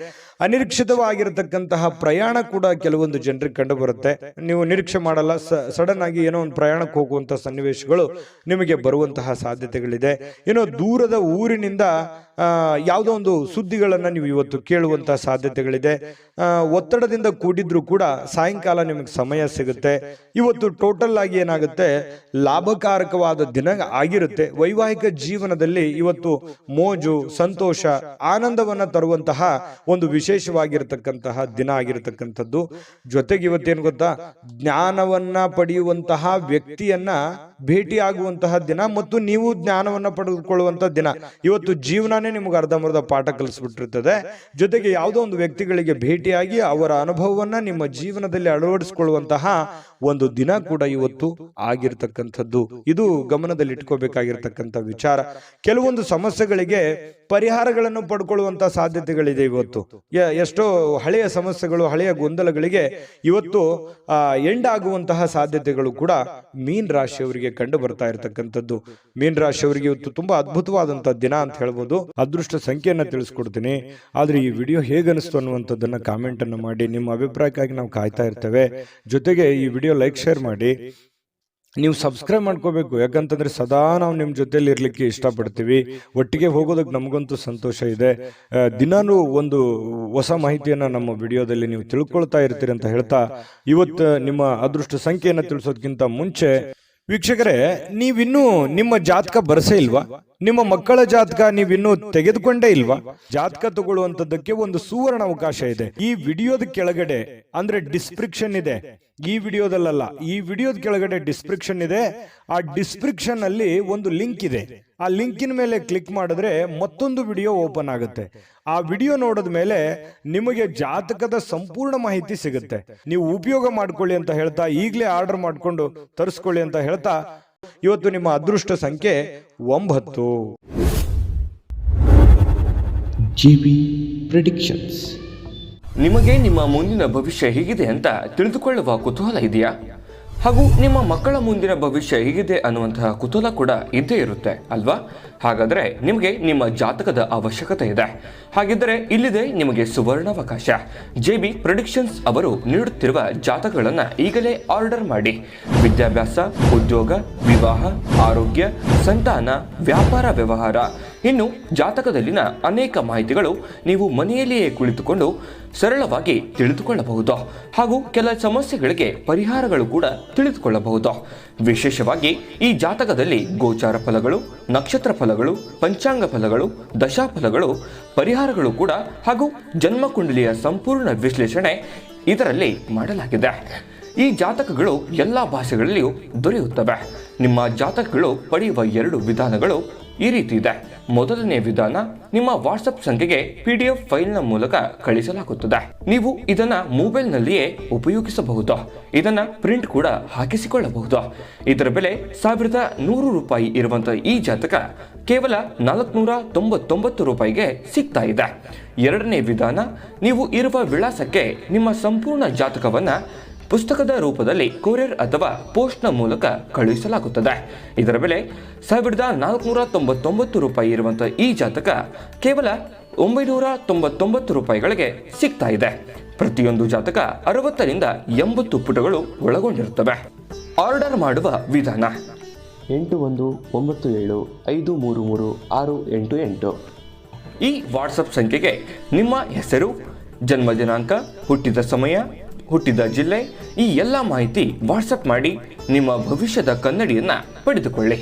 ಅನಿರೀಕ್ಷಿತವಾಗಿರತಕ್ಕಂತಹ ಪ್ರಯಾಣ ಕೂಡ ಕೆಲವೊಂದು ಜನರಿಗೆ ಕಂಡು ಬರುತ್ತೆ. ನೀವು ನಿರೀಕ್ಷೆ ಮಾಡಲ್ಲ, ಸಡನ್ ಆಗಿ ಏನೋ ಒಂದು ಪ್ರಯಾಣಕ್ಕೆ ಹೋಗುವಂತಹ ಸನ್ನಿವೇಶಗಳು ನಿಮಗೆ ಬರುವಂತಹ ಸಾಧ್ಯತೆಗಳಿದೆ. ಏನೋ ದೂರದ ಊರಿನಿಂದ ಯಾವುದೋ ಒಂದು ಸುದ್ದಿಗಳನ್ನು ನೀವು ಇವತ್ತು ಕೇಳುವಂತಹ ಸಾಧ್ಯತೆಗಳಿದೆ. ಒತ್ತಡದಿಂದ ಕೂಡಿದ್ರೂ ಕೂಡ ಸಾಯಂಕಾಲ ನಿಮಗೆ ಸಮಯ ಸಿಗುತ್ತೆ. ಇವತ್ತು ಟೋಟಲ್ ಆಗಿ ಏನಾಗುತ್ತೆ, ಲಾಭಕಾರಕವಾದ ದಿನ ಆಗಿರುತ್ತೆ. ವೈವಾಹಿಕ ಜೀವನದಲ್ಲಿ ಇವತ್ತು ಮೋಜು, ಸಂತೋಷ, ಆನಂದವನ್ನ ತರುವಂತಹ ಒಂದು ವಿಶೇಷವಾಗಿರತಕ್ಕಂತಹ ದಿನ ಆಗಿರತಕ್ಕಂಥದ್ದು. ಜೊತೆಗೆ ಇವತ್ತೇನು ಗೊತ್ತಾ, ಜ್ಞಾನವನ್ನ ಪಡೆಯುವಂತಹ ವ್ಯಕ್ತಿಯನ್ನ ಭೇಟಿಯಾಗುವಂತಹ ದಿನ ಮತ್ತು ನೀವು ಜ್ಞಾನವನ್ನ ಪಡೆದುಕೊಳ್ಳುವಂತಹ ದಿನ. ಇವತ್ತು ಜೀವನನೇ ನಿಮ್ಗೆ ಅರ್ಧಂಬರ್ಧ ಪಾಠ ಕಲಿಸ್ಬಿಟ್ಟಿರ್ತದೆ. ಜೊತೆಗೆ ಯಾವುದೋ ಒಂದು ವ್ಯಕ್ತಿಗಳಿಗೆ ಭೇಟಿಯಾಗಿ ಅವರ ಅನುಭವವನ್ನ ನಿಮ್ಮ ಜೀವನದಲ್ಲಿ ಅಳವಡಿಸಿಕೊಳ್ಳುವಂತಹ ಒಂದು ದಿನ ಕೂಡ ಇವತ್ತು ಆಗಿರ್ತಕ್ಕಂಥದ್ದು. ಇದು ಗಮನದಲ್ಲಿ ಇಟ್ಕೋಬೇಕಾಗಿರ್ತಕ್ಕಂಥ ವಿಚಾರ. ಕೆಲವೊಂದು ಸಮಸ್ಯೆಗಳಿಗೆ ಪರಿಹಾರಗಳನ್ನು ಪಡ್ಕೊಳ್ಳುವಂತಹ ಸಾಧ್ಯತೆಗಳಿದೆ. ಇವತ್ತು ಎಷ್ಟೋ ಹಳೆಯ ಸಮಸ್ಯೆಗಳು, ಹಳೆಯ ಗೊಂದಲಗಳಿಗೆ ಇವತ್ತು ಎಂಡ್ ಆಗುವಂತಹ ಸಾಧ್ಯತೆಗಳು ಕೂಡ ಮೀನ್ ರಾಶಿಯವರಿಗೆ ಕಂಡು ಬರ್ತಾ ಇರತಕ್ಕಂಥದ್ದು. ಮೀನ್ ರಾಶಿಯವರಿಗೆ ಇವತ್ತು ತುಂಬಾ ಅದ್ಭುತವಾದಂತಹ ದಿನ ಅಂತ ಹೇಳ್ಬೋದು. ಅದೃಷ್ಟ ಸಂಖ್ಯೆಯನ್ನ ತಿಳಿಸ್ಕೊಡ್ತೀನಿ, ಆದ್ರೆ ಈ ವಿಡಿಯೋ ಹೇಗನಿಸ್ತು ಅನ್ನುವಂಥದ್ದನ್ನ ಕಾಮೆಂಟ್ ಅನ್ನು ಮಾಡಿ. ನಿಮ್ಮ ಅಭಿಪ್ರಾಯಕ್ಕಾಗಿ ನಾವು ಕಾಯ್ತಾ ಇರ್ತೇವೆ. ಜೊತೆಗೆ ಈ ವಿಡಿಯೋ ಲೈಕ್, ಶೇರ್ ಮಾಡಿ. ನೀವು ಸಬ್ಸ್ಕ್ರೈಬ್ ಮಾಡ್ಕೋಬೇಕು, ಯಾಕಂತಂದ್ರೆ ಸದಾ ನಾವು ನಿಮ್ಮ ಜೊತೆಲಿ ಇರ್ಲಿಕ್ಕೆ ಇಷ್ಟಪಡ್ತೀವಿ. ಒಟ್ಟಿಗೆ ಹೋಗೋದಕ್ಕೆ ನಮಗಂತೂ ಸಂತೋಷ ಇದೆ. ದಿನಾನು ಒಂದು ಹೊಸ ಮಾಹಿತಿಯನ್ನ ನಮ್ಮ ವಿಡಿಯೋದಲ್ಲಿ ನೀವು ತಿಳ್ಕೊಳ್ತಾ ಇರ್ತೀರಿ ಅಂತ ಹೇಳ್ತಾ, ಇವತ್ತು ನಿಮ್ಮ ಅದೃಷ್ಟ ಸಂಖ್ಯೆಯನ್ನು ತಿಳಿಸೋದಕ್ಕಿಂತ ಮುಂಚೆ ವೀಕ್ಷಕರೇ, ನೀವಿನ್ನೂ ನಿಮ್ಮ ಜಾತಕ ಬರಸೇ ಇಲ್ವಾ? ನಿಮ್ಮ ಮಕ್ಕಳ ಜಾತಕ ನೀವಿನ್ನೂ ತೆಗೆದುಕೊಂಡೇ ಇಲ್ವಾ? ಜಾತಕ ತಗೊಳ್ಳುವಂತದ್ದಕ್ಕೆ ಒಂದು ಸುವರ್ಣ ಅವಕಾಶ ಇದೆ. ಈ ವಿಡಿಯೋದ ಕೆಳಗಡೆ, ಅಂದ್ರೆ ಡಿಸ್ಕ್ರಿಪ್ಷನ್ ಇದೆ, ಈ ವಿಡಿಯೋದಲ್ಲ, ಈ ವಿಡಿಯೋದ ಕೆಳಗಡೆ ಡಿಸ್ಕ್ರಿಪ್ಷನ್ ಇದೆ. ಆ ಡಿಸ್ಕ್ರಿಪ್ಷನ್ ಅಲ್ಲಿ ಒಂದು ಲಿಂಕ್ ಇದೆ. ಆ ಲಿಂಕಿನ ಮೇಲೆ ಕ್ಲಿಕ್ ಮಾಡಿದ್ರೆ ಮತ್ತೊಂದು ವಿಡಿಯೋ ಓಪನ್ ಆಗುತ್ತೆ. ಆ ವಿಡಿಯೋ ನೋಡಿದ ಮೇಲೆ ನಿಮಗೆ ಜಾತಕದ ಸಂಪೂರ್ಣ ಮಾಹಿತಿ ಸಿಗುತ್ತೆ. ನೀವು ಉಪಯೋಗ ಮಾಡ್ಕೊಳ್ಳಿ ಅಂತ ಹೇಳ್ತಾ, ಈಗಲೇ ಆರ್ಡರ್ ಮಾಡ್ಕೊಂಡು ತರಿಸ್ಕೊಳ್ಳಿ ಅಂತ ಹೇಳ್ತಾ, ಇವತ್ತು ನಿಮ್ಮ ಅದೃಷ್ಟ ಸಂಖ್ಯೆ 9. JB predictions. ನಿಮಗೆ ನಿಮ್ಮ ಮುಂದಿನ ಭವಿಷ್ಯ ಹೇಗಿದೆ ಅಂತ ತಿಳಿದುಕೊಳ್ಳುವ ಕುತೂಹಲ ಇದೆಯಾ? ಹಾಗೂ ನಿಮ್ಮ ಮಕ್ಕಳ ಮುಂದಿನ ಭವಿಷ್ಯ ಹೇಗಿದೆ ಅನ್ನುವಂತಹ ಕುತೂಹಲ ಕೂಡ ಇದ್ದೇ ಇರುತ್ತೆ ಅಲ್ವಾ? ಹಾಗಾದರೆ ನಿಮಗೆ ನಿಮ್ಮ ಜಾತಕದ ಅವಶ್ಯಕತೆ ಇದೆ. ಹಾಗಿದ್ದರೆ ಇಲ್ಲಿದೆ ನಿಮಗೆ ಸುವರ್ಣಾವಕಾಶ. JB ಪ್ರೆಡಿಕ್ಷನ್ಸ್ ಅವರು ನೀಡುತ್ತಿರುವ ಜಾತಕಗಳನ್ನು ಈಗಲೇ ಆರ್ಡರ್ ಮಾಡಿ. ವಿದ್ಯಾಭ್ಯಾಸ, ಉದ್ಯೋಗ, ವಿವಾಹ, ಆರೋಗ್ಯ, ಸಂತಾನ, ವ್ಯಾಪಾರ ವ್ಯವಹಾರ, ಇನ್ನು ಜಾತಕದಲ್ಲಿನ ಅನೇಕ ಮಾಹಿತಿಗಳು ನೀವು ಮನೆಯಲ್ಲಿಯೇ ಕುಳಿತುಕೊಂಡು ಸರಳವಾಗಿ ತಿಳಿದುಕೊಳ್ಳಬಹುದು. ಹಾಗೂ ಕೆಲ ಸಮಸ್ಯೆಗಳಿಗೆ ಪರಿಹಾರಗಳು ಕೂಡ ತಿಳಿದುಕೊಳ್ಳಬಹುದು. ವಿಶೇಷವಾಗಿ ಈ ಜಾತಕದಲ್ಲಿ ಗೋಚಾರ ಫಲಗಳು, ನಕ್ಷತ್ರ ಫಲಗಳು, ಪಂಚಾಂಗ ಫಲಗಳು, ದಶಾಫಲಗಳು, ಪರಿಹಾರಗಳು ಕೂಡ ಹಾಗೂ ಜನ್ಮಕುಂಡಲಿಯ ಸಂಪೂರ್ಣ ವಿಶ್ಲೇಷಣೆ ಇದರಲ್ಲಿ ಮಾಡಲಾಗಿದೆ. ಈ ಜಾತಕಗಳು ಎಲ್ಲ ಭಾಷೆಗಳಲ್ಲಿಯೂ ದೊರೆಯುತ್ತವೆ. ನಿಮ್ಮ ಜಾತಕಗಳು ಪಡೆಯುವ 2 ವಿಧಾನಗಳು ಈ ರೀತಿ ಇದೆ. ಮೊದಲನೇ ವಿಧಾನ, ನಿಮ್ಮ ವಾಟ್ಸಪ್ ಸಂಖ್ಯೆಗೆ PDF ಫೈಲ್ನ ಮೂಲಕ ಕಳಿಸಲಾಗುತ್ತದೆ. ನೀವು ಇದನ್ನ ಮೊಬೈಲ್ನಲ್ಲಿಯೇ ಉಪಯೋಗಿಸಬಹುದು. ಇದನ್ನ ಪ್ರಿಂಟ್ ಕೂಡ ಹಾಕಿಸಿಕೊಳ್ಳಬಹುದು. ಇದರ ಬೆಲೆ 1100 ರೂಪಾಯಿ ಇರುವಂತಹ ಈ ಜಾತಕ ಕೇವಲ 499 ರೂಪಾಯಿಗೆ ಸಿಗ್ತಾ ಇದೆ. ಎರಡನೇ ವಿಧಾನ, ನೀವು ಇರುವ ವಿಳಾಸಕ್ಕೆ ನಿಮ್ಮ ಸಂಪೂರ್ಣ ಜಾತಕವನ್ನ ಪುಸ್ತಕದ ರೂಪದಲ್ಲಿ ಕೊರಿಯರ್ ಅಥವಾ ಪೋಸ್ಟ್ನ ಮೂಲಕ ಕಳುಹಿಸಲಾಗುತ್ತದೆ. ಇದರ ಬೆಲೆ 1499 ರೂಪಾಯಿ ಇರುವಂತಹ ಈ ಜಾತಕ ಕೇವಲ 999 ರೂಪಾಯಿಗಳಿಗೆ ಸಿಗ್ತಾ ಇದೆ. ಪ್ರತಿಯೊಂದು ಜಾತಕ 60 ರಿಂದ 80 ಪುಟಗಳು ಒಳಗೊಂಡಿರುತ್ತವೆ. ಆರ್ಡರ್ ಮಾಡುವ ವಿಧಾನ: 8197533688. ಈ ವಾಟ್ಸಪ್ ಸಂಖ್ಯೆಗೆ ನಿಮ್ಮ ಹೆಸರು, ಜನ್ಮ ದಿನಾಂಕ, ಹುಟ್ಟಿದ ಸಮಯ, ಹುಟ್ಟಿದ ಜಿಲ್ಲೆ, ಈ ಎಲ್ಲ ಮಾಹಿತಿ ವಾಟ್ಸಪ್ ಮಾಡಿ ನಿಮ್ಮ ಭವಿಷ್ಯದ ಕನ್ನಡಿಯನ್ನ ಪಡೆದುಕೊಳ್ಳಿ.